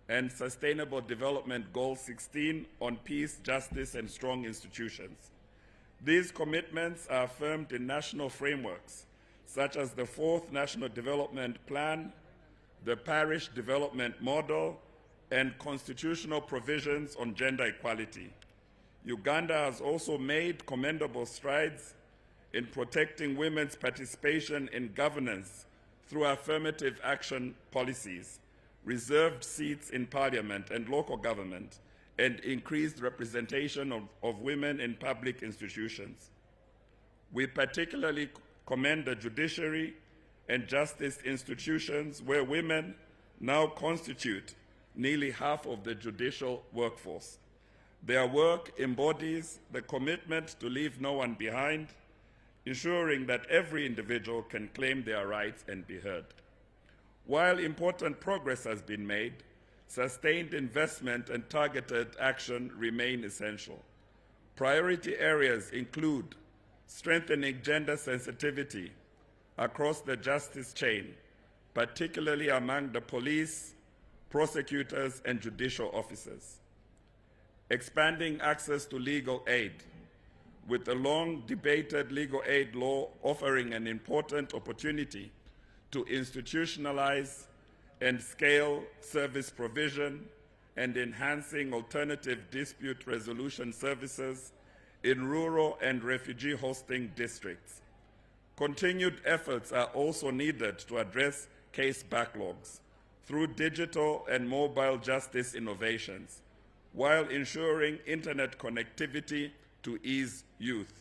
and Sustainable Development Goal 16 on peace, justice, and strong institutions. These commitments are affirmed in national frameworks, such as the 4th National Development Plan, the Parish Development Model, and constitutional provisions on gender equality. Uganda has also made commendable strides in protecting women's participation in governance through affirmative action policies, reserved seats in parliament and local government, and increased representation of women in public institutions. We particularly commend the judiciary and justice institutions where women now constitute nearly half of the judicial workforce. Their work embodies the commitment to leave no one behind, ensuring that every individual can claim their rights and be heard. While important progress has been made, sustained investment and targeted action remain essential. Priority areas include strengthening gender sensitivity across the justice chain, particularly among the police, prosecutors, and judicial officers. Expanding access to legal aid, with the long-debated legal aid law offering an important opportunity to institutionalize and scale service provision and enhancing alternative dispute resolution services in rural and refugee hosting districts. Continued efforts are also needed to address case backlogs through digital and mobile justice innovations, while ensuring internet connectivity to ease youth.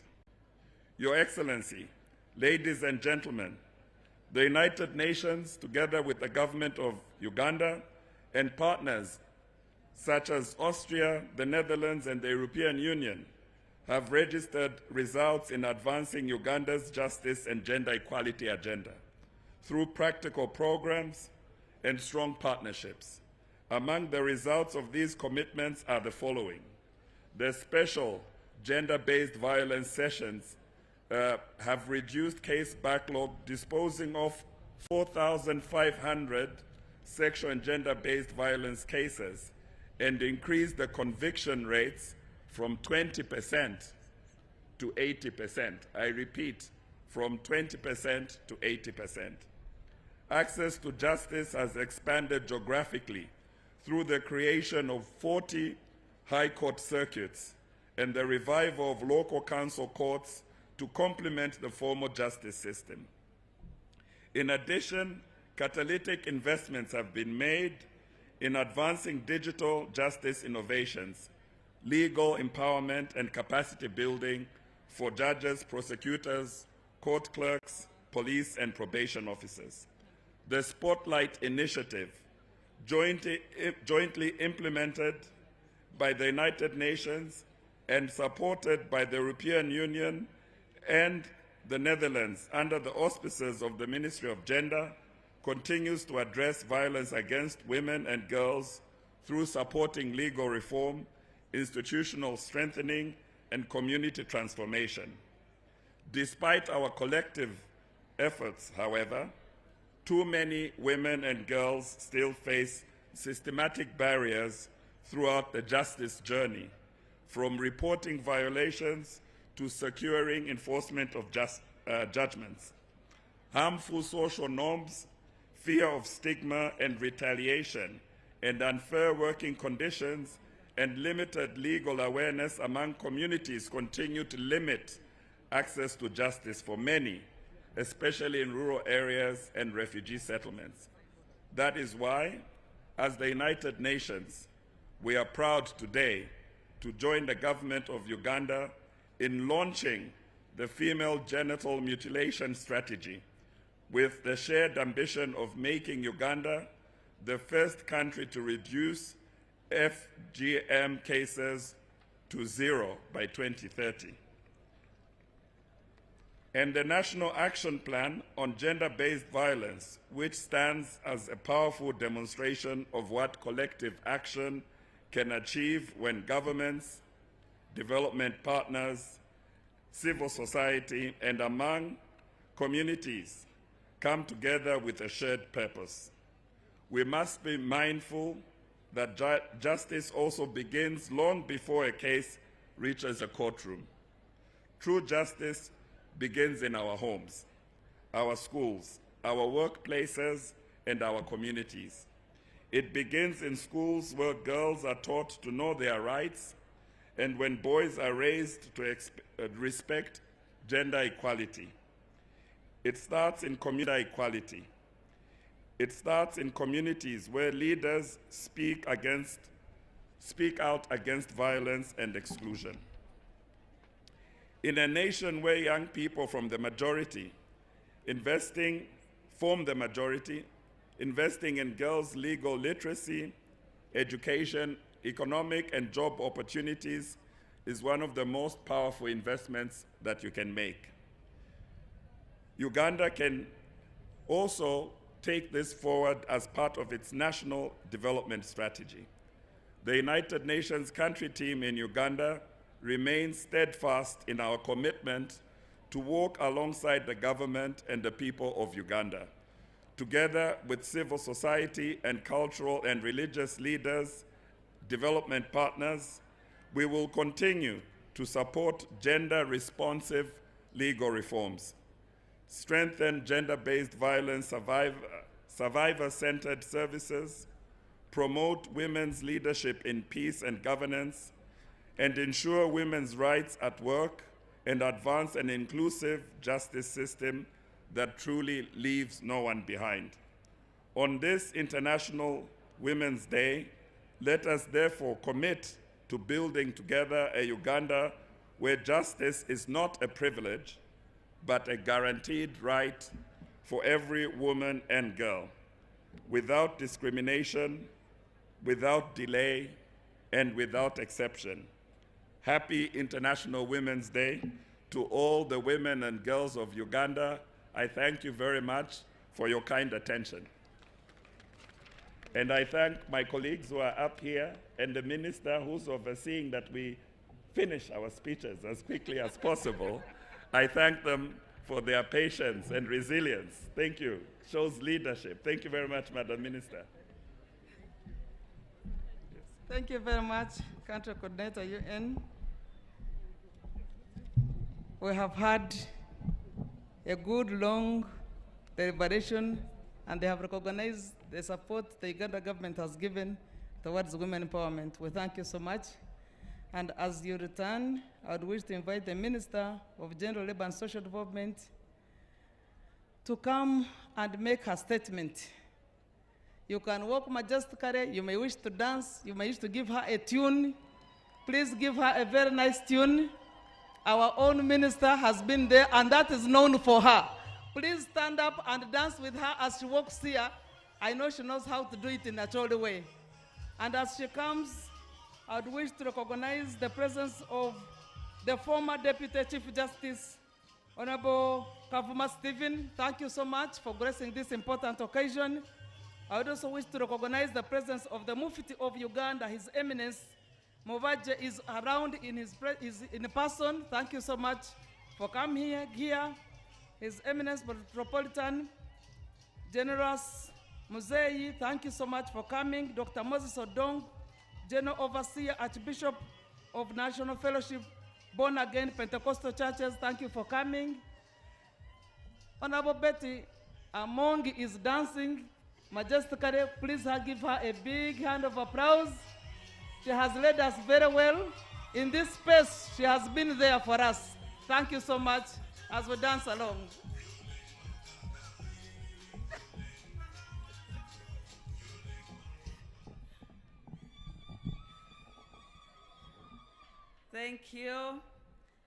Your Excellency, ladies and gentlemen, the United Nations, together with the government of Uganda and partners such as Austria, the Netherlands, and the European Union, have registered results in advancing Uganda's justice and gender equality agenda through practical programs and strong partnerships. Among the results of these commitments are the following. The special gender-based violence sessions have reduced case backlog, disposing of 4,500 sexual and gender-based violence cases, and increased the conviction rates from 20% to 80%. I repeat, from 20% to 80%. Access to justice has expanded geographically through the creation of 40 high court circuits and the revival of local council courts to complement the formal justice system. In addition, catalytic investments have been made in advancing digital justice innovations, legal empowerment and capacity building for judges, prosecutors, court clerks, police and probation officers. The Spotlight Initiative, jointly implemented by the United Nations and supported by the European Union and the Netherlands under the auspices of the Ministry of Gender, continues to address violence against women and girls through supporting legal reform, institutional strengthening, and community transformation. Despite our collective efforts, however, too many women and girls still face systematic barriers throughout the justice journey, from reporting violations to securing enforcement of judgments. Harmful social norms, fear of stigma and retaliation, and unfair working conditions and limited legal awareness among communities continue to limit access to justice for many, especially in rural areas and refugee settlements. That is why, as the United Nations, we are proud today to join the government of Uganda in launching the Female Genital Mutilation Strategy, with the shared ambition of making Uganda the first country to reduce FGM cases to 0 by 2030. And the National Action Plan on Gender-Based Violence, which stands as a powerful demonstration of what collective action can achieve when governments, development partners, civil society, and among communities come together with a shared purpose. We must be mindful that justice also begins long before a case reaches a courtroom. True justice begins in our homes, our schools, our workplaces, and our communities. It begins in schools where girls are taught to know their rights, and when boys are raised to respect gender equality. It starts in community equality. It starts in communities where leaders speak out against violence and exclusion. In a nation where young people form the majority, investing in girls' legal literacy, education, economic and job opportunities is one of the most powerful investments that you can make. Uganda can also take this forward as part of its national development strategy. The United Nations country team in Uganda remains steadfast in our commitment to work alongside the government and the people of Uganda. Together with civil society and cultural and religious leaders, development partners, we will continue to support gender-responsive legal reforms, strengthen gender-based violence survivor-centered services, promote women's leadership in peace and governance, and ensure women's rights at work and advance an inclusive justice system that truly leaves no one behind. On this International Women's Day, let us therefore commit to building together a Uganda where justice is not a privilege, but a guaranteed right for every woman and girl, without discrimination, without delay, and without exception. Happy International Women's Day to all the women and girls of Uganda. I thank you very much for your kind attention. And I thank my colleagues who are up here and the minister who's overseeing that we finish our speeches as quickly as possible. I thank them for their patience and resilience. Thank you. Shows leadership. Thank you very much, Madam Minister. Thank you very much, Country Coordinator UN. We have had a good, long deliberation, and they have recognized the support the Uganda government has given towards women empowerment. We thank you so much. And as you return, I would wish to invite the Minister of Gender, Labor and Social Development to come and make her statement. You can walk majestically, you may wish to dance, you may wish to give her a tune. Please give her a very nice tune. Our own minister has been there, and that is known for her. Please stand up and dance with her as she walks here. I know she knows how to do it in a natural way. And as she comes, I would wish to recognize the presence of the former Deputy Chief Justice, Honorable Kavuma Stephen. Thank you so much for gracing this important occasion. I would also wish to recognize the presence of the Mufti of Uganda, His Eminence Movaje is around in in person. Thank you so much for coming here. His Eminence Metropolitan Generous Muzei, thank you so much for coming. Dr. Moses Odong, General Overseer, Archbishop of National Fellowship, Born Again Pentecostal Churches, thank you for coming. Honorable Betty Among is dancing majestically. Please give her a big hand of applause. She has led us very well. In this space, she has been there for us. Thank you so much as we dance along. Thank you,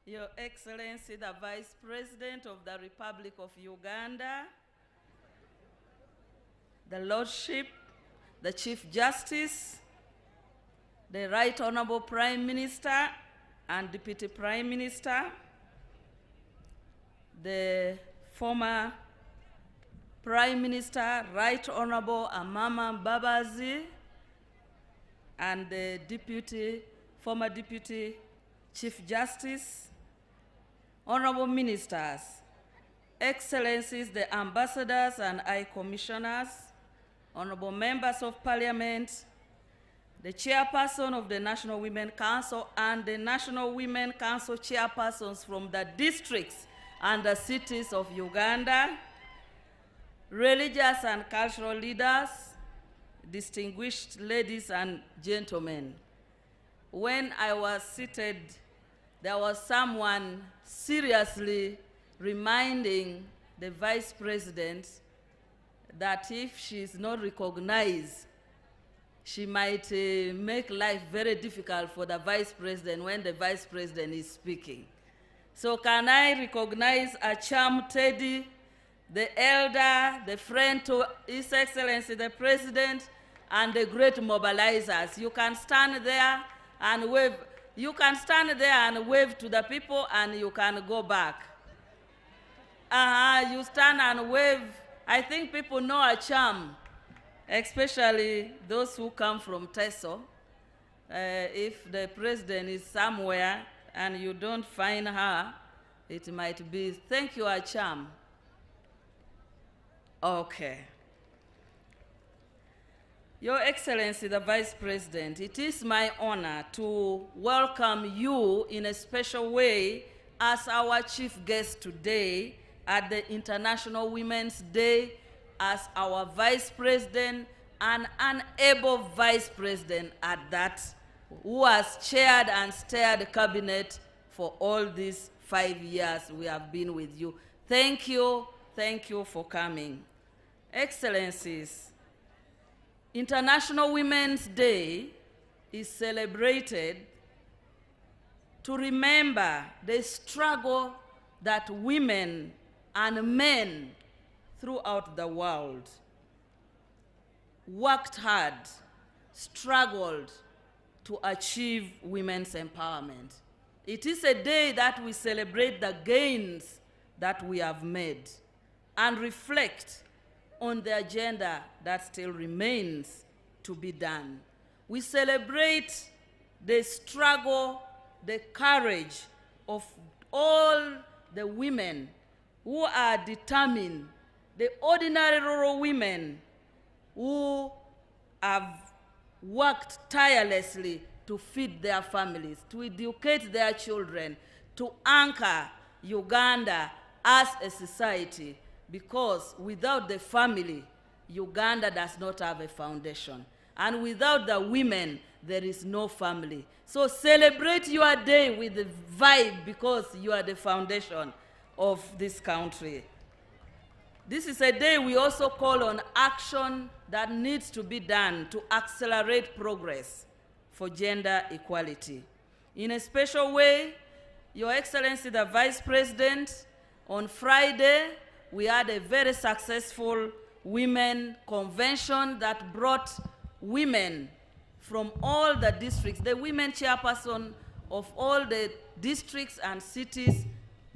Your Excellency, the Vice President of the Republic of Uganda, the Lordship, the Chief Justice, the Right Honorable Prime Minister and Deputy Prime Minister, the former Prime Minister, Right Honorable Amama Mbabazi, and the former Deputy Chief Justice, Honorable Ministers, Excellencies, the Ambassadors and High Commissioners, Honorable Members of Parliament, the Chairperson of the National Women Council and the National Women Council chairpersons from the districts and the cities of Uganda, religious and cultural leaders, distinguished ladies and gentlemen. When I was seated, there was someone seriously reminding the Vice President that if she is not recognized, she might make life very difficult for the Vice President when the Vice President is speaking. So can I recognize Acham Teddy, the elder, the friend to His Excellency the President, and the great mobilizers. You can stand there and wave. You can stand there and wave to the people, and you can go back. You stand and wave. I think people know Acham, especially those who come from Teso. If the president is somewhere and you don't find her, it might be, thank you, Acham. Okay. Your Excellency, the Vice President, it is my honor to welcome you in a special way as our chief guest today at the International Women's Day as our Vice President and an able Vice President at that, who has chaired and steered the cabinet for all these 5 years we have been with you. Thank you for coming. Excellencies, International Women's Day is celebrated to remember the struggle that women and men throughout the world worked hard, struggled to achieve women's empowerment. It is a day that we celebrate the gains that we have made and reflect on the agenda that still remains to be done. We celebrate the struggle, the courage of all the women who are determined, the ordinary rural women who have worked tirelessly to feed their families, to educate their children, to anchor Uganda as a society, because without the family, Uganda does not have a foundation. And without the women, there is no family. So celebrate your day with the vibe, because you are the foundation of this country. This is a day we also call on action that needs to be done to accelerate progress for gender equality. In a special way, Your Excellency, the Vice President, on Friday, we had a very successful women convention that brought women from all the districts. The women chairperson of all the districts and cities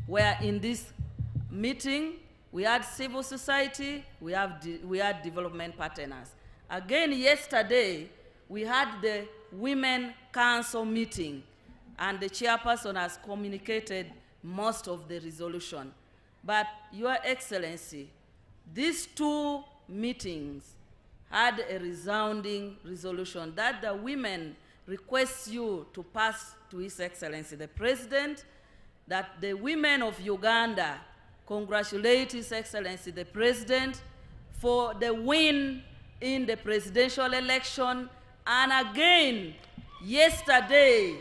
were in this meeting. We had civil society, we had development partners. Again, yesterday, we had the Women Council meeting, and the chairperson has communicated most of the resolution. But Your Excellency, these two meetings had a resounding resolution that the women request you to pass to His Excellency the President, that the women of Uganda congratulate His Excellency the President for the win in the presidential election, and again, yesterday,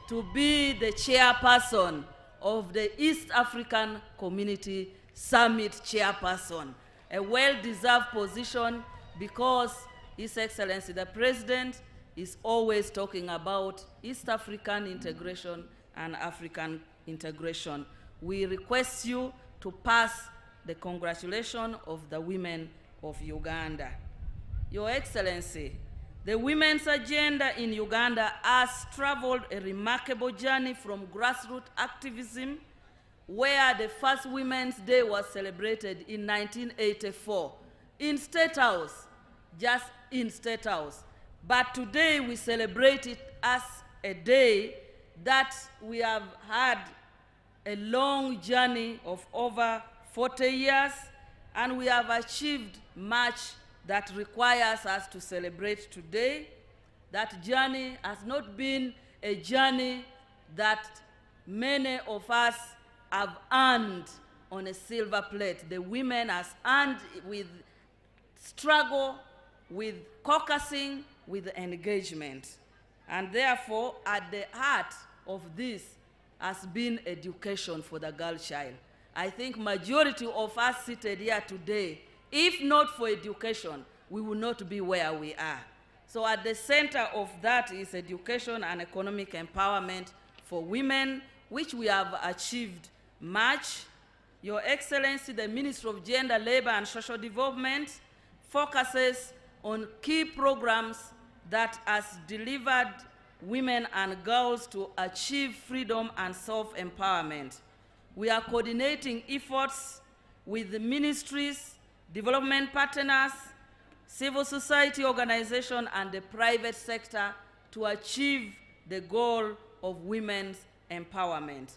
to be the chairperson of the East African Community Summit chairperson, a well-deserved position, because His Excellency the President is always talking about East African integration and African integration. We request you to pass the congratulations of the women of Uganda. Your Excellency, the women's agenda in Uganda has traveled a remarkable journey from grassroots activism, where the first Women's Day was celebrated in 1984 in State House, just in State House. But today we celebrate it as a day that we have had a long journey of over 40 years, and we have achieved much that requires us to celebrate today. That journey has not been a journey that many of us have earned on a silver plate. The women has earned with struggle, with caucusing, with engagement. And therefore, at the heart of this has been education for the girl child. I think majority of us seated here today, if not for education, we will not be where we are. So at the center of that is education and economic empowerment for women, which we have achieved much. Your Excellency, the Minister of Gender, Labor and Social Development focuses on key programs that has delivered women and girls to achieve freedom and self-empowerment. We are coordinating efforts with the ministries, development partners, civil society organizations, and the private sector to achieve the goal of women's empowerment.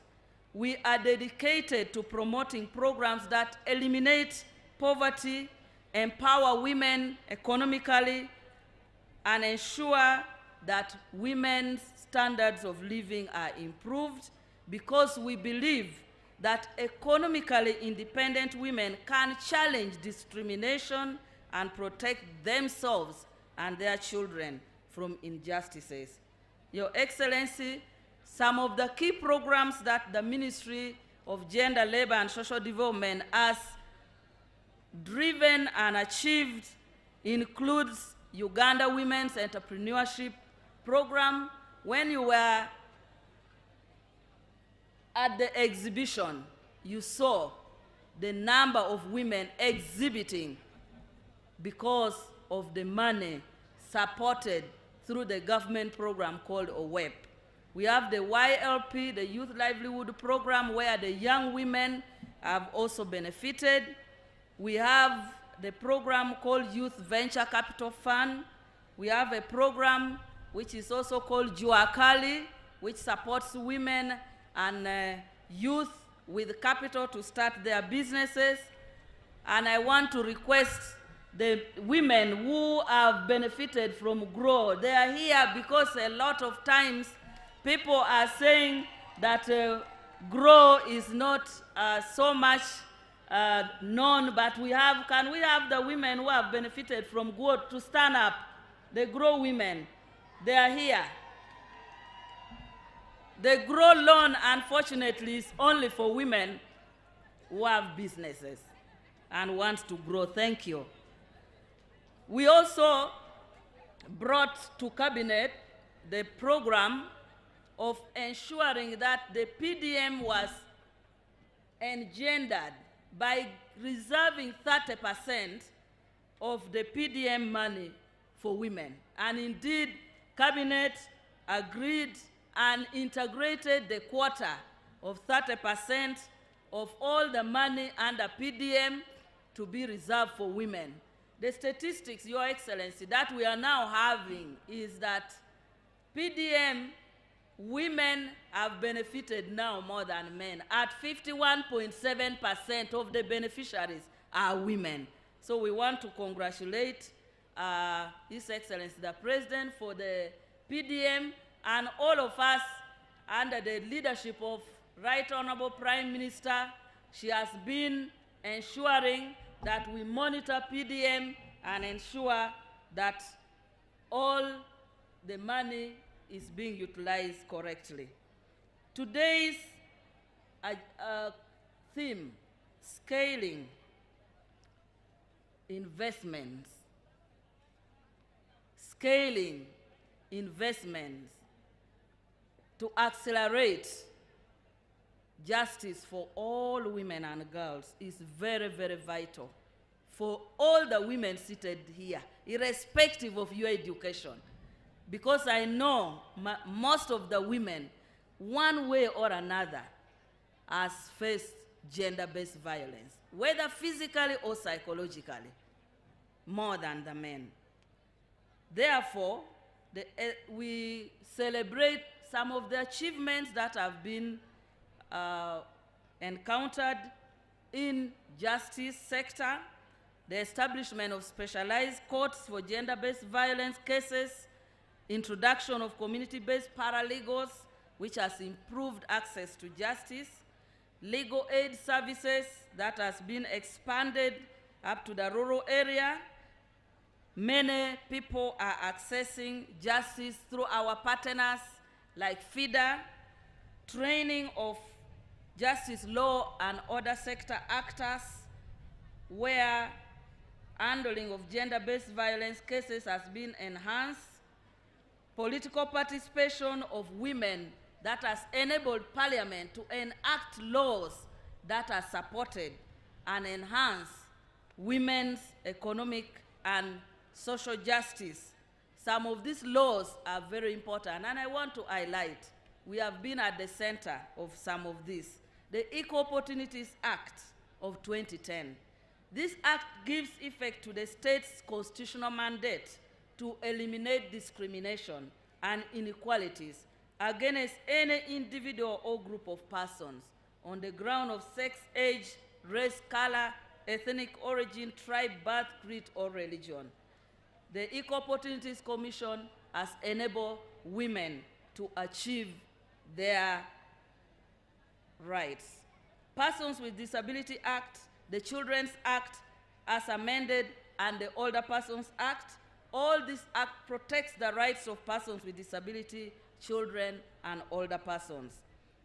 We are dedicated to promoting programs that eliminate poverty, empower women economically, and ensure that women's standards of living are improved, because we believe that economically independent women can challenge discrimination and protect themselves and their children from injustices. Your Excellency, some of the key programs that the Ministry of Gender, Labor and Social Development has driven and achieved includes Uganda Women's Entrepreneurship Program. When you were at the exhibition, you saw the number of women exhibiting because of the money supported through the government program called OWEP. We have the YLP, the Youth Livelihood Program, where the young women have also benefited. We have the program called Youth Venture Capital Fund. We have a program which is also called Juakali, which supports women and youth with capital to start their businesses. And I want to request the women who have benefited from GROW. They are here because a lot of times people are saying that GROW is not so much known, but can we have the women who have benefited from GROW to stand up? The GROW women, they are here. The GROW loan, unfortunately, is only for women who have businesses and want to grow. Thank you. We also brought to Cabinet the program of ensuring that the PDM was engendered by reserving 30% of the PDM money for women. And indeed, Cabinet agreed and integrated the quota of 30% of all the money under PDM to be reserved for women. The statistics, Your Excellency, that we are now having is that PDM women have benefited now more than men. At 51.7% of the beneficiaries are women. So we want to congratulate His Excellency the President for the PDM, and all of us under the leadership of Right Honorable Prime Minister. She has been ensuring that we monitor PDM and ensure that all the money is being utilized correctly. Today's theme, scaling investments. Scaling investments to accelerate justice for all women and girls is very, very vital for all the women seated here, irrespective of your education. Because I know most of the women, one way or another, has faced gender-based violence, whether physically or psychologically, more than the men. Therefore, we celebrate some of the achievements that have been encountered in justice sector, the establishment of specialized courts for gender-based violence cases, introduction of community-based paralegals, which has improved access to justice, legal aid services that has been expanded up to the rural area. Many people are accessing justice through our partners like FIDA, training of justice law and other sector actors, where handling of gender-based violence cases has been enhanced, political participation of women that has enabled Parliament to enact laws that are supported and enhance women's economic and social justice. Some of these laws are very important, and I want to highlight, we have been at the center of some of these. The Equal Opportunities Act of 2010. This act gives effect to the state's constitutional mandate to eliminate discrimination and inequalities against any individual or group of persons on the ground of sex, age, race, color, ethnic origin, tribe, birth, creed, or religion. The Equal Opportunities Commission has enabled women to achieve their rights. Persons with Disability Act, the Children's Act as amended, and the Older Persons Act All this act protects the rights of persons with disability, children, and older persons.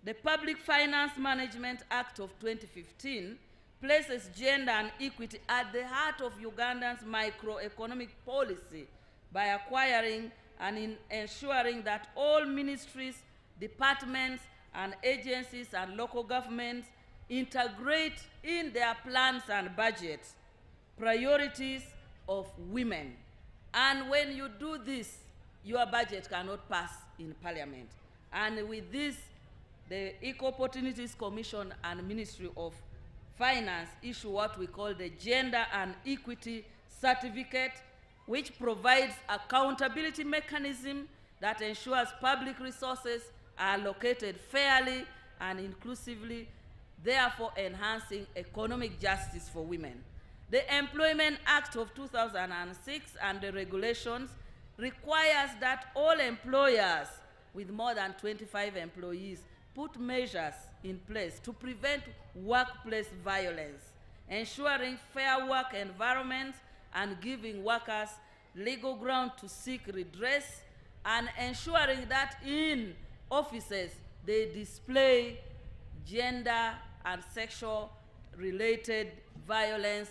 The Public Finance Management Act of 2015 places gender and equity at the heart of Uganda's microeconomic policy by acquiring and ensuring that all ministries, departments, and agencies and local governments integrate in their plans and budgets priorities of women. And when you do this, your budget cannot pass in Parliament. And with this, the Equal Opportunities Commission and Ministry of Finance issue what we call the Gender and Equity Certificate, which provides accountability mechanism that ensures public resources are allocated fairly and inclusively, therefore enhancing economic justice for women. The Employment Act of 2006 and the regulations requires that all employers with more than 25 employees put measures in place to prevent workplace violence, ensuring fair work environments and giving workers legal ground to seek redress, and ensuring that in offices they display gender and sexual related violence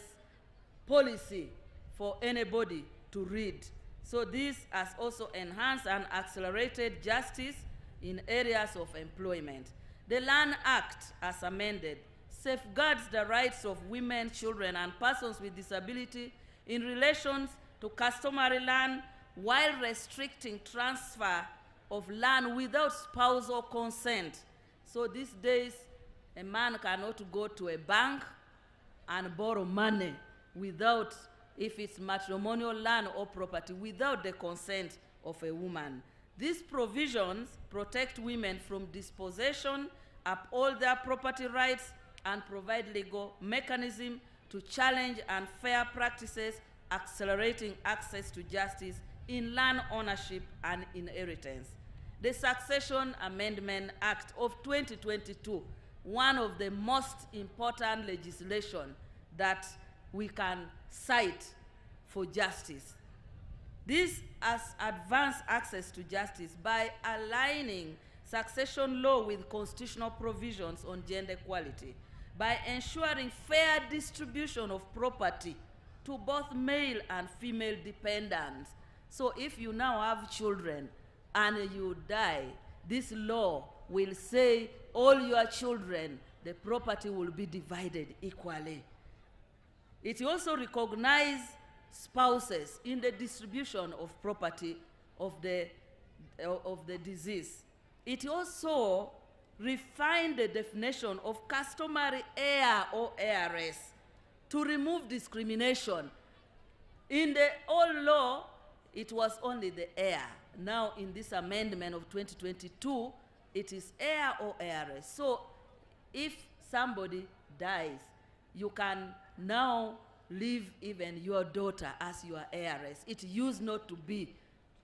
policy for anybody to read. So this has also enhanced and accelerated justice in areas of employment. The Land Act, as amended, safeguards the rights of women, children, and persons with disability in relation to customary land while restricting transfer of land without spousal consent. So these days, a man cannot go to a bank and borrow money without, if it's matrimonial land or property, without the consent of a woman. These provisions protect women from dispossession, uphold their property rights, and provide legal mechanism to challenge unfair practices, accelerating access to justice in land ownership and inheritance. The Succession Amendment Act of 2022, one of the most important legislation that we can cite for justice. This has advanced access to justice by aligning succession law with constitutional provisions on gender equality, by ensuring fair distribution of property to both male and female dependents. So if you now have children and you die, this law will say all your children, the property will be divided equally. It also recognizes spouses in the distribution of property of the deceased. It also refined the definition of customary heir or heiress to remove discrimination. In the old law, it was only the heir. Now, in this amendment of 2022, it is heir or heiress. So, if somebody dies, you can now leave even your daughter as your heiress. It used not to be.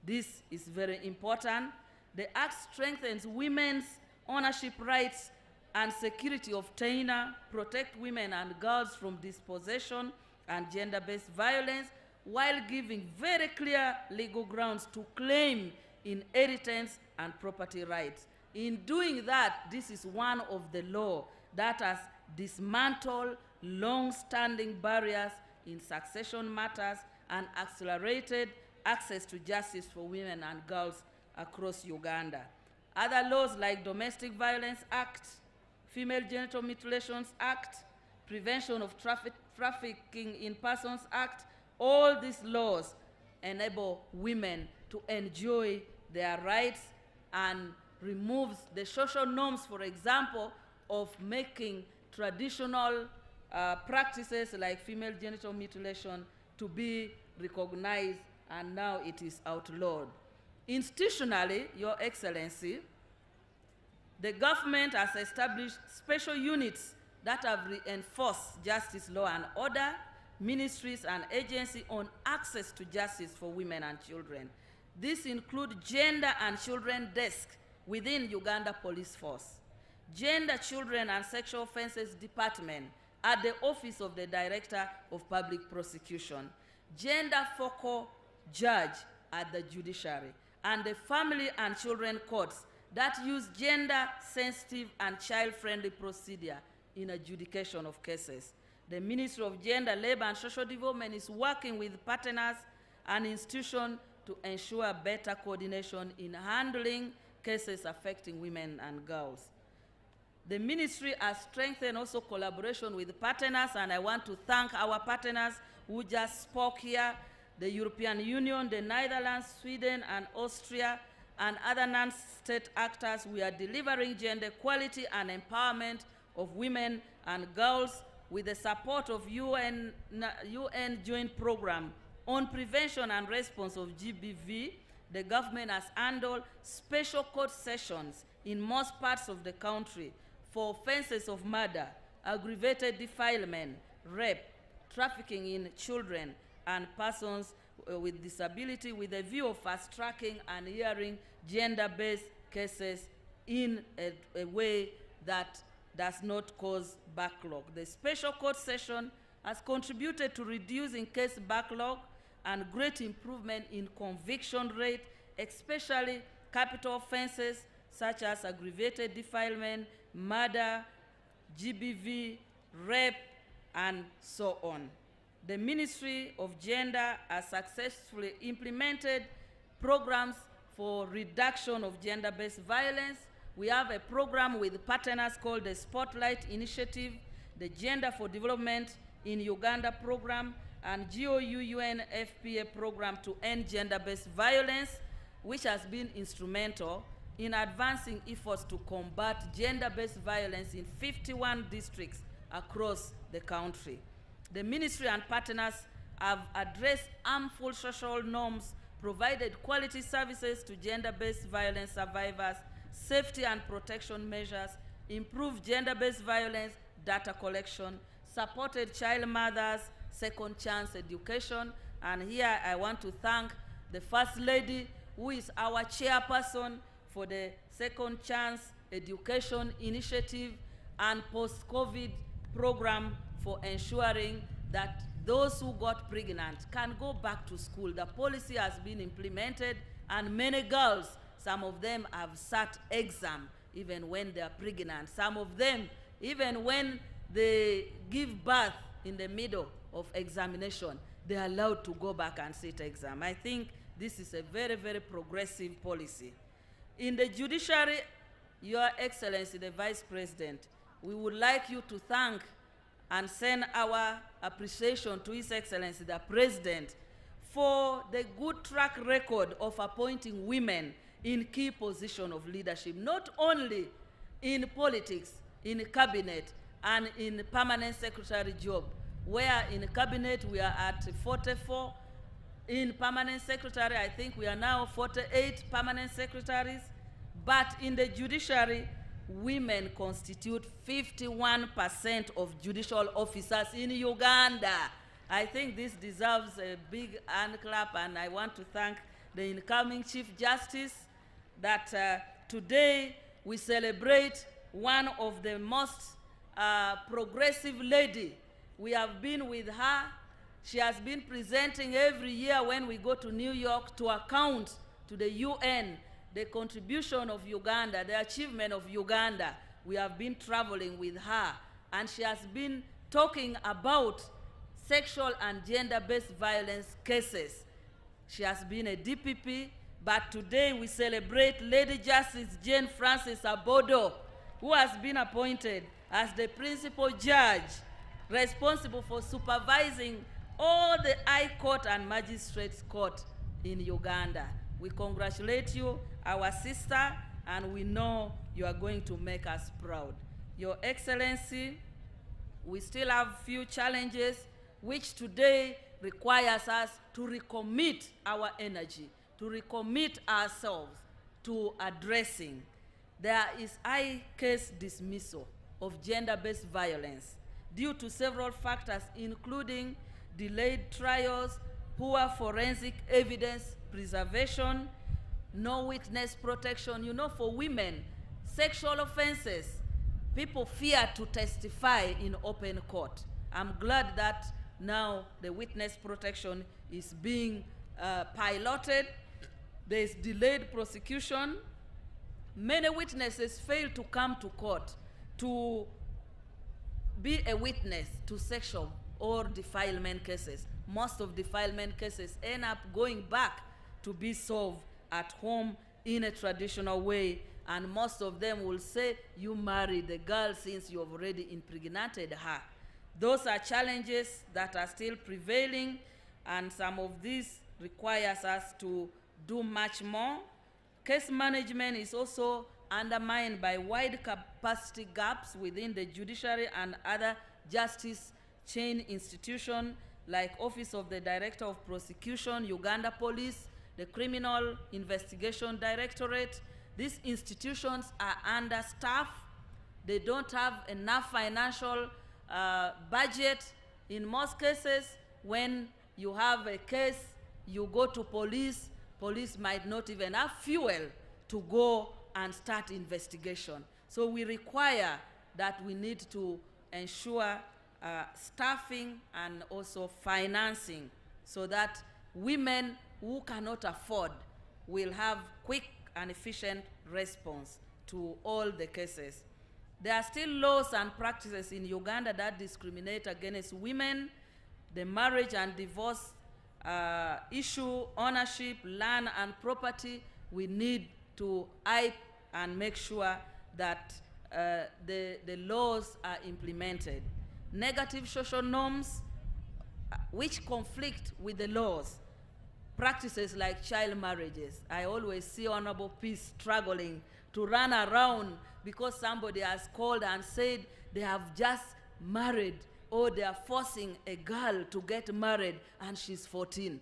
This is very important. The Act strengthens women's ownership rights and security of tenure, protect women and girls from dispossession and gender-based violence, while giving very clear legal grounds to claim inheritance and property rights. In doing that, this is one of the laws that has dismantled long-standing barriers in succession matters and accelerated access to justice for women and girls across Uganda. Other laws like Domestic Violence Act, Female Genital Mutilations Act, Prevention of Trafficking in Persons Act, all these laws enable women to enjoy their rights and removes the social norms, for example, of making traditional practices like female genital mutilation to be recognized, and now it is outlawed. Institutionally, Your Excellency, the government has established special units that have reinforced justice, law and order, ministries and agencies on access to justice for women and children. These include Gender and Children Desk within Uganda Police Force, Gender, Children and Sexual Offences Department at the Office of the Director of Public Prosecution, Gender Focal judge at the judiciary, and the family and children courts that use gender-sensitive and child-friendly procedure in adjudication of cases. The Ministry of Gender, Labor and Social Development is working with partners and institutions to ensure better coordination in handling cases affecting women and girls. The ministry has strengthened also collaboration with partners, and I want to thank our partners who just spoke here, the European Union, the Netherlands, Sweden, and Austria, and other non-state actors. We are delivering gender equality and empowerment of women and girls with the support of UN Joint Program on Prevention and Response of GBV. The government has handled special court sessions in most parts of the country for offenses of murder, aggravated defilement, rape, trafficking in children and persons with disability, with a view of fast-tracking and hearing gender-based cases in a way that does not cause backlog. The special court session has contributed to reducing case backlog and great improvement in conviction rate, especially capital offenses such as aggravated defilement, murder, GBV, rape, and so on. The Ministry of Gender has successfully implemented programs for reduction of gender-based violence. We have a program with partners called the Spotlight Initiative, the Gender for Development in Uganda program, and GOU-UNFPA program to end gender-based violence, which has been instrumental in advancing efforts to combat gender-based violence in 51 districts across the country. The ministry and partners have addressed harmful social norms, provided quality services to gender-based violence survivors, safety and protection measures, improved gender-based violence data collection, supported child mothers, second chance education, and here I want to thank the First Lady, who is our chairperson for the Second Chance Education Initiative and post-COVID program for ensuring that those who got pregnant can go back to school. The policy has been implemented, and many girls, some of them have sat exam even when they are pregnant. Some of them, even when they give birth in the middle of examination, they are allowed to go back and sit exam. I think this is a very, very progressive policy. In the judiciary, Your Excellency, the Vice President, we would like you to thank and send our appreciation to His Excellency, the President, for the good track record of appointing women in key positions of leadership, not only in politics, in cabinet, and in permanent secretary job, where in cabinet we are at 44, in permanent secretary I think we are now 48 permanent secretaries, but in the judiciary, women constitute 51% of judicial officers in Uganda. I think this deserves a big hand clap, and I want to thank the incoming Chief Justice that today we celebrate one of the most progressive lady. We have been with her. She has been presenting every year when we go to New York to account to the UN the contribution of Uganda, the achievement of Uganda. We have been traveling with her, and she has been talking about sexual and gender-based violence cases. She has been a DPP, but today we celebrate Lady Justice Jane Francis Abodo, who has been appointed as the principal judge responsible for supervising all the High Court and Magistrates Court in Uganda. We congratulate you, our sister, and we know you are going to make us proud. Your Excellency, we still have few challenges which today requires us to recommit our energy, to recommit ourselves to addressing. There is high case dismissal of gender-based violence due to several factors, including delayed trials, poor forensic evidence preservation, no witness protection. You know, for women, sexual offenses, people fear to testify in open court. I'm glad that now the witness protection is being piloted. There's delayed prosecution. Many witnesses fail to come to court to be a witness to sexual or defilement cases. Most of defilement cases end up going back to be solved at home in a traditional way, and most of them will say, you married the girl since you have already impregnated her. Those are challenges that are still prevailing, and some of these requires us to do much more. Case management is also undermined by wide capacity gaps within the judiciary and other justice chain institutions like Office of the Director of Prosecution, Uganda Police, the Criminal Investigation Directorate. These institutions are understaffed. They don't have enough financial budget. In most cases, when you have a case, you go to police, police might not even have fuel to go and start investigation. So we require that we need to ensure staffing and also financing so that women who cannot afford will have quick and efficient response to all the cases. There are still laws and practices in Uganda that discriminate against women. The marriage and divorce issue, ownership, land and property, we need to hype and make sure that the laws are implemented. Negative social norms which conflict with the laws. Practices like child marriages. I always see Honorable Peace struggling to run around because somebody has called and said they have just married, or they are forcing a girl to get married and she's 14.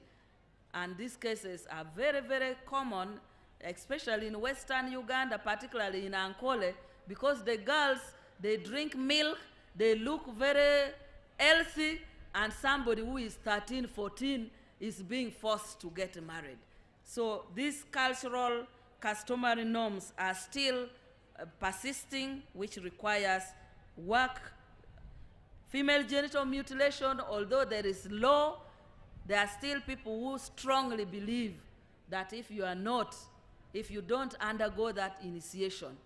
And these cases are very, very common, especially in Western Uganda, particularly in Ankole, because the girls, they drink milk, they look very healthy, and somebody who is 13, 14 is being forced to get married. So these cultural, customary norms are still persisting, which requires work. Female genital mutilation, although there is law, there are still people who strongly believe that if you don't undergo that initiation,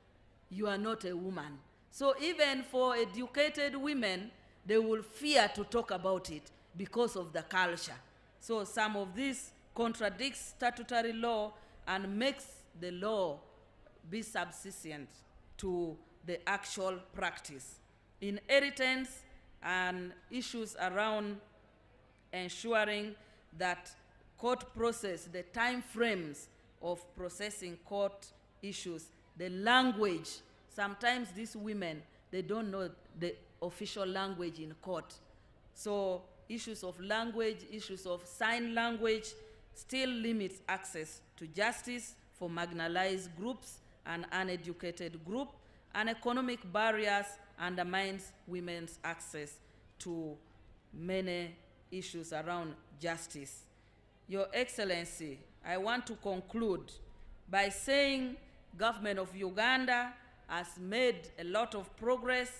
you are not a woman. So even for educated women, they will fear to talk about it because of the culture. So some of this contradicts statutory law and makes the law be subservient to the actual practice. Inheritance and issues around ensuring that court process, the time frames of processing court issues, the language. Sometimes these women, they don't know the official language in court. So issues of language, issues of sign language still limits access to justice for marginalized groups and uneducated groups, and economic barriers undermines women's access to many issues around justice. Your Excellency, I want to conclude by saying government of Uganda has made a lot of progress.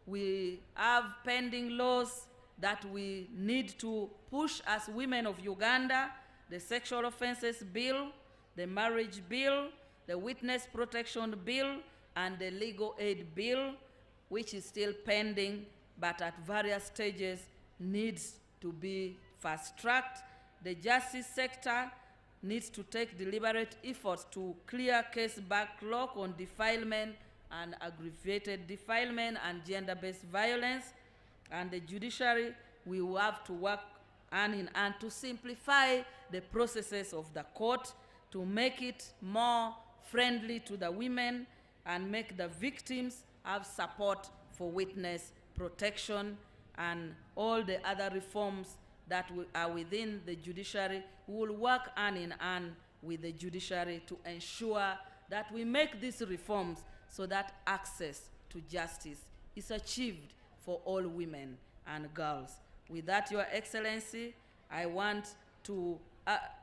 We have pending laws that we need to push as women of Uganda: the Sexual Offences Bill, the Marriage Bill, the Witness Protection Bill, and the Legal Aid Bill, which is still pending, but at various stages needs to be fast-tracked. The justice sector needs to take deliberate efforts to clear case backlog on defilement and aggravated defilement and gender-based violence. And the judiciary will have to work hand in hand to simplify the processes of the court, to make it more friendly to the women and make the victims have support for witness protection, and all the other reforms that are within the judiciary. We will work hand in hand with the judiciary to ensure that we make these reforms so that access to justice is achieved for all women and girls. With that, Your Excellency, I want to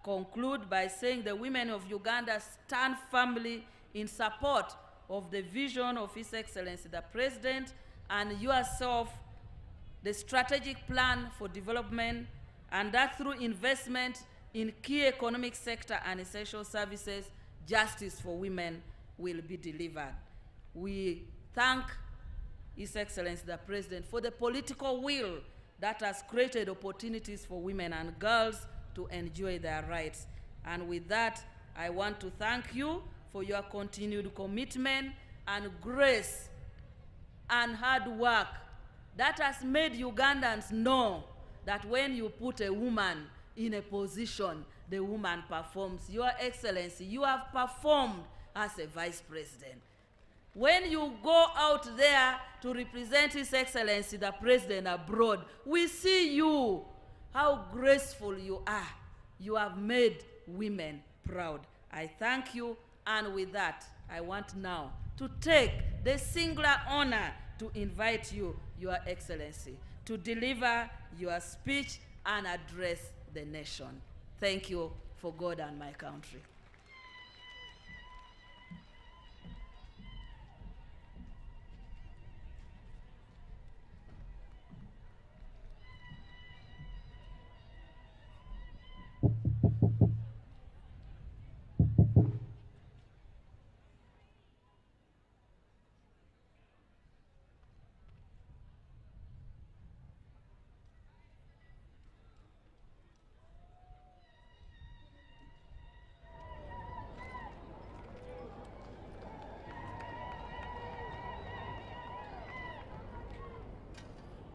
conclude by saying the women of Uganda stand firmly in support of the vision of His Excellency the President and yourself, the strategic plan for development, and that through investment in key economic sector and essential services, justice for women will be delivered. We thank His Excellency the President for the political will that has created opportunities for women and girls to enjoy their rights. And with that, I want to thank you for your continued commitment and grace and hard work that has made Ugandans know that when you put a woman in a position, the woman performs. Your Excellency, you have performed as a Vice President. When you go out there to represent His Excellency the President abroad, we see you, how graceful you are. You have made women proud. I thank you, and with that, I want now to take the singular honor to invite you, Your Excellency, to deliver your speech and address the nation. Thank you for God and my country.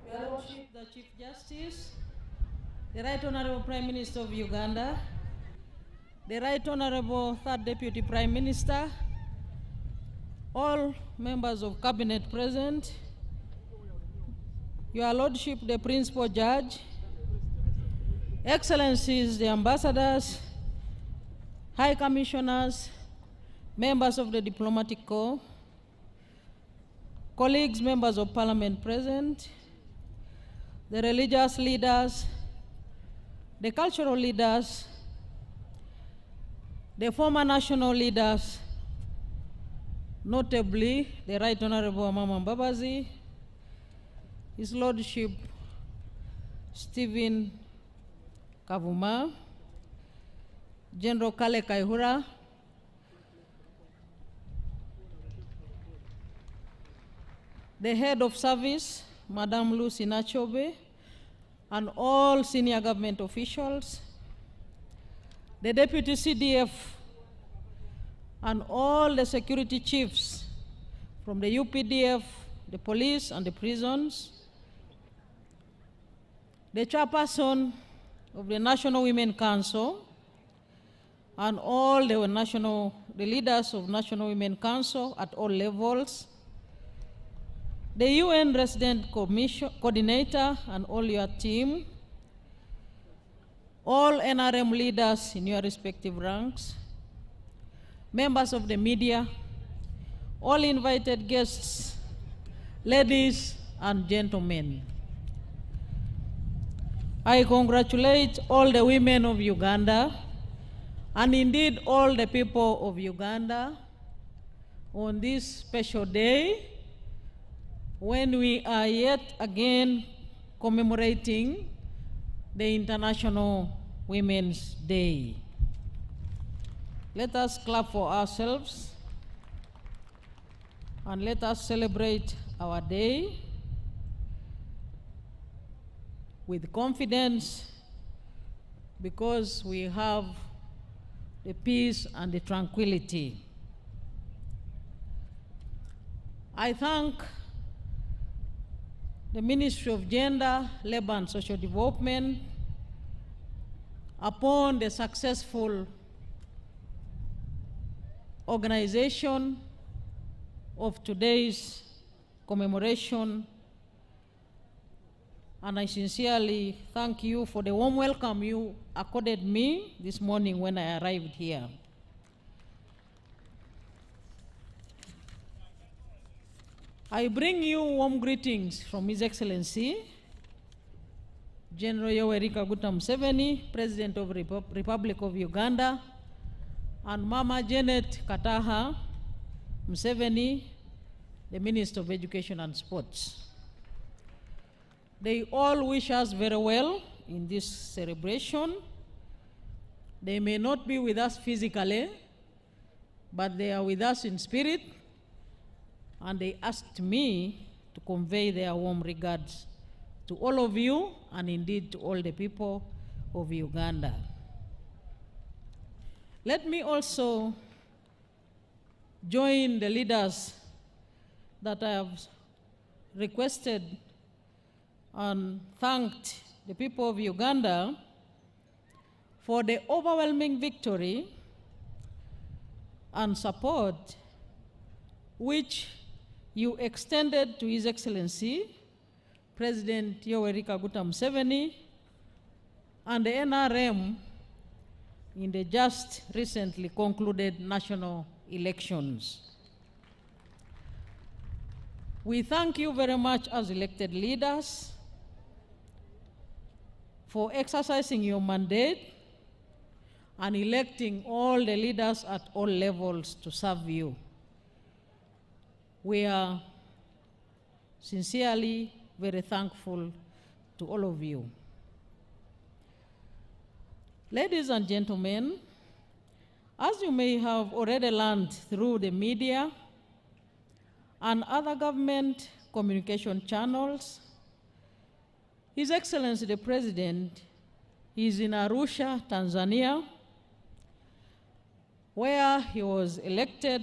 Your Lordship, the Chief Justice, the Right Honorable Prime Minister of Uganda, the Right Honorable Third Deputy Prime Minister, all members of Cabinet present, Your Lordship, the Principal Judge, Excellencies, the Ambassadors, High Commissioners, members of the Diplomatic Corps, colleagues, members of Parliament present, the religious leaders, the cultural leaders, the former national leaders, notably the Right Honorable Mama Mbabazi, His Lordship Stephen Kavuma, General Kale Kaihura, the Head of Service, Madam Lucy Nachobe, and all senior government officials, the Deputy CDF, and all the security chiefs from the UPDF, the police, and the prisons, the chairperson of the National Women Council, and all the leaders of National Women Council at all levels, the UN Resident Coordinator and all your team, all NRM leaders in your respective ranks, members of the media, all invited guests, ladies and gentlemen. I congratulate all the women of Uganda, and indeed all the people of Uganda, on this special day, when we are yet again commemorating the International Women's Day. Let us clap for ourselves and let us celebrate our day with confidence, because we have the peace and the tranquility. I thank the Ministry of Gender, Labor and Social Development upon the successful organization of today's commemoration, and I sincerely thank you for the warm welcome you accorded me this morning when I arrived here. I bring you warm greetings from His Excellency, General Yoweri Kaguta Museveni, President of the Republic of Uganda, and Mama Janet Kataha Museveni, the Minister of Education and Sports. They all wish us very well in this celebration, They may not be with us physically, but they are with us in spirit, and they asked me to convey their warm regards to all of you, and indeed to all the people of Uganda. Let me also join the leaders that I have requested and thanked the people of Uganda for the overwhelming victory and support which you extended to His Excellency President Yoweri Kaguta Museveni and the NRM in the just recently concluded national elections. We thank you very much as elected leaders for exercising your mandate and electing all the leaders at all levels to serve you. We are sincerely very thankful to all of you. Ladies and gentlemen, as you may have already learned through the media and other government communication channels, His Excellency the President is in Arusha, Tanzania, where he was elected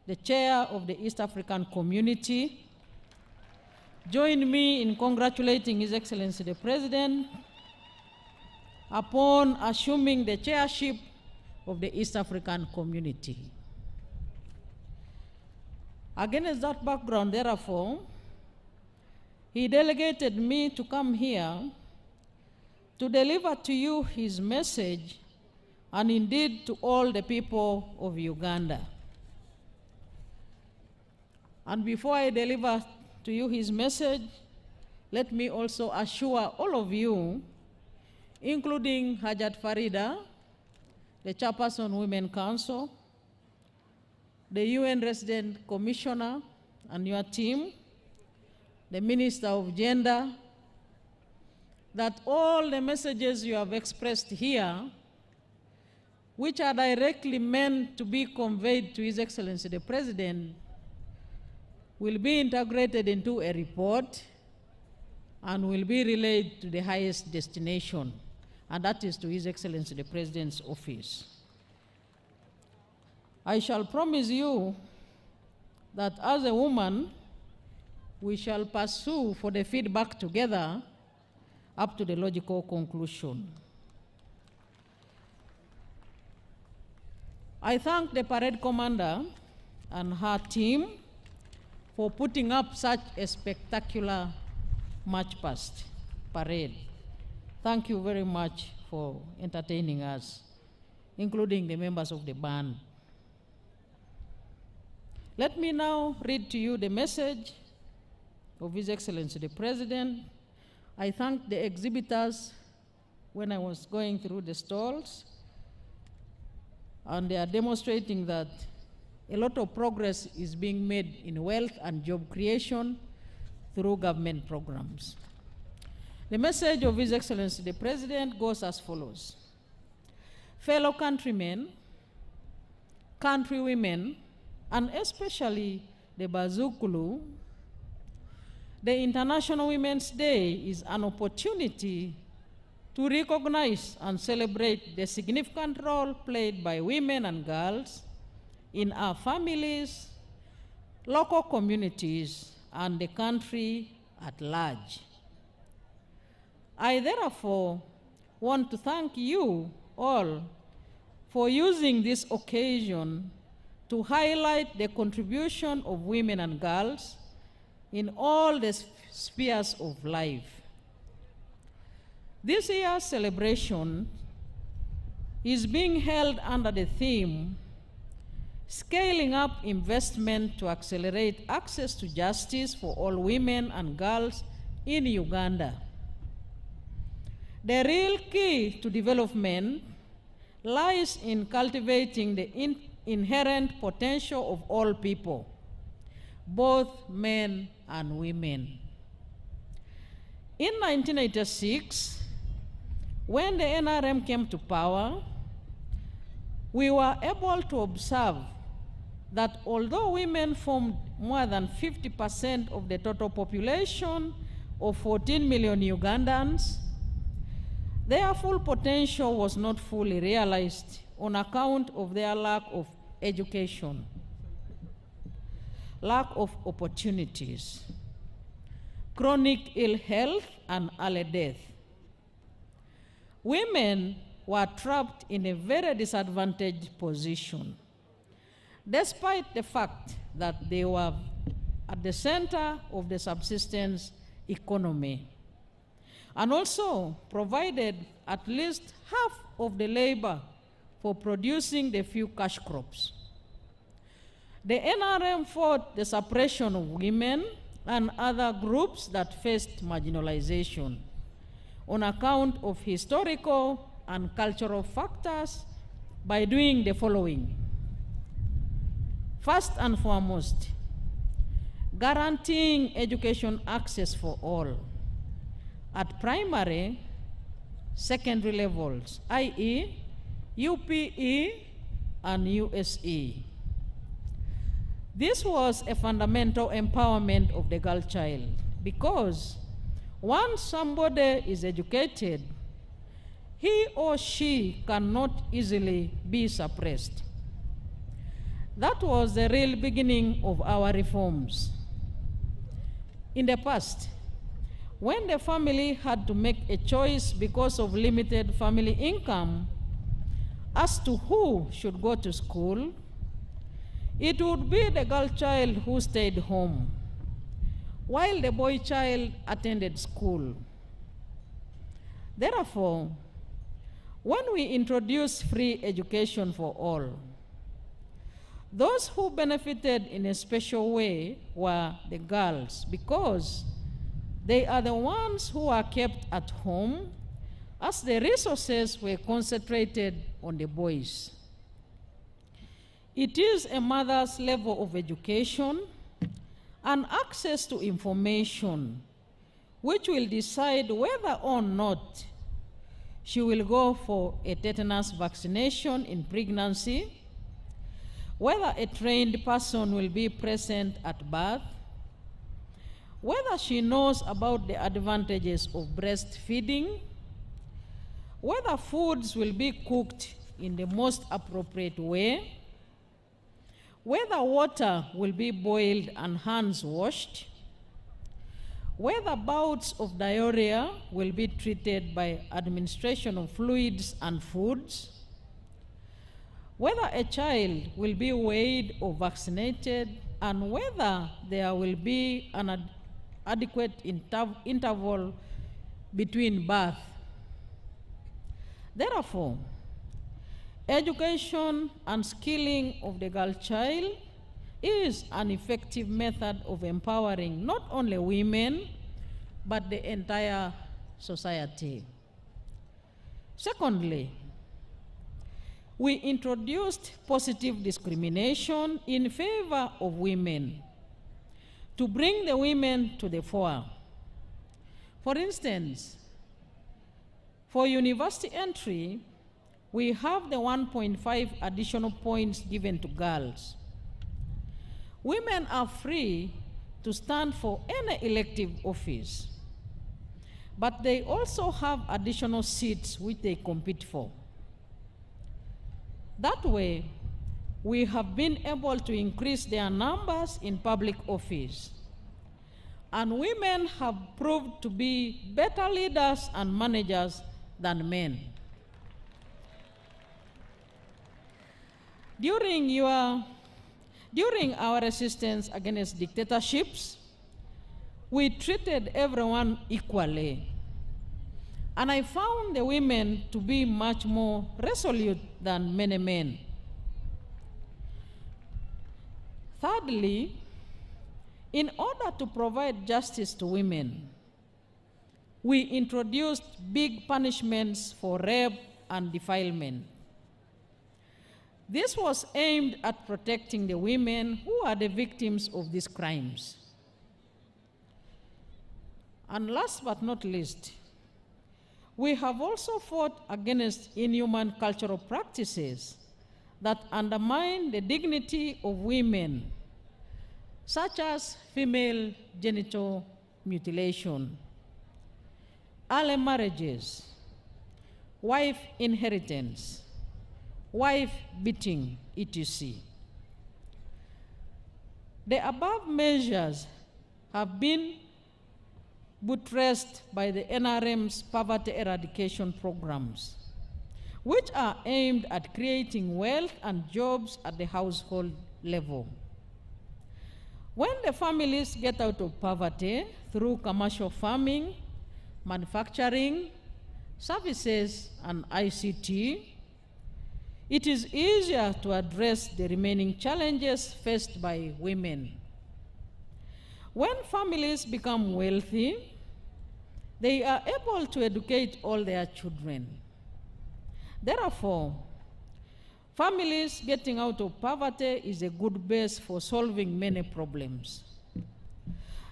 the chair of the East African Community. Join me in congratulating His Excellency the President upon assuming the chairship of the East African Community. Against that background, therefore, he delegated me to come here to deliver to you his message and indeed to all the people of Uganda. And before I deliver to you his message, let me also assure all of you, including Hajat Farida, the Chairperson Women Council, the UN Resident Commissioner and your team, the Minister of Gender, that all the messages you have expressed here, which are directly meant to be conveyed to His Excellency the President, will be integrated into a report and will be relayed to the highest destination, and that is to His Excellency the President's office. I shall promise you that as a woman, we shall pursue for the feedback together up to the logical conclusion. I thank the parade commander and her team for putting up such a spectacular march past parade. Thank you very much for entertaining us, including the members of the band. Let me now read to you the message of His Excellency the President. I thank the exhibitors when I was going through the stalls, and they are demonstrating that a lot of progress is being made in wealth and job creation through government programs. The message of His Excellency the President goes as follows. Fellow countrymen, countrywomen, and especially the Bazukulu, the International Women's Day is an opportunity to recognize and celebrate the significant role played by women and girls in our families, local communities, and the country at large. I therefore want to thank you all for using this occasion to highlight the contribution of women and girls in all the spheres of life. This year's celebration is being held under the theme, Scaling Up Investment to Accelerate Access to Justice for All Women and Girls in Uganda. The real key to development lies in cultivating the inherent potential of all people, both men and women. In 1986, when the NRM came to power, we were able to observe that although women formed more than 50% of the total population of 14 million Ugandans, their full potential was not fully realized on account of their lack of education, lack of opportunities, chronic ill health, and early death. Women were trapped in a very disadvantaged position, despite the fact that they were at the center of the subsistence economy, and also provided at least half of the labor for producing the few cash crops. The NRM fought the suppression of women and other groups that faced marginalization on account of historical and cultural factors by doing the following. First and foremost, guaranteeing education access for all at primary, secondary levels, i.e., UPE and USE. This was a fundamental empowerment of the girl child, because once somebody is educated, he or she cannot easily be suppressed. That was the real beginning of our reforms. In the past, when the family had to make a choice because of limited family income as to who should go to school, it would be the girl child who stayed home, while the boy child attended school. Therefore, when we introduced free education for all, those who benefited in a special way were the girls, because they are the ones who are kept at home, as the resources were concentrated on the boys. It is a mother's level of education and access to information which will decide whether or not she will go for a tetanus vaccination in pregnancy, whether a trained person will be present at birth, whether she knows about the advantages of breastfeeding, whether foods will be cooked in the most appropriate way, whether water will be boiled and hands washed, whether bouts of diarrhea will be treated by administration of fluids and foods, whether a child will be weighed or vaccinated, and whether there will be an adequate interval between birth. Therefore, education and skilling of the girl child is an effective method of empowering not only women, but the entire society. Secondly, we introduced positive discrimination in favor of women to bring the women to the fore. For instance, for university entry, we have the 1.5 additional points given to girls. Women are free to stand for any elective office, but they also have additional seats which they compete for. That way, we have been able to increase their numbers in public office, and women have proved to be better leaders and managers than men. During our resistance against dictatorships, we treated everyone equally. And I found the women to be much more resolute than many men. Thirdly, in order to provide justice to women, we introduced big punishments for rape and defilement. This was aimed at protecting the women who are the victims of these crimes. And last but not least, we have also fought against inhuman cultural practices that undermine the dignity of women, such as female genital mutilation, early marriages, wife inheritance, wife beating, etc. The above measures have been buttressed by the NRM's poverty eradication programs, which are aimed at creating wealth and jobs at the household level. When the families get out of poverty through commercial farming, manufacturing, services, and ICT, it is easier to address the remaining challenges faced by women. When families become wealthy, they are able to educate all their children. Therefore, families getting out of poverty is a good base for solving many problems.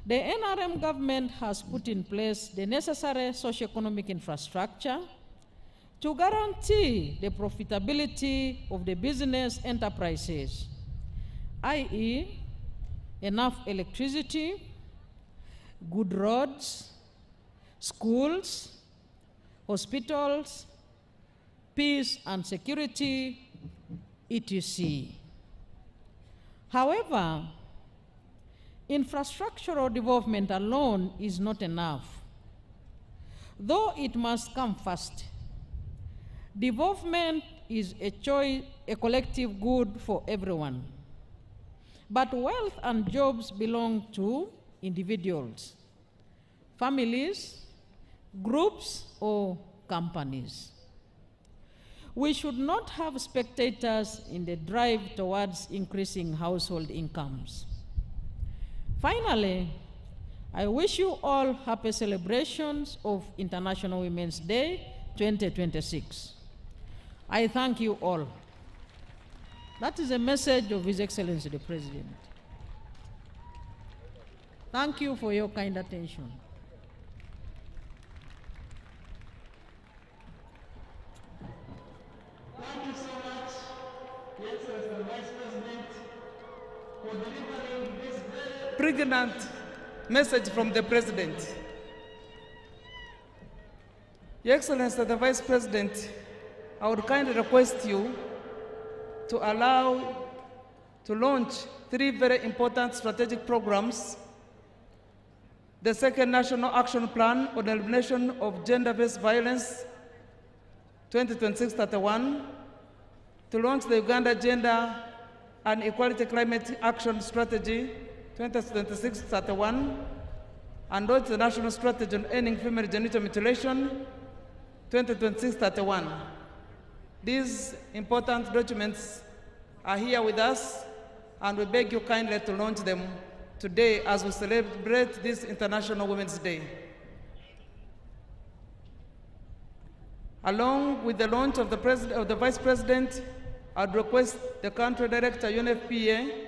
The NRM government has put in place the necessary socio-economic infrastructure to guarantee the profitability of the business enterprises, i.e., enough electricity, good roads, schools, hospitals, peace and security, etc. However, infrastructural development alone is not enough, though it must come first. Development is a collective good for everyone. But wealth and jobs belong to individuals, families, groups, or companies. We should not have spectators in the drive towards increasing household incomes. Finally, I wish you all happy celebrations of International Women's Day 2026. I thank you all. That is a message of His Excellency the President. Thank you for your kind attention. Thank you so much, Your Excellency the Vice President, for delivering this very Pregnant message from the President. Your Excellency the Vice President, I would kindly request you to allow to launch 3 very important strategic programs: the second National Action Plan on Elimination of Gender-Based Violence 2026-31, to launch the Uganda Gender and Equality Climate Action Strategy 2026-31, and launch the National Strategy on Ending Female Genital Mutilation 2026-31. These important documents are here with us, and we beg you kindly to launch them today as we celebrate this International Women's Day. Along with the launch of the Vice President, I'd request the Country Director, UNFPA,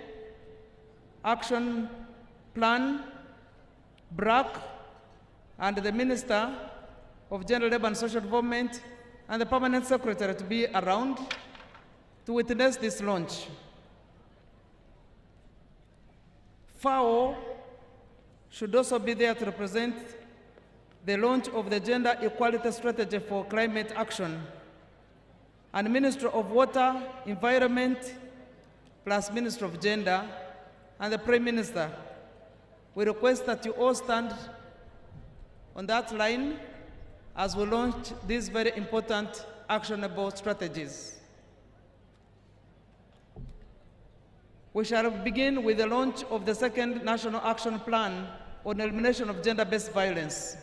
Action Plan, BRAC, and the Minister of Gender, Labor and Social Development, and the Permanent Secretary to be around to witness this launch. FAO should also be there to represent the launch of the Gender Equality Strategy for Climate Action, and Ministry of Water, Environment, plus Ministry of Gender, and the Prime Minister. We request that you all stand on that line as we launch these very important actionable strategies. We shall begin with the launch of the second National Action Plan on Elimination of Gender-Based Violence.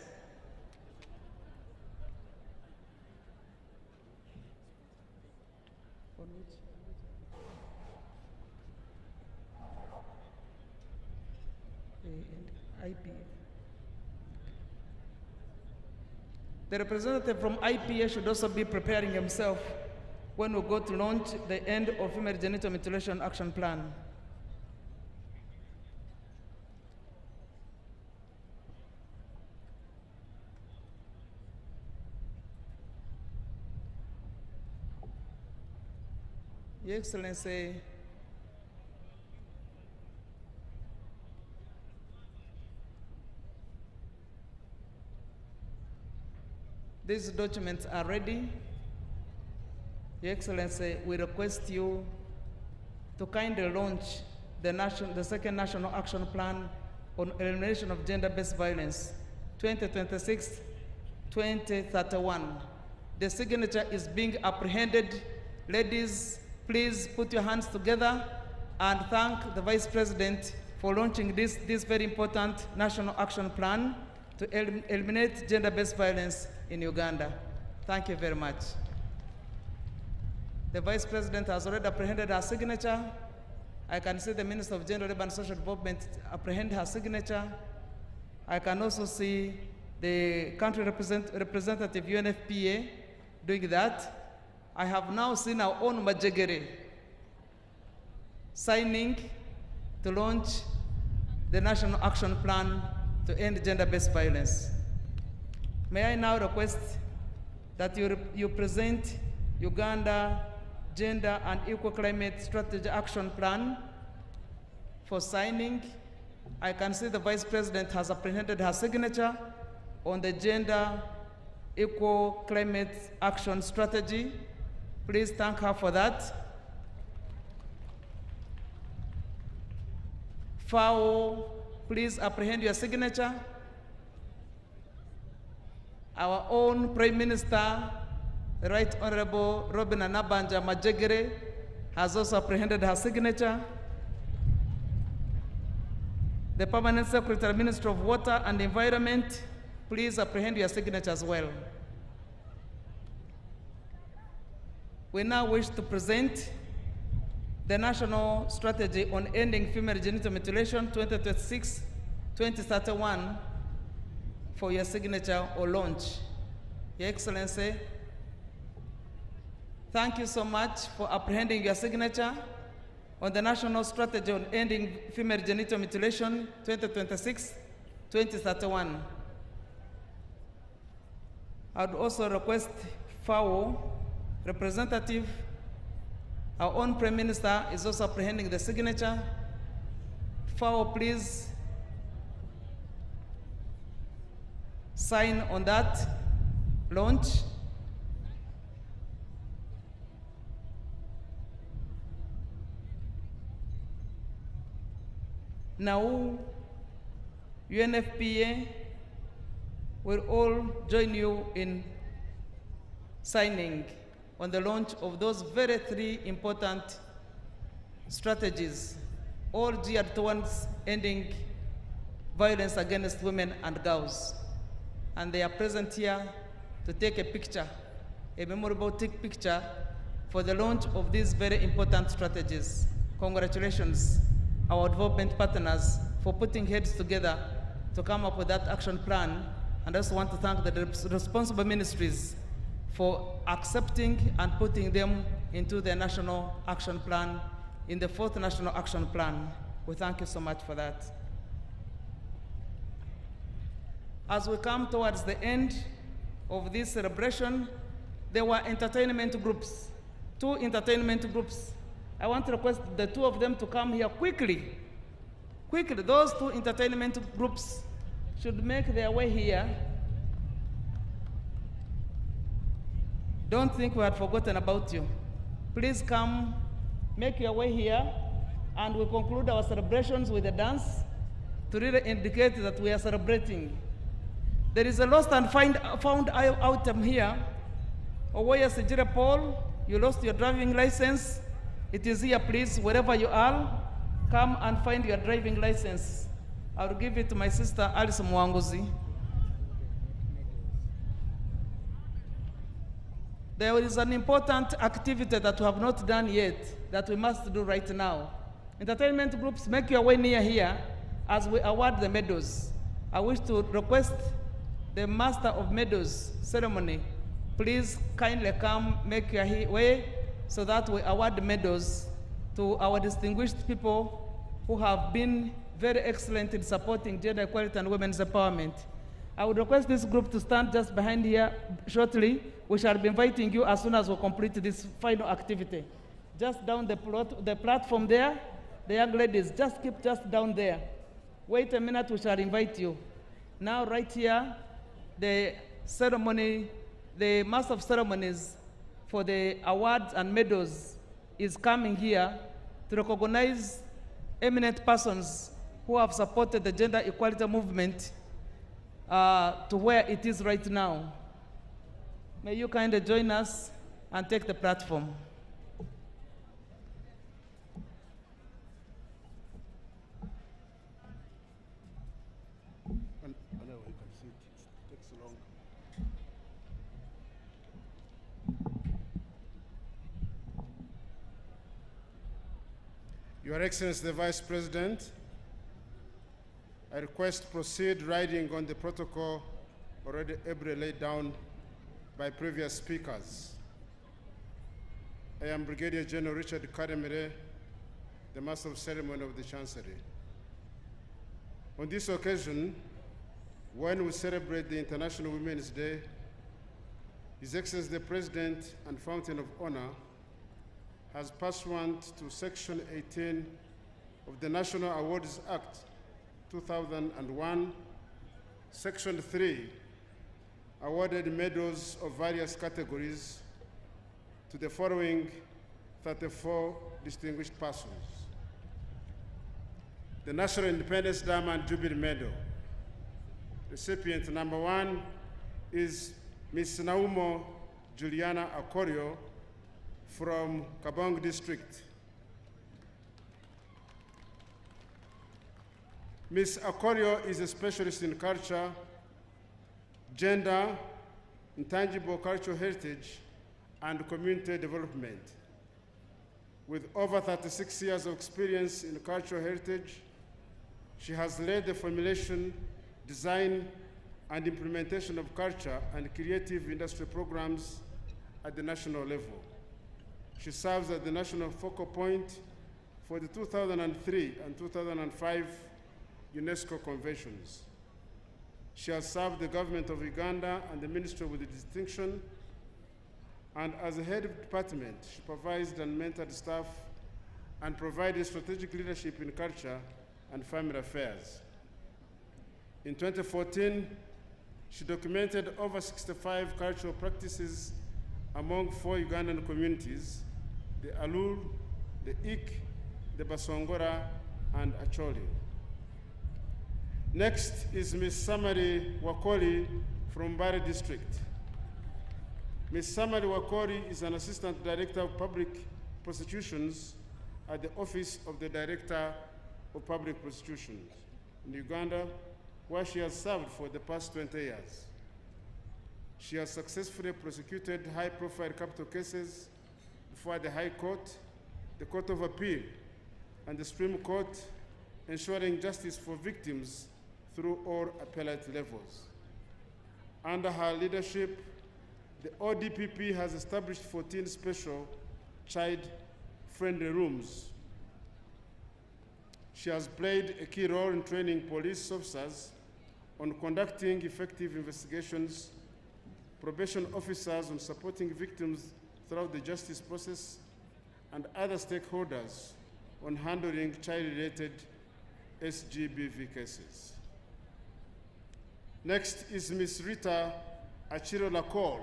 The representative from IPA should also be preparing himself when we go to launch the End of Female Genital Mutilation Action Plan. Your Excellency, these documents are ready. Your Excellency, we request you to kindly launch the second National Action Plan on Elimination of Gender-Based Violence, 2026-2031. The signature is being apprehended. Ladies, please put your hands together and thank the Vice President for launching this very important National Action Plan to eliminate gender-based violence in Uganda. Thank you very much. The Vice President has already apprehended her signature. I can see the Minister of Gender, Labour and Social Development apprehend her signature. I can also see the country representative UNFPA doing that. I have now seen our own Majegere signing to launch the National Action Plan to end gender-based violence. May I now request that you present Uganda Gender and Equal Climate Strategy Action Plan for signing. I can see the Vice President has apprehended her signature on the Gender Equal Climate Action Strategy. Please thank her for that. FAO, please apprehend your signature. Our own Prime Minister, the Right Honorable Robina Nabanja Majegere, has also apprehended her signature. The Permanent Secretary, Minister of Water and Environment, please apprehend your signature as well. We now wish to present the National Strategy on Ending Female Genital Mutilation 2026-2031 for your signature or launch. Your Excellency, thank you so much for apprehending your signature on the National Strategy on Ending Female Genital Mutilation 2026-2031. I would also request FAO representative, our own Prime Minister is also apprehending the signature. FAO, please sign on that launch. Now, UNFPA will all join you in signing on the launch of those very three important strategies, all geared towards ending violence against women and girls. And they are present here to take a picture, a memorable picture for the launch of these very important strategies. Congratulations, our development partners, for putting heads together to come up with that action plan. And I also want to thank the responsible ministries for accepting and putting them into the National Action Plan, in the 4th National Action Plan. We thank you so much for that. As we come towards the end of this celebration, there were entertainment groups, 2 entertainment groups. I want to request the 2 of them to come here quickly. Quickly, those 2 entertainment groups should make their way here. Don't think we had forgotten about you. Please come, make your way here, and we conclude our celebrations with a dance to really indicate that we are celebrating. There is a lost and found item here. Owoya Sejire Paul, you lost your driving license. It is here, please, wherever you are, come and find your driving license. I will give it to my sister, Alice Mwanguzi. There is an important activity that we have not done yet that we must do right now. Entertainment groups, make your way near here as we award the medals. I wish to request the Master of Medals ceremony. Please kindly come, make your way so that we award the medals to our distinguished people who have been very excellent in supporting gender equality and women's empowerment. I would request this group to stand just behind here shortly. We shall be inviting you as soon as we complete this final activity. just down the platform there. The young ladies, just keep just down there. Wait a minute, we shall invite you. Now, right here, the ceremony, the Master of Ceremonies for the awards and medals is coming here to recognize eminent persons who have supported the gender equality movement to where it is right now. May you kindly join us and take the platform. Your Excellency, the Vice President, I request to proceed riding on the protocol already ably laid down by previous speakers. I am Brigadier General Richard Kademire, the Master of Ceremony of the Chancery. On this occasion, when we celebrate the International Women's Day, His Excellency the President and Fountain of Honor has pursuant to Section 18 of the National Awards Act 2001, Section 3, awarded medals of various categories to the following 34 distinguished persons. The National Independence Diamond Jubilee Medal. Recipient number 1 is Ms. Naumo Juliana Akorio from Kabong District. Ms. Akorio is a specialist in culture, gender, intangible cultural heritage, and community development. With over 36 years of experience in cultural heritage, she has led the formulation, design, and implementation of culture and creative industry programs at the national level. She serves as the national focal point for the 2003 and 2005 UNESCO conventions. She has served the government of Uganda and the ministry with distinction, and as a head of department, she supervised and mentored staff and provided strategic leadership in culture and family affairs. In 2014, she documented over 65 cultural practices among 4 Ugandan communities: the Alur, the Ik, the Basongora, and Acholi. Next is Ms. Samari Wakori from Bari District. Ms. Samari Wakori is an Assistant Director of Public Prosecutions at the Office of the Director of Public Prosecutions in Uganda, where she has served for the past 20 years. She has successfully prosecuted high-profile capital cases before the High Court, the Court of Appeal, and the Supreme Court, ensuring justice for victims through all appellate levels. Under her leadership, the ODPP has established 14 special child-friendly rooms. She has played a key role in training police officers on conducting effective investigations, probation officers on supporting victims throughout the justice process, and other stakeholders on handling child-related SGBV cases. Next is Ms. Rita Achiro Lakol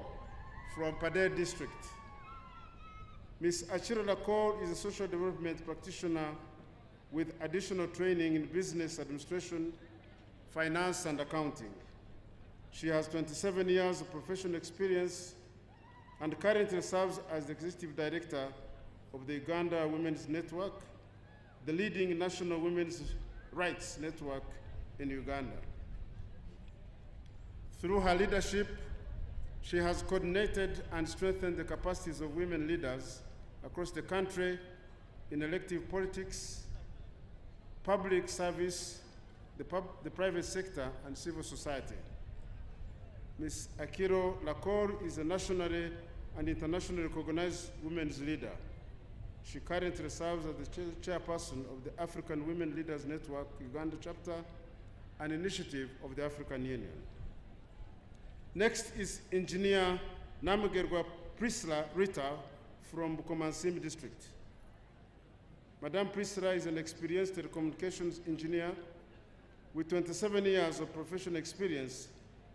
from Padere District. Ms. Achiro Lakol is a social development practitioner with additional training in business administration, finance, and accounting. She has 27 years of professional experience and currently serves as the Executive Director of the Uganda Women's Network, the leading national women's rights network in Uganda. Through her leadership, she has coordinated and strengthened the capacities of women leaders across the country in elective politics, public service, the private sector, and civil society. Ms. Akiro Lakor is a nationally and internationally recognized women's leader. She currently serves as the chairperson of the African Women Leaders Network Uganda chapter, an initiative of the African Union. Next is Engineer Namugerwa Prisla Rita from Bukomansim District. Madame Priscilla is an experienced telecommunications engineer with 27 years of professional experience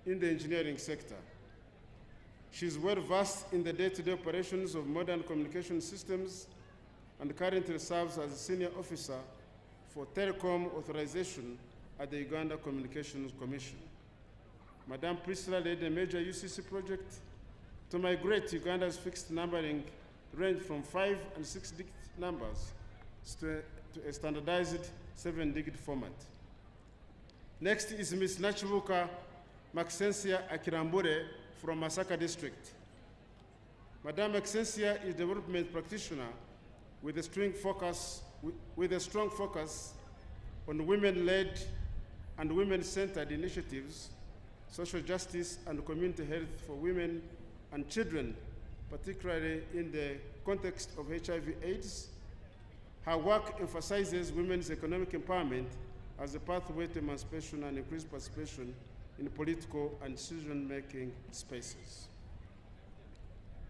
in the engineering sector. She is well versed in the day-to-day operations of modern communication systems and currently serves as a senior officer for telecom authorization at the Uganda Communications Commission. Madame Priscilla led a major UCC project to migrate Uganda's fixed numbering range from 5 and 6-digit numbers to a standardized 7-digit format. Next is Ms. Nachibuka Maxensia Akirambure from Masaka District. Madame Maxensia is a development practitioner with a strong focus on women-led and women-centered initiatives, social justice, and community health for women and children, particularly in the context of HIV/AIDS. Her work emphasizes women's economic empowerment as a pathway to emancipation and increased participation in political and decision-making spaces.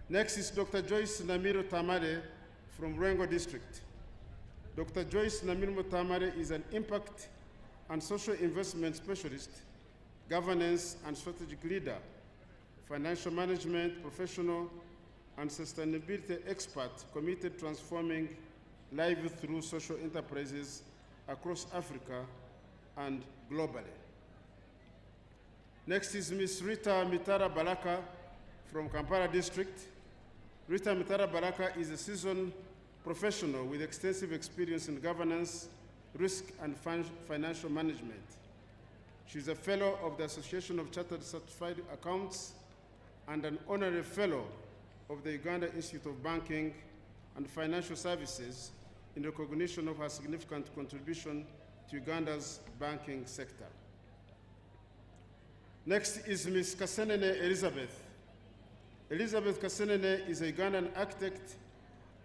Next is Dr. Joyce Namiro Tamare from Rengo District. Dr. Joyce Namiro Tamare is an impact and social investment specialist, governance and strategic leader, financial management professional, and sustainability expert committed to transforming lives through social enterprises across Africa and globally. Next is Ms. Rita Mitara Baraka from Kampala District. Rita Mitara Baraka is a seasoned professional with extensive experience in governance, risk, and financial management. She's a fellow of the Association of Chartered Certified Accountants and an honorary fellow of the Uganda Institute of Banking and Financial Services in recognition of her significant contribution to Uganda's banking sector. Next is Ms. Kasenene Elizabeth. Elizabeth Kasenene is a Ugandan architect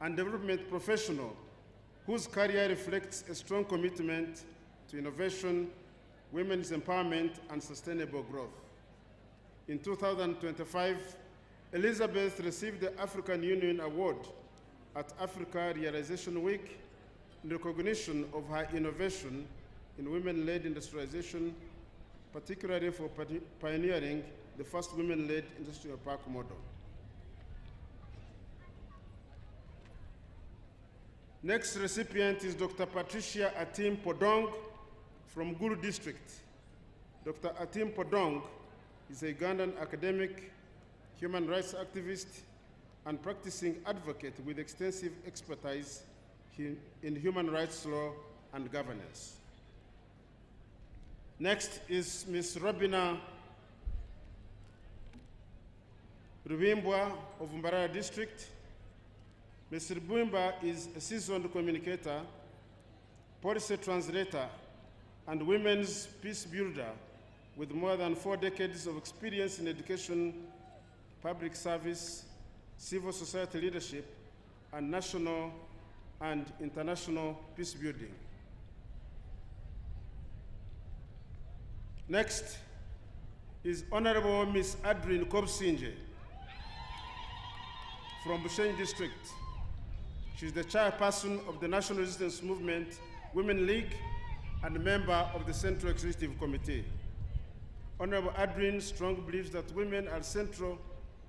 and development professional whose career reflects a strong commitment to innovation, women's empowerment, and sustainable growth. In 2025, Elizabeth received the African Union Award at Africa Realization Week in recognition of her innovation in women-led industrialization, particularly for pioneering the first women-led industrial park model. Next recipient is Dr. Patricia Atim Podong from Gulu District. Dr. Atim Podong is a Ugandan academic, human rights activist, and practicing advocate with extensive expertise in human rights law and governance. Next is Ms. Robina Rubimbwa of Mbarara District. Ms. Rubimbwa is a seasoned communicator, policy translator, and women's peace builder with more than 4 decades of experience in education, public service, civil society leadership, and national and international peace building. Next is Honorable Ms. Adrien Kobsinje from Bushenyi District. She's the chairperson of the National Resistance Movement Women League and a member of the Central Executive Committee. Honorable Adrien strongly believes that women are central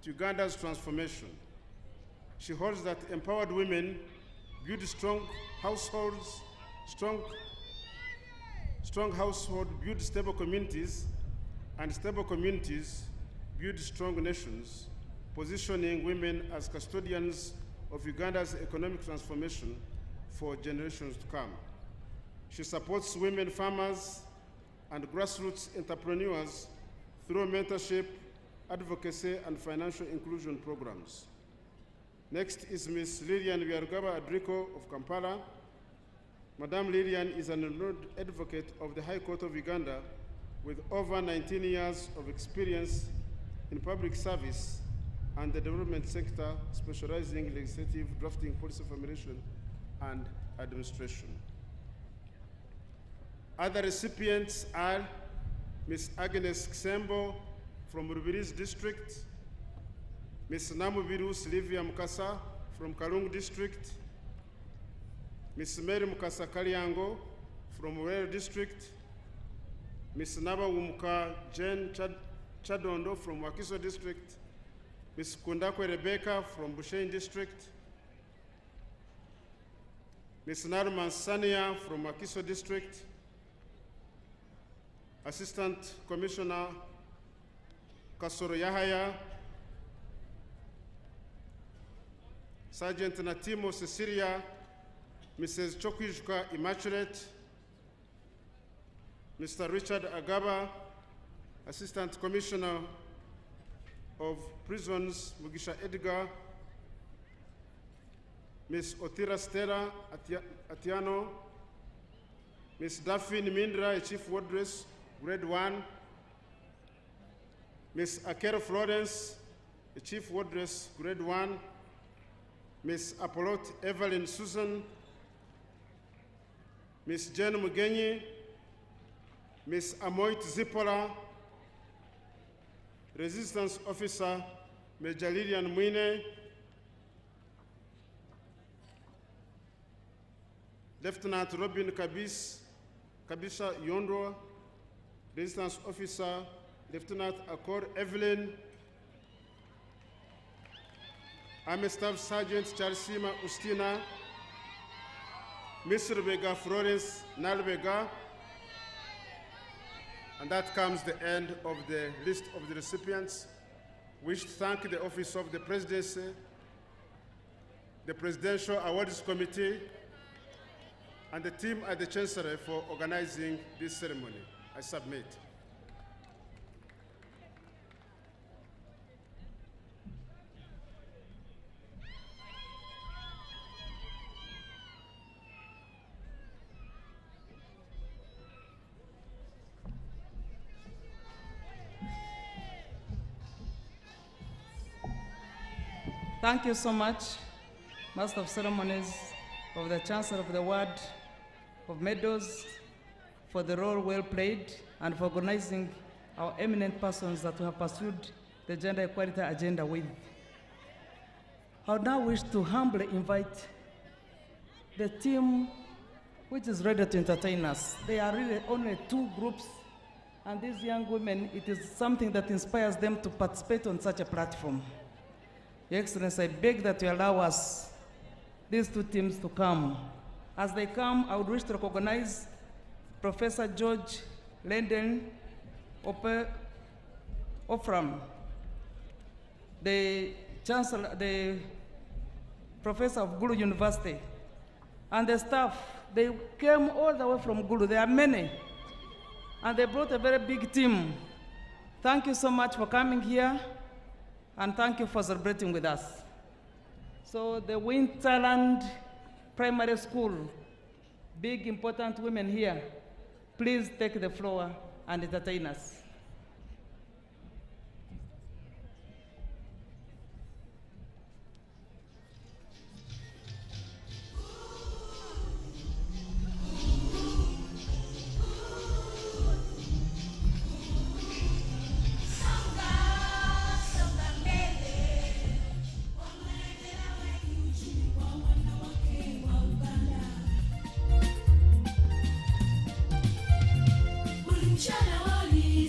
to Uganda's transformation. She holds that empowered women build strong households, strong households build stable communities, and stable communities build strong nations, positioning women as custodians of Uganda's economic transformation for generations to come. She supports women farmers and grassroots entrepreneurs through mentorship, advocacy, and financial inclusion programs. Next is Ms. Lilian Byarugaba Adriko of Kampala. Madame Lilian is an renowned advocate of the High Court of Uganda with over 19 years of experience in public service and the development sector, specializing in legislative drafting, policy formulation, and administration. Other recipients are Ms. Agnes Ksembo from Rubirizi District, Ms. Namubiru Sylvia Mukasa from Kalungu District, Ms. Mary Mukasa Kalyango from Rural District, Ms. Naba Wumuka Jen Chadondo from Wakiso District, Ms. Kundakwe Rebecca from Bushain District, Ms. Narman Sania from Wakiso District, Assistant Commissioner Kasoro Yahaya, Sergeant Natimo Cecilia, Mrs. Chokwijka Immaculate, Mr. Richard Agaba, Assistant Commissioner of Prisons, Mugisha Edgar, Ms. Othira Stella Atiano, Ms. Daphne Mindra, Chief Wardress, Grade 1, Ms. Akero Florence, Chief Wardress, Grade 1, Ms. Apollote Evelyn Susan, Ms. Jen Mugenyi, Ms. Amoit Zipola, Resistance Officer Major Lilian Mwine, Lieutenant Robin Kabisha Yondo, Resistance Officer Lieutenant Akor Evelyn, Army Staff Sergeant Charsima Ustina, Ms. Rebecca Florence Nalbega, and that comes the end of the list of the recipients. We wish to thank the Office of the Presidency, the Presidential Awards Committee, and the team at the Chancellery for organizing this ceremony. I submit. Thank you so much, Master of Ceremonies of the Chancellor of the Ward of Meadows, for the role well played and for organizing our eminent persons that we have pursued the gender equality agenda with. I would now wish to humbly invite the team which is ready to entertain us. They are really only two groups, and these young women, it is something that inspires them to participate on such a platform. Your Excellency, I beg that you allow us, these two teams, to come. As they come, I would wish to recognize Professor George Lenden Ofram, the Chancellor, the Professor of Gulu University, and the staff. They came all the way from Gulu. There are many, and they brought a very big team. Thank you so much for coming here, and thank you for celebrating with us. So the Winterland Primary School, big important women here, please take the floor and entertain us. Mchana wali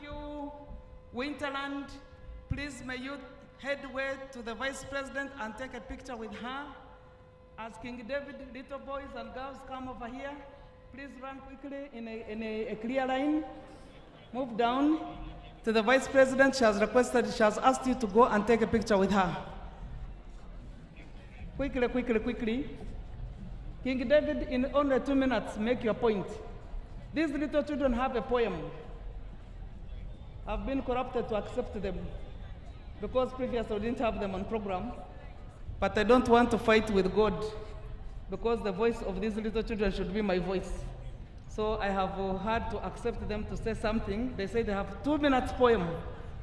you, Winterland. Please, may you head way to the Vice President and take a picture with her. As King David, little boys and girls come over here. Please run quickly in a clear line. Move down to the Vice President. She has asked you to go and take a picture with her. Quickly, quickly, quickly. King David, in only 2 minutes, make your point. These little children have a poem. I've been corrupted to accept them because previously we didn't have them on program. But I don't want to fight with God because the voice of these little children should be my voice. So I have had to accept them to say something. They say they have 2 minutes poem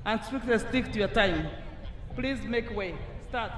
and strictly stick to your time. Please make way. Start.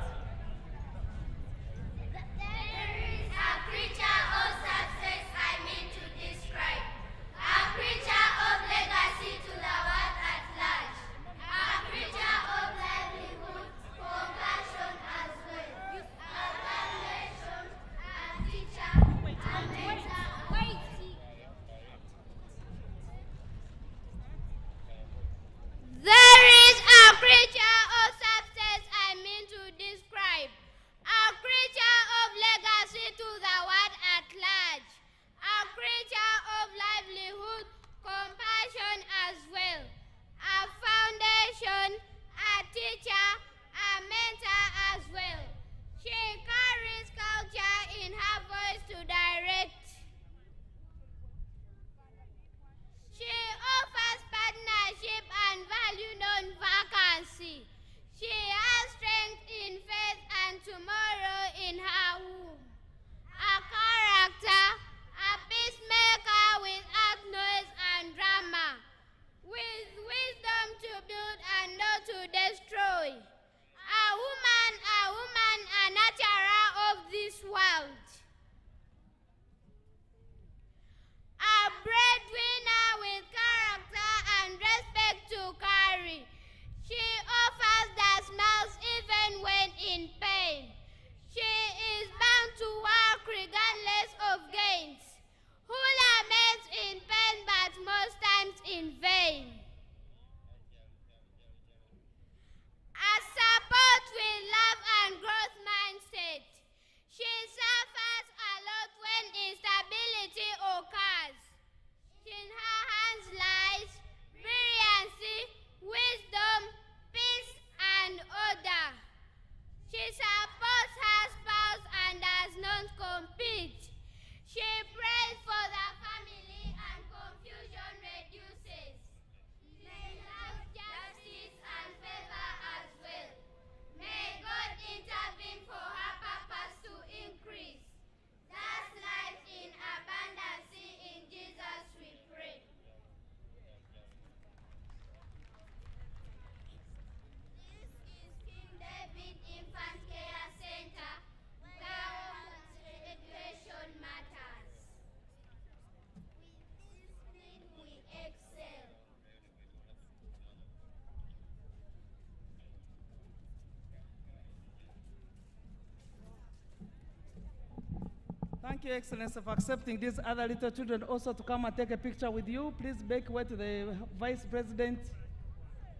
Thank you, Excellency, for accepting these other little children also to come and take a picture with you. Please make way to the Vice President.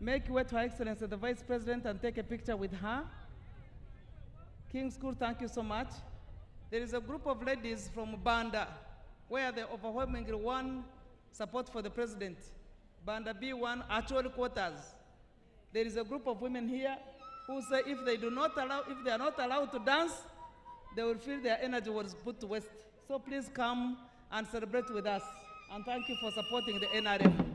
Make way to Her Excellency, the Vice President, and take a picture with her. King School, thank you so much. There is a group of ladies from Banda where they overwhelmingly won support for the President. Banda B1, actual quotas. There is a group of women here who say if they are not allowed to dance, they will feel their energy was put to waste. So please come and celebrate with us. And thank you for supporting the NRM.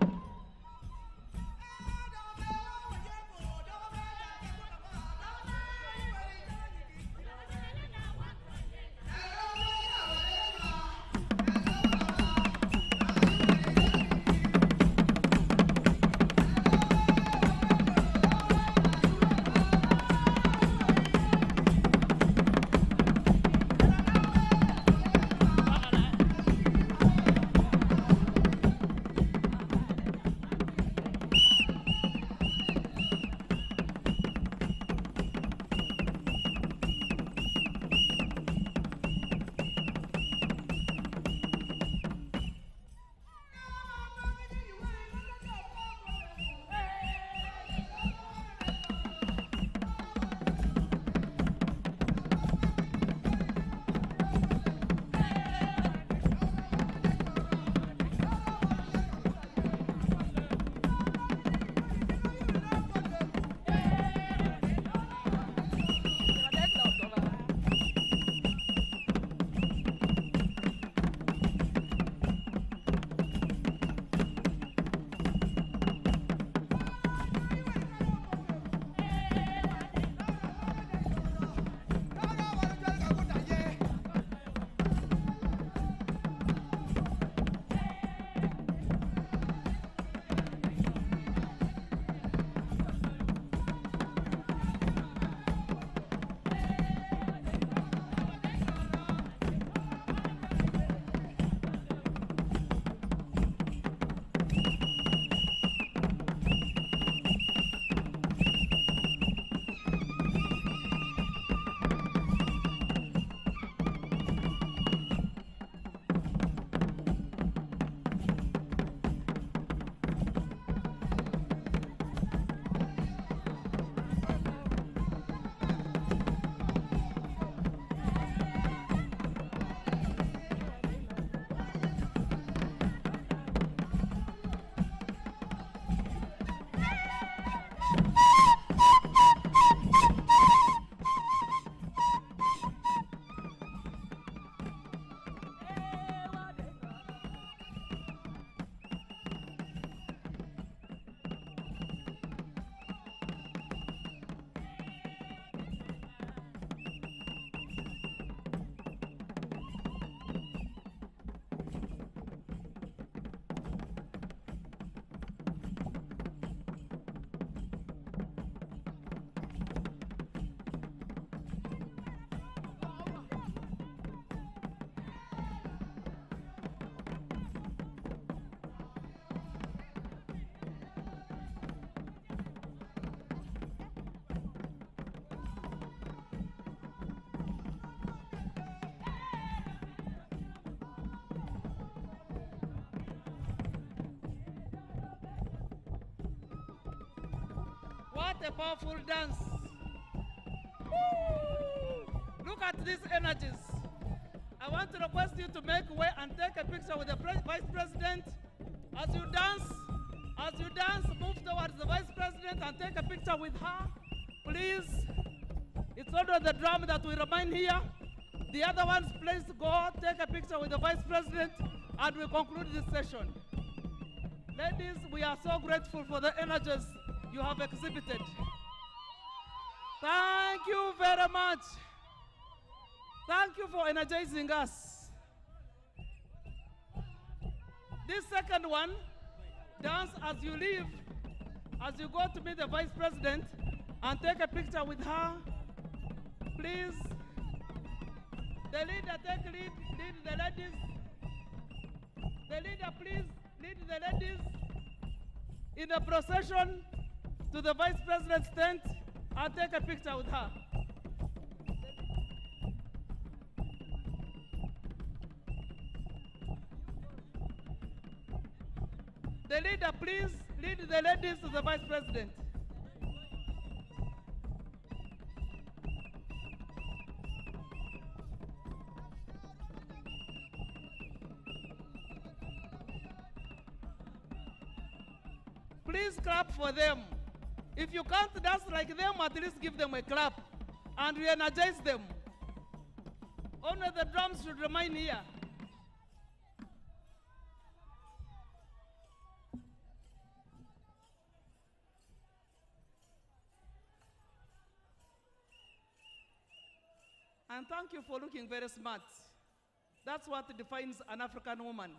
What a powerful dance. Woo! Look at these energies. I want to request you to make way and take a picture with the Vice President. As you dance, move towards the Vice President and take a picture with her, please. It's only the drum that we remain here. The other ones, please go take a picture with the Vice President and we conclude this session. Ladies, we are so grateful for the energies you have exhibited. Thank you very much. Thank you for energizing us. This second one, dance as you leave, as you go to meet the Vice President and take a picture with her, please. The leader, take lead the ladies. The leader, please, lead the ladies in the procession to the Vice President's tent and take a picture with her. The leader, please, lead the ladies to the Vice President. Please clap for them. If you can't dance like them, at least give them a clap and re-energize them. Only the drums should remain here. And thank you for looking very smart. That's what defines an African woman.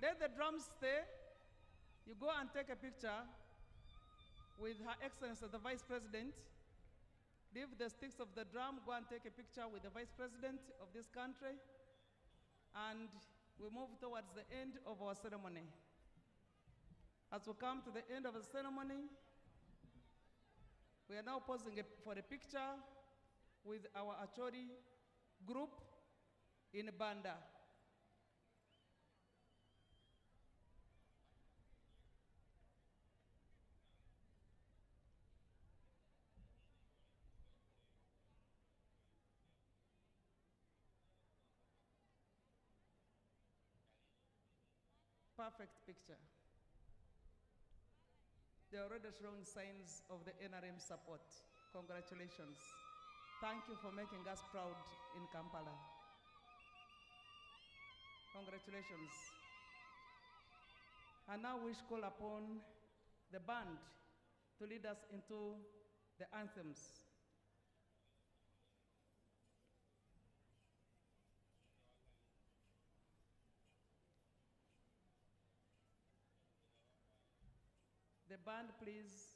Let the drums stay. You go and take a picture with Her Excellency the Vice President. Leave the sticks of the drum, go and take a picture with the Vice President of this country. And we move towards the end of our ceremony. As we come to the end of the ceremony, we are now posing for a picture with our Acholi group in Banda. Perfect picture. They are already showing signs of the NRM support. Congratulations. Thank you for making us proud in Kampala. Congratulations. And now we call upon the band to lead us into the anthems. The band, please.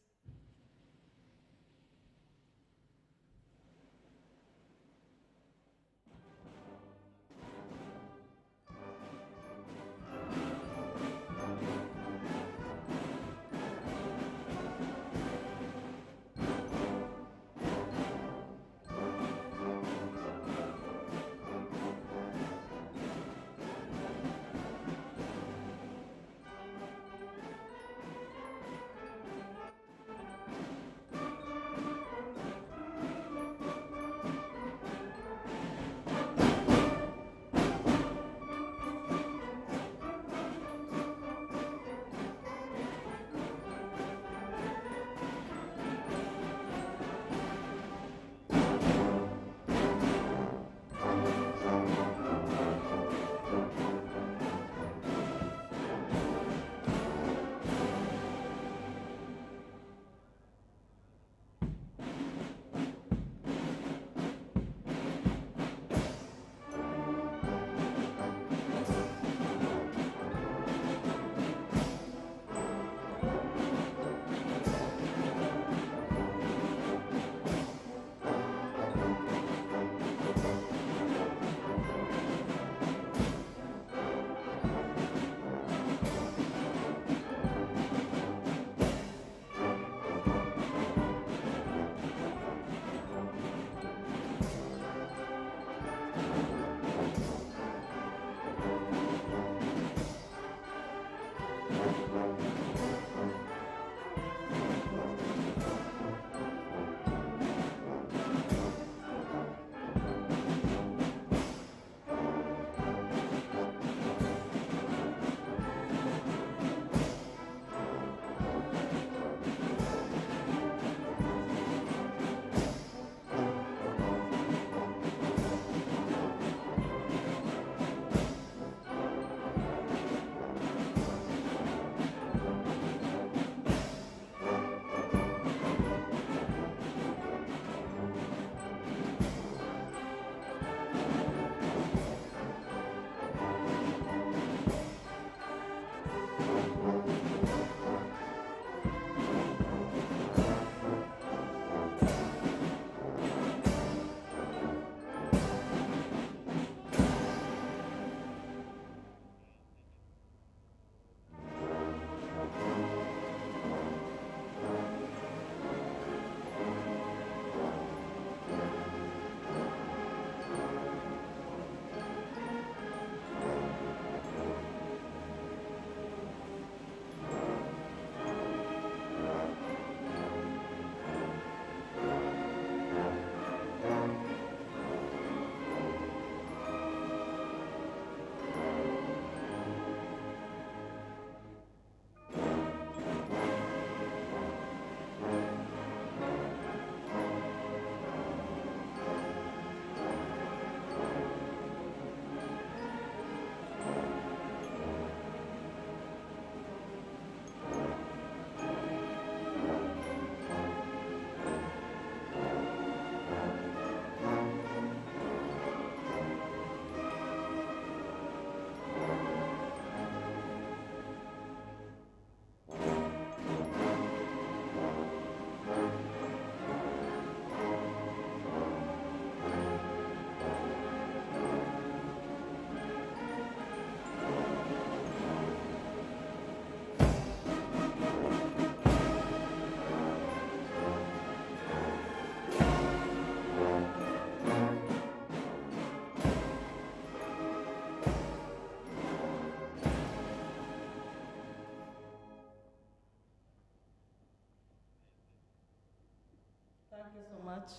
much,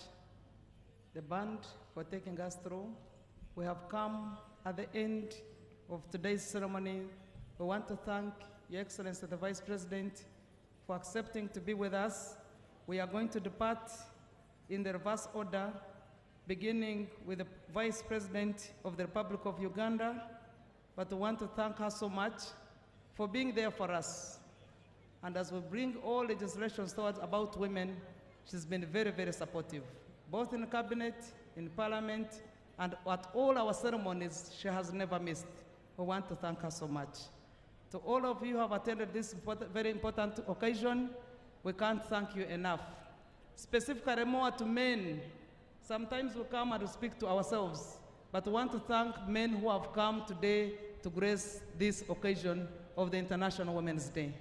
the band, for taking us through. We have come at the end of today's ceremony. We want to thank Your Excellency, the Vice President, for accepting to be with us. We are going to depart in the reverse order, beginning with the Vice President of the Republic of Uganda. But we want to thank her so much for being there for us. And as we bring all legislations towards about women, she's been very, very supportive, both in the cabinet, in parliament, and at all our ceremonies, she has never missed. We want to thank her so much. To all of you who have attended this very important occasion, we can't thank you enough. Specifically more to men. Sometimes we come and we speak to ourselves, but we want to thank men who have come today to grace this occasion of the International Women's Day.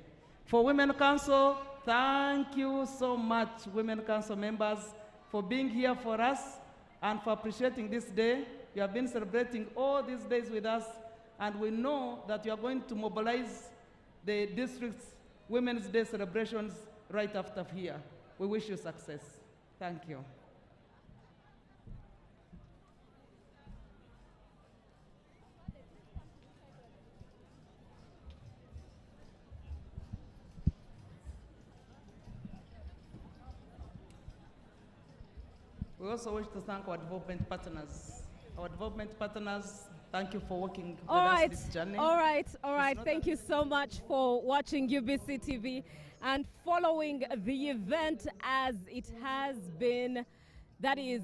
For Women Council, thank you so much, Women Council members, for being here for us and for appreciating this day. You have been celebrating all these days with us, and we know that you are going to mobilize the district's Women's Day celebrations right after here. We wish you success. Thank you. We also wish to thank our development partners. Our development partners, thank you for working with us this journey. All right. Thank you so much for watching UBC TV and following the event as it has been. That is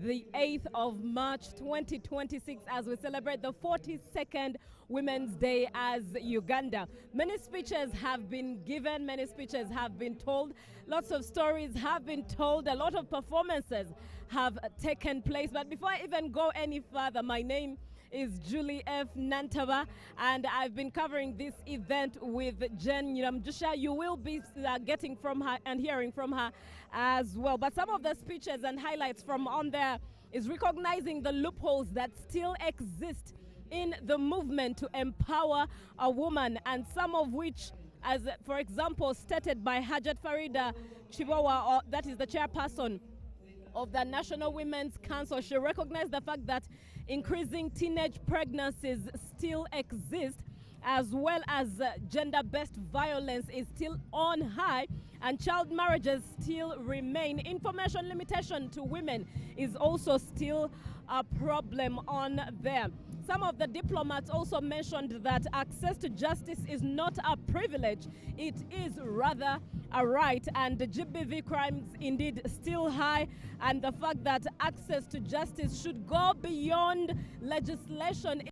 the 8th of March 2026 as we celebrate the 42nd Women's Day as Uganda. Many speeches have been given, many speeches have been told, lots of stories have been told, a lot of performances have taken place. But before I even go any further, my name is Julie F. Nantaba, and I've been covering this event with Jen Nyiramjusha. You will be getting from her and hearing from her as well. But some of the speeches and highlights from on there is recognizing the loopholes that still exist in the movement to empower a woman, and some of which, as for example, stated by Hajat Farida Chiwawa, that is the chairperson of the National Women's Council. She recognized the fact that increasing teenage pregnancies still exist, as well as gender-based violence is still on high, and child marriages still remain. Information limitation to women is also still a problem on there. Some of the diplomats also mentioned that access to justice is not a privilege, it is rather a right, and the GBV crimes indeed still high, and the fact that access to justice should go beyond legislation.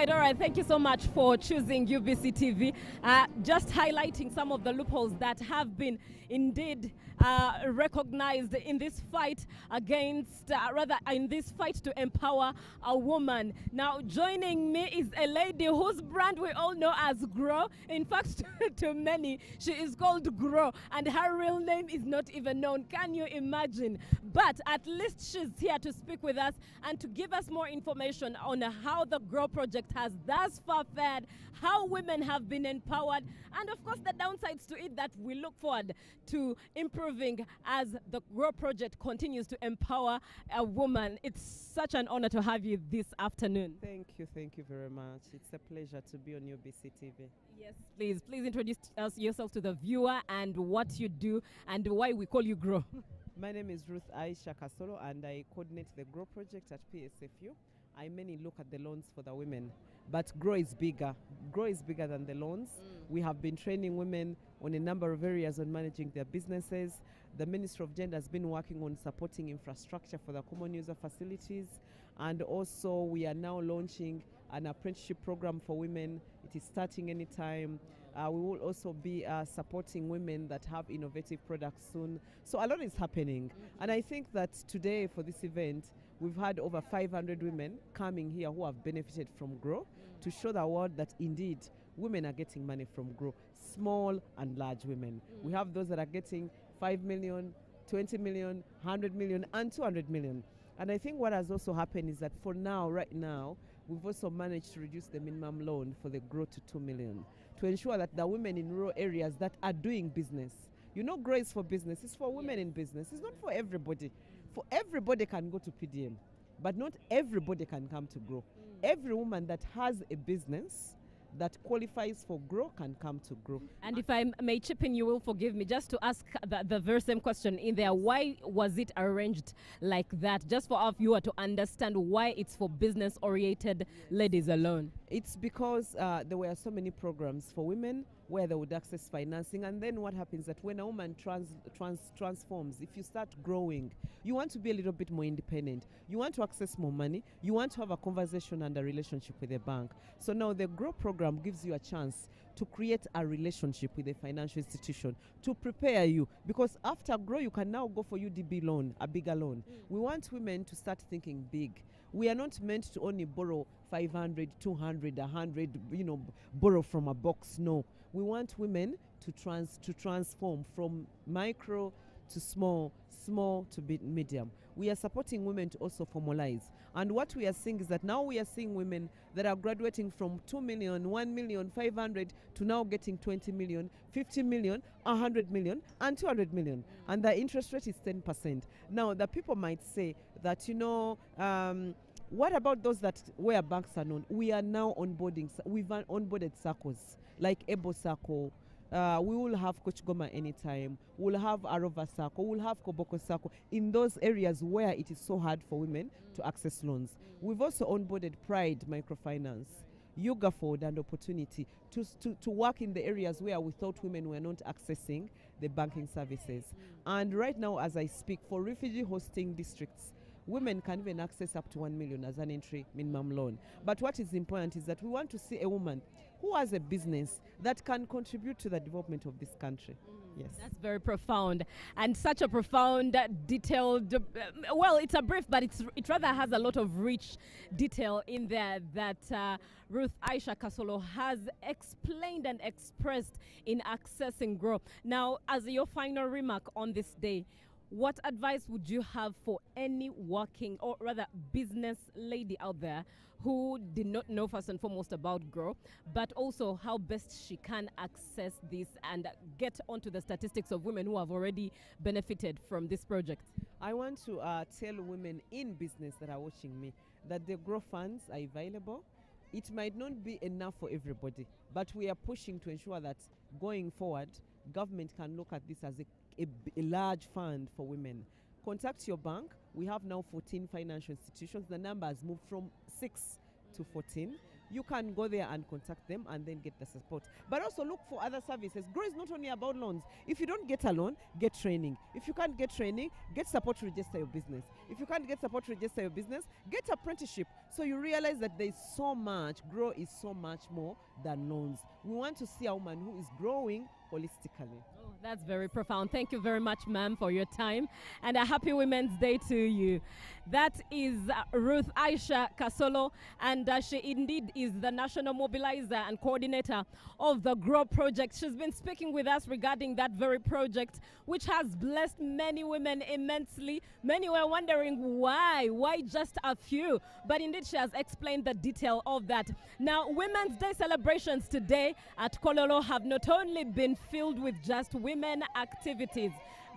All right. Thank you so much for choosing UBC TV. Just highlighting some of the loopholes that have been indeed recognized in this fight against, in this fight to empower a woman. Now, joining me is a lady whose brand we all know as Grow. In fact, to many, she is called Grow, and her real name is not even known. Can you imagine? But at least she's here to speak with us and to give us more information on how the Grow project has thus far fared, how women have been empowered, and of course the downsides to it that we look forward to improving as the Grow project continues to empower a woman. It's such an honor to have you this afternoon. Thank you very much. It's a pleasure to be on UBC TV. Yes, please introduce yourself to the viewer and what you do and why we call you Grow. My name is Ruth Aisha Kasolo, and I coordinate the Grow project at PSFU. I mainly look at the loans for the women, but Grow is bigger. Grow is bigger than the loans. We have been training women on a number of areas on managing their businesses. The Ministry of Gender has been working on supporting infrastructure for the common user facilities. And also we are now launching an apprenticeship program for women. It is starting anytime. We will also be supporting women that have innovative products soon. So a lot is happening. And I think that today for this event, we've had over 500 women coming here who have benefited from GROW to show the world that indeed women are getting money from GROW, small and large women. We have those that are getting 5 million, 20 million, 100 million, and 200 million. And I think what has also happened is that for now, right now, we've also managed to reduce the minimum loan for the GROW to 2 million to ensure that the women in rural areas that are doing business, you know, GROW is for business, it's for women in business, it's not for everybody. For everybody can go to PDM, but not everybody can come to GROW. Every woman that has a business that qualifies for GROW can come to GROW. And if I may chip in, you will forgive me, just to ask the very same question in there. Why was it arranged like that? Just for our viewer to understand why it's for business-oriented ladies alone. It's because there were so many programs for women where they would access financing, and then what happens that when a woman transforms, if you start growing, you want to be a little bit more independent, you want to access more money, you want to have a conversation and a relationship with a bank. So now the GROW program gives you a chance to create a relationship with a financial institution to prepare you, because after GROW you can now go for UDB loan, a bigger loan. We want women to start thinking big. We are not meant to only borrow 500, 200, 100, borrow from a box. No, we want women to transform from micro to small to medium. We are supporting women to also formalize. And what we are seeing is that now we are seeing women that are graduating from 2 million, 1 million, 500 to now getting 20 million, 50 million, 100 million, and 200 million. And the interest rate is 10%. Now, the people might say that, what about those that where banks are known? We are now onboarding. We've onboarded circles like Ebo Circle. We will have Coach Goma anytime. We'll have Arova Circle. We'll have Koboko Circle in those areas where it is so hard for women to access loans. We've also onboarded Pride Microfinance, Yoga Ford, and Opportunity to work in the areas where we thought women were not accessing the banking services. And right now, as I speak, for refugee hosting districts, women can even access up to 1 million as an entry minimum loan. But what is important is that we want to see a woman who has a business that can contribute to the development of this country. Yes. That's very profound, and such a profound, detailed, well, it's a brief, but it rather has a lot of rich detail in there that Ruth Aisha Kasolo has explained and expressed in accessing GROW. Now, as your final remark on this day, what advice would you have for any working, or rather business lady out there who did not know first and foremost about GROW, but also how best she can access this and get onto the statistics of women who have already benefited from this project? I want to tell women in business that are watching me that the GROW funds are available. It might not be enough for everybody, but we are pushing to ensure that going forward, government can look at this as a large fund for women. Contact your bank. We have now 14 financial institutions. The number has moved from 6 to 14. You can go there and contact them and then get the support. But also look for other services. GROW is not only about loans. If you don't get a loan, get training. If you can't get training, get support to register your business. If you can't get support to register your business, get apprenticeship. So you realize that there's so much. GROW is so much more than loans. We want to see a woman who is growing holistically. Oh, that's very profound. Thank you very much, ma'am, for your time, and a happy Women's Day to you. That is Ruth Aisha Kasolo, and she indeed is the national mobilizer and coordinator of the GROW project. She's been speaking with us regarding that very project, which has blessed many women immensely. Many were wondering why just a few, but indeed she has explained the detail of that. Now, Women's Day celebrations today at Kololo have not only been filled with just women activities,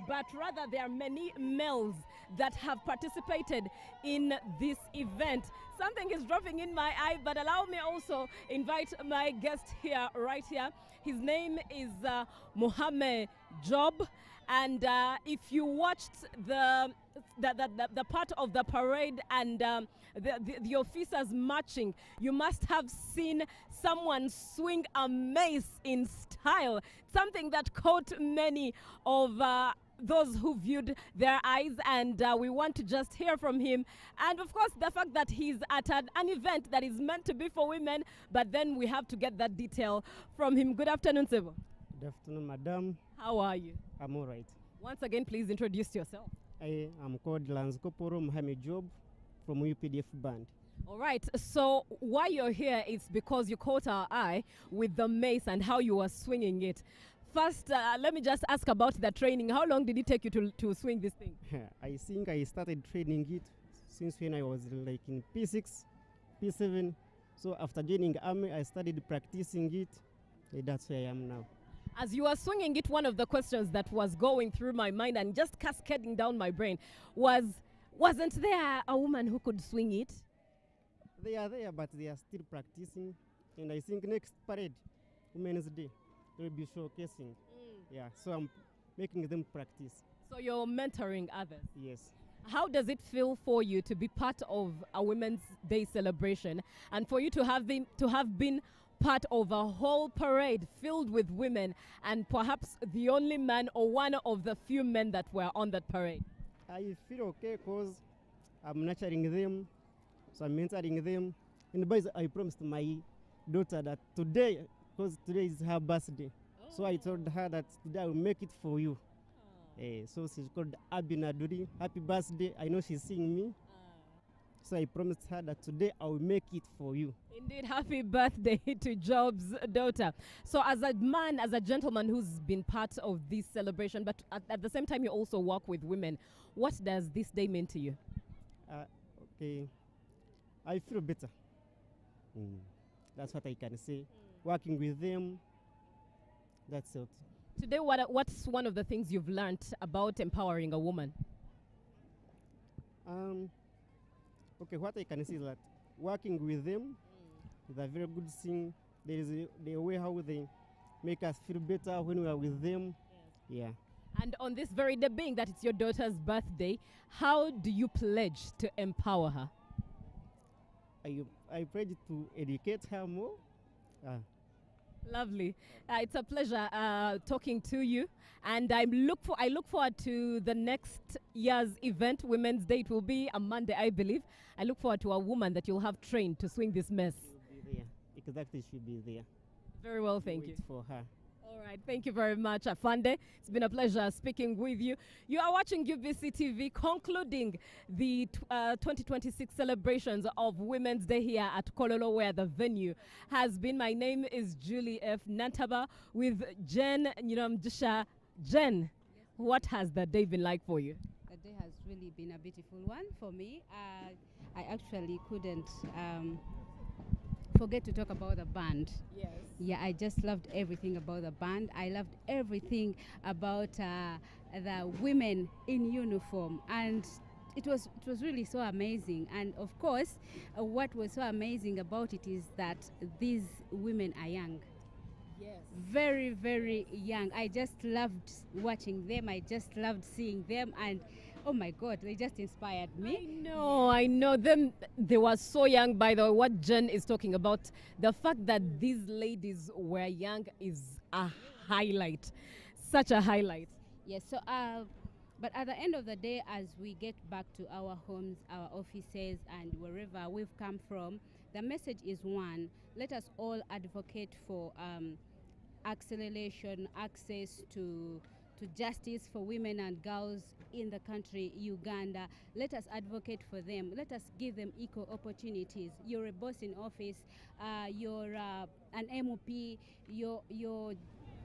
but rather there are many males that have participated in this event. Something is dropping in my eye, but allow me also invite my guest here, right here. His name is Mohammed Job, and if you watched the part of the parade and the officers marching, you must have seen someone swing a mace in style, something that caught many of those who viewed their eyes, and we want to just hear from him. And of course, the fact that he's at an event that is meant to be for women, but then we have to get that detail from him. Good afternoon, Sebo. Good afternoon, madam. How are you? I'm all right. Once again, please introduce yourself. I am called Lance Koporo Mohamed Job from UPDF Band. All right, so why you're here is because you caught our eye with the mace and how you were swinging it. First, let me just ask about the training. How long did it take you to swing this thing? I think I started training it since when I was like in P6, P7. So after joining army, I started practicing it. That's where I am now. As you were swinging it, one of the questions that was going through my mind and just cascading down my brain was, wasn't there a woman who could swing it? They are there, but they are still practicing. And I think next parade, Women's Day, they will be showcasing. Yeah, so I'm making them practice. So you're mentoring others? Yes. How does it feel for you to be part of a Women's Day celebration and for you to have been part of a whole parade filled with women and perhaps the only man or one of the few men that were on that parade? I feel okay because I'm nurturing them, so I'm mentoring them. And boys, I promised my daughter that today, because today is her birthday, so I told her that today I will make it for you. So she's called Abina Duri. Happy birthday. I know she's seeing me. So I promised her that today I will make it for you. Indeed, happy birthday to Job's daughter. So as a man, as a gentleman who's been part of this celebration, but at the same time you also work with women, what does this day mean to you? Okay, I feel better. That's what I can say. Working with them, that's it. Today, what's one of the things you've learned about empowering a woman? Okay, what I can say is that working with them is a very good thing. There is the way how they make us feel better when we are with them. Yeah. And on this very day, being that it's your daughter's birthday, how do you pledge to empower her? I pledge to educate her more. Lovely. It's a pleasure talking to you, and I look forward to the next year's event, Women's Day. It will be a Monday, I believe. I look forward to a woman that you'll have trained to swing this mess. She'll be there. Exactly, she'll be there. Very well, thank you. For her. All right, thank you very much, Afande. It's been a pleasure speaking with you. You are watching UBC TV, concluding the 2026 celebrations of Women's Day here at Kololo, where the venue has been. My name is Julie F. Nantaba with Jen Nyiromjisha. Jen, what has the day been like for you? The day has really been a beautiful one for me. I actually couldn't forget to talk about the band. Yes. Yeah, I just loved everything about the band. I loved everything about the women in uniform, and it was really so amazing. And of course, what was so amazing about it is that these women are young. Yes. Very, very young. I just loved watching them. I just loved seeing them, and oh my God, they just inspired me. I know them. They were so young. By the way, what Jen is talking about, the fact that these ladies were young is a highlight. Such a highlight. Yes, so but at the end of the day, as we get back to our homes, our offices, and wherever we've come from, the message is one: let us all advocate for acceleration, access to justice for women and girls in the country, Uganda. Let us advocate for them. Let us give them equal opportunities. You're a boss in office, you're an MOP, you're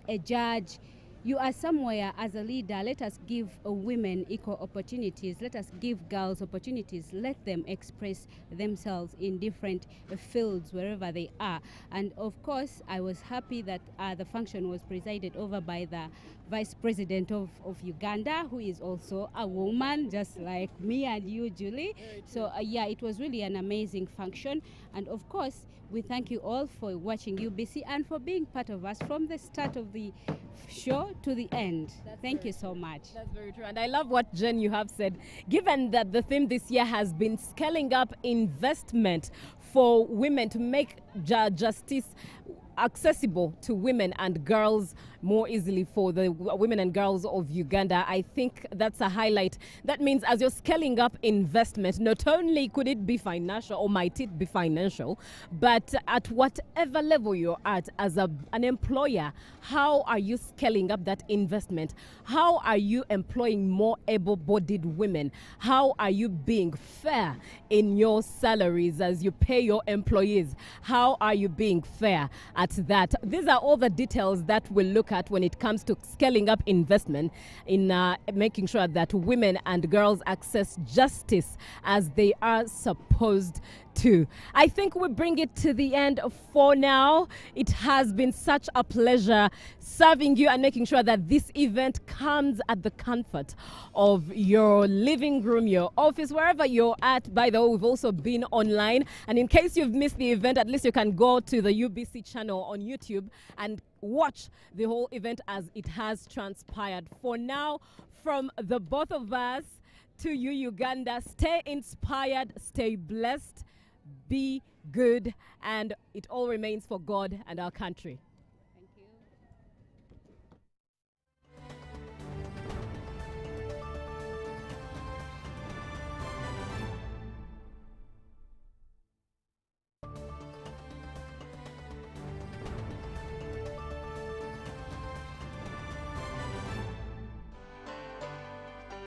a judge, you are somewhere as a leader. Let us give women equal opportunities. Let us give girls opportunities. Let them express themselves in different fields wherever they are. And of course, I was happy that the function was presided over by the Vice President of Uganda, who is also a woman, just like me and you, Julie. So yeah, it was really an amazing function. And of course, we thank you all for watching UBC and for being part of us from the start of the show to the end. Thank you so much. That's very true. And I love what, Jen, you have said. Given that the theme this year has been scaling up investment for women to make justice accessible to women and girls more easily for the women and girls of Uganda. I think that's a highlight. That means as you're scaling up investment, not only could it be financial or might it be financial, but at whatever level you're at as an employer, how are you scaling up that investment? How are you employing more able-bodied women? How are you being fair in your salaries as you pay your employees? How are you being fair at that? These are all the details that we'll look at when it comes to scaling up investment in making sure that women and girls access justice as they are supposed to. I think we bring it to the end for now. It has been such a pleasure serving you and making sure that this event comes at the comfort of your living room, your office, wherever you're at. By the way, we've also been online, and in case you've missed the event, at least you can go to the UBC channel on YouTube and watch the whole event as it has transpired. For now, from the both of us to you, Uganda, stay inspired, stay blessed, be good, and it all remains for God and our country.